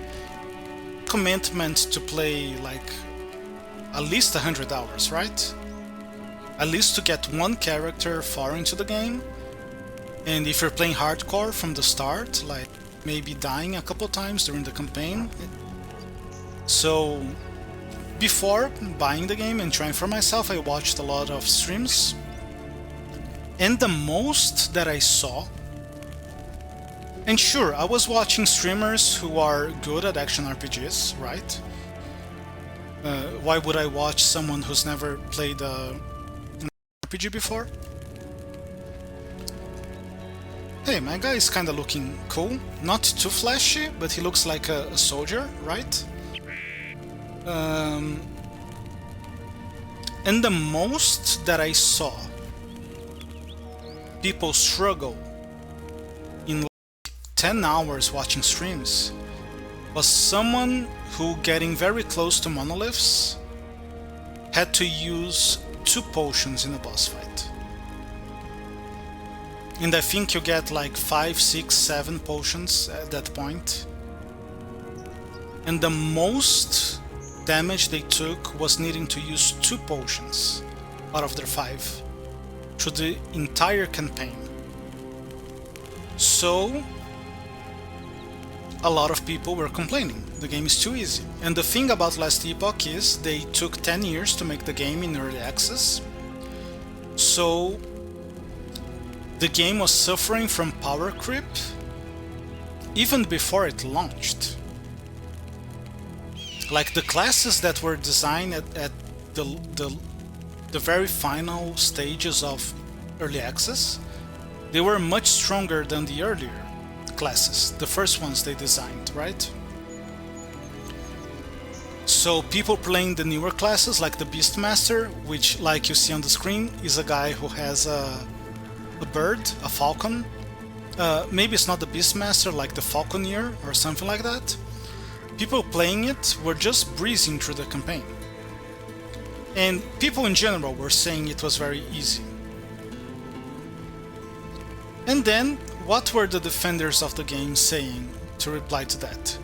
commitment to play like at least 100 hours, right? At least to get one character far into the game. And if you're playing hardcore from the start, like maybe dying a couple times during the campaign. So before buying the game and trying for myself, I watched a lot of streams, and the most that I saw, and sure, I was watching streamers who are good at action RPGs, right? Why would I watch someone who's never played an RPG before? Hey, my guy is kinda looking cool. Not too flashy, but he looks like a soldier, right? And the most that I saw people struggle in like 10 hours watching streams was someone who, getting very close to monoliths, had to use 2 potions in a boss fight. And I think you get like 5, 6, 7 potions at that point. And the most damage they took was needing to use 2 potions out of their 5 through the entire campaign. So a lot of people were complaining the game is too easy. And the thing about Last Epoch is they took 10 years to make the game in early access. So So the game was suffering from power creep even before it launched. Like the classes that were designed at the very final stages of early access, they were much stronger than the earlier classes, the first ones they designed, right? So people playing the newer classes like the Beastmaster, which, like you see on the screen, is a guy who has a bird, a falcon. Maybe it's not the Beastmaster, like the Falconeer or something like that. People playing it were just breezing through the campaign. And people in general were saying it was very easy. And then, what were the defenders of the game saying to reply to that?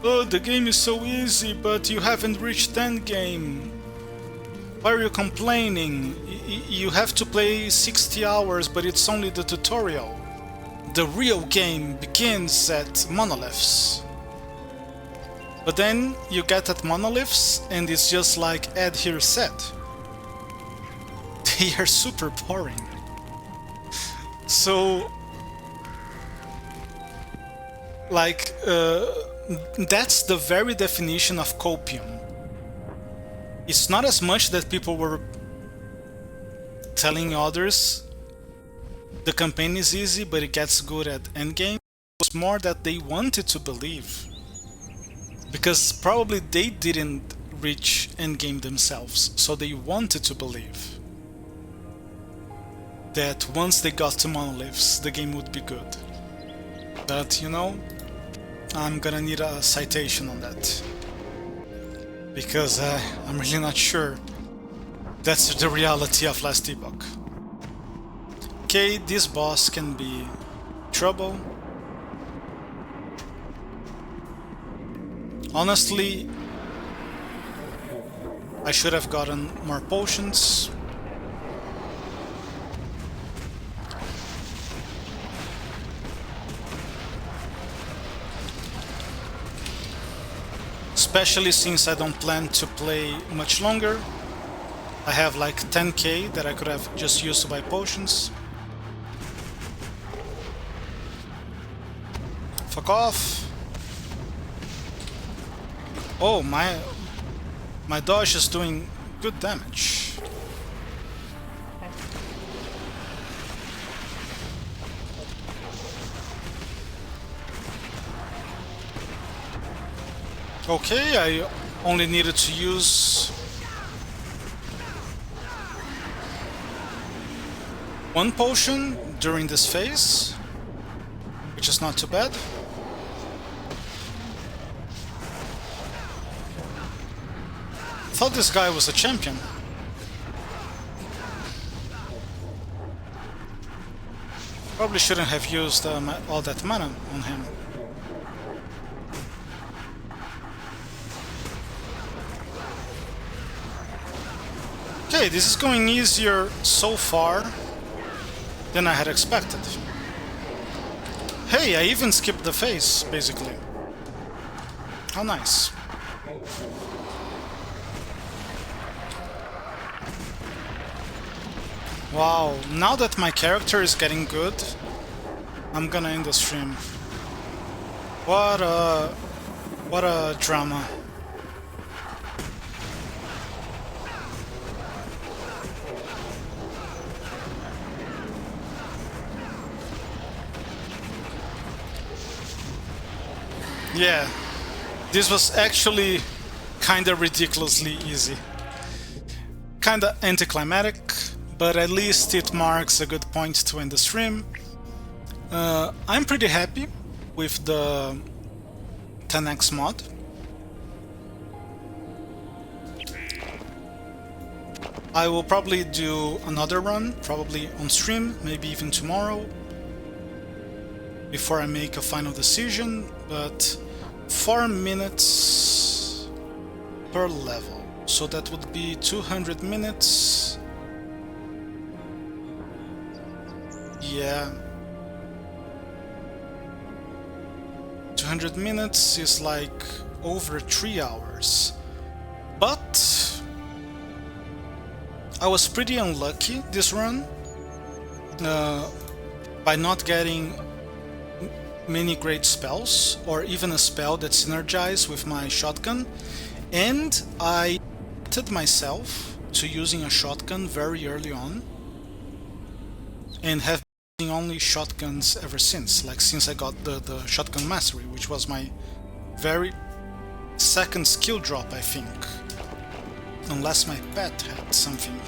Oh, the game is so easy, but you haven't reached endgame. Why are you complaining? You have to play 60 hours, but it's only the tutorial. The real game begins at monoliths. But then you get at monoliths, and it's just like Ed here said. They are super boring. So, like, that's the very definition of copium. It's not as much that people were telling others the campaign is easy, but it gets good at endgame. It's more that they wanted to believe. Because probably they didn't reach endgame themselves, so they wanted to believe that once they got to monoliths, the game would be good. But, you know, I'm gonna need a citation on that. Because I'm really not sure that's the reality of Last Epoch. Okay, this boss can be trouble. Honestly, I should have gotten more potions. Especially since I don't plan to play much longer. I have like 10k that I could have just used to buy potions. Fuck off. Oh, my dodge is doing good damage. Okay, I only needed to use one potion during this phase, which is not too bad. Thought this guy was a champion. Probably shouldn't have used all that mana on him. Okay, this is going easier so far than I had expected. Hey, I even skipped the phase, basically. How nice. Wow, now that my character is getting good, I'm gonna end the stream. What a drama. Yeah, this was actually kinda ridiculously easy. Kinda anticlimactic, but at least it marks a good point to end the stream. I'm pretty happy with the 10x mod. I will probably do another run, probably on stream, maybe even tomorrow, before I make a final decision, but 4 minutes per level, so that would be 200 minutes. Yeah, 200 minutes is like over 3 hours, but I was pretty unlucky this run by not getting many great spells, or even a spell that synergized with my shotgun, and I committed myself to using a shotgun very early on, and have been using only shotguns ever since, like since I got the shotgun mastery, which was my very second skill drop, I think, unless my pet had something.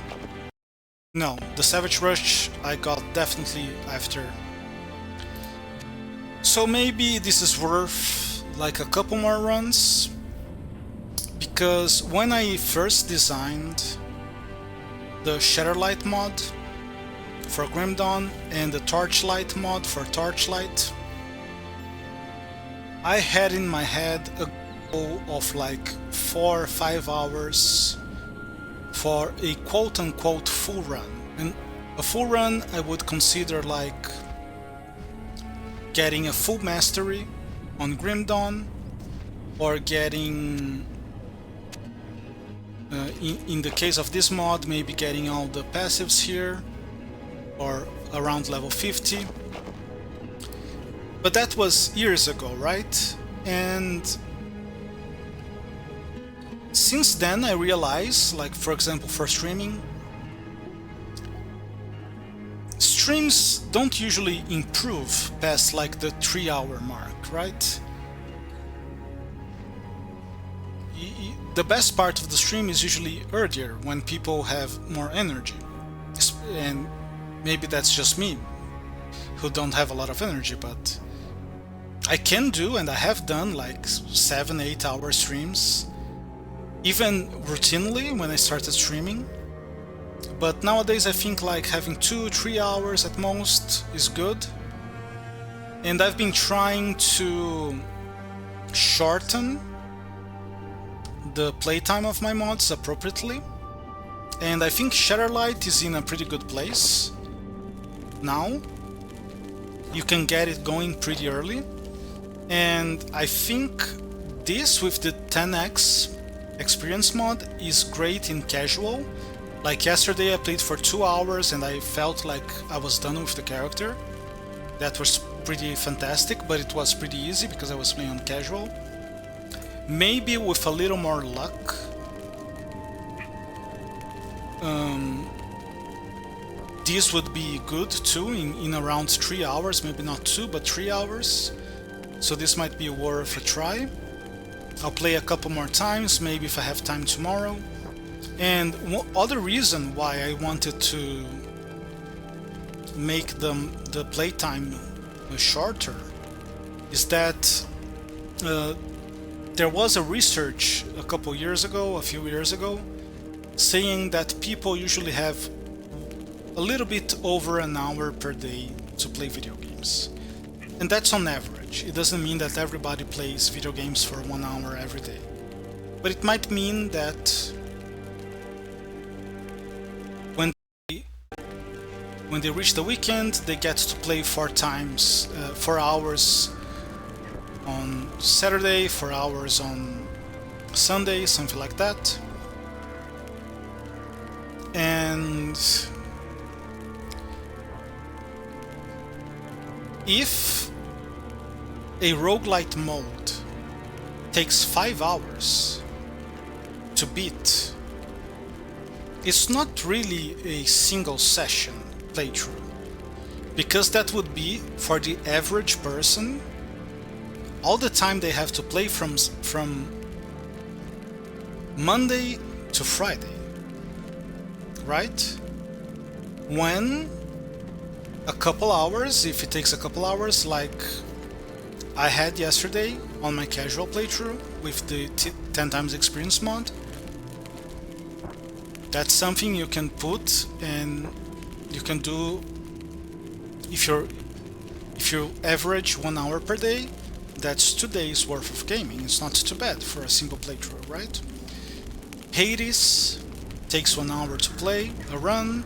No, the Savage Rush I got definitely after. So maybe this is worth like a couple more runs, because when I first designed the Shatterlight mod for Grim Dawn and the Torchlite mod for Torchlite, I had in my head a goal of like 4 or 5 hours for a quote-unquote full run. And a full run I would consider like getting a full mastery on Grim Dawn, or getting in the case of this mod, maybe getting all the passives here, or around level 50. But that was years ago, right? And since then I realized, like for example for streaming, streams don't usually improve past like the 3-hour mark, right? The best part of the stream is usually earlier, when people have more energy. And maybe that's just me, who don't have a lot of energy, but I can do, and I have done, like 7-8 hour streams, even routinely when I started streaming. But nowadays I think like having 2-3 hours at most is good. And I've been trying to shorten the playtime of my mods appropriately. And I think Shatterlight is in a pretty good place now. You can get it going pretty early. And I think this with the 10x experience mod is great in casual. Like yesterday I played for 2 hours and I felt like I was done with the character. That was pretty fantastic, but it was pretty easy because I was playing on casual. Maybe with a little more luck, this would be good too, in around 3 hours, maybe not 2 but 3 hours. So this might be worth a try. I'll play a couple more times, maybe if I have time tomorrow. And other reason why I wanted to make the playtime shorter is that there was a research a couple years ago, a few years ago, saying that people usually have a little bit over an hour per day to play video games. And that's on average. It doesn't mean that everybody plays video games for 1 hour every day. But it might mean that when they reach the weekend, they get to play 4 hours on Saturday, 4 hours on Sunday, something like that. And if a roguelite mode takes 5 hours to beat, it's not really a single session playthrough, because that would be, for the average person, all the time they have to play from Monday to Friday, right? When a couple hours, if it takes a couple hours, like I had yesterday on my casual playthrough with the 10 times experience mod, that's something you can put and you can do. If you average 1 hour per day, that's 2 days worth of gaming. It's not too bad for a single playthrough, right? Hades takes 1 hour to play, a run.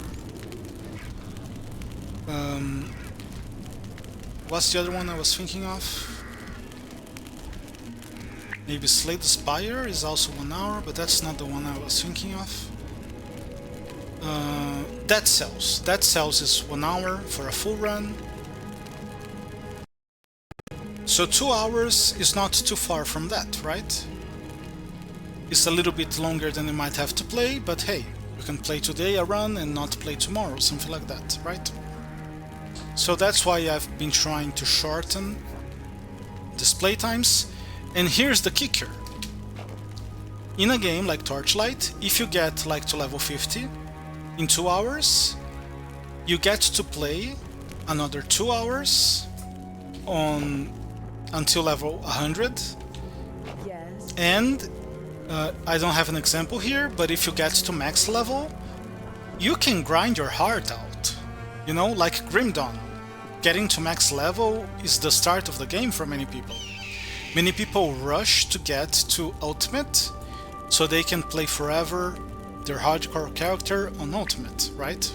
What's the other one I was thinking of? Maybe Slay the Spire is also 1 hour, but that's not the one I was thinking of. Dead Cells. Dead Cells is 1 hour for a full run. So 2 hours is not too far from that, right? It's a little bit longer than you might have to play, but hey, you can play today a run and not play tomorrow, something like that, right? So that's why I've been trying to shorten these playtimes. And here's the kicker. In a game like Torchlight, if you get like to level 50 in 2 hours, you get to play another 2 hours on until level 100. Yes. And I don't have an example here, but if you get to max level, you can grind your heart out. You know, like Grim Dawn. Getting to max level is the start of the game for many people. Many people rush to get to Ultimate so they can play forever their hardcore character on Ultimate, right?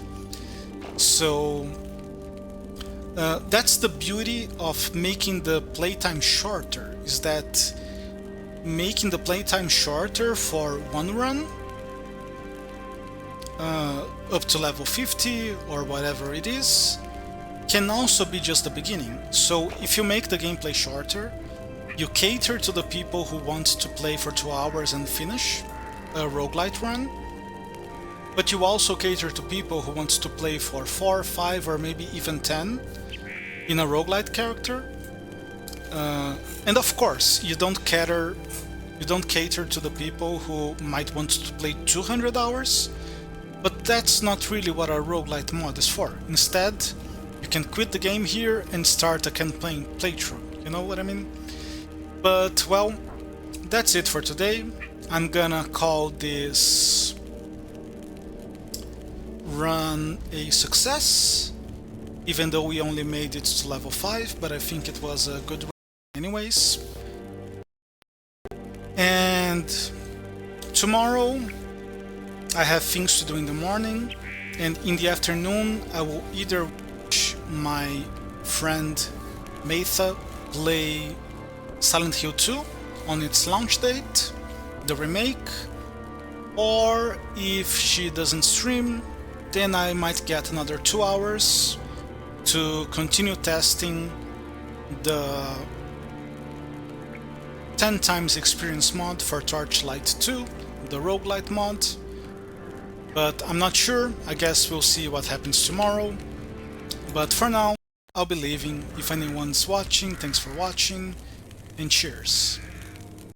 So that's the beauty of making the playtime shorter, is that making the playtime shorter for one run up to level 50 or whatever it is can also be just the beginning. So if you make the gameplay shorter, you cater to the people who want to play for 2 hours and finish a roguelite run, but you also cater to people who want to play for 4, 5 or maybe even 10 in a roguelite character. And of course, you don't cater to the people who might want to play 200 hours, but that's not really what a roguelite mod is for. Instead, you can quit the game here and start a campaign playthrough, you know what I mean? But, well, that's it for today. I'm gonna call this run a success, even though we only made it to level 5, but I think it was a good run anyways. And tomorrow I have things to do in the morning, and in the afternoon I will either watch my friend Matha play Silent Hill 2 on its launch date, the remake, or if she doesn't stream, then I might get another 2 hours to continue testing the 10 times experience mod for Torchlight 2, the roguelite mod. But I'm not sure, I guess we'll see what happens tomorrow. But for now, I'll be leaving. If anyone's watching, thanks for watching, and cheers.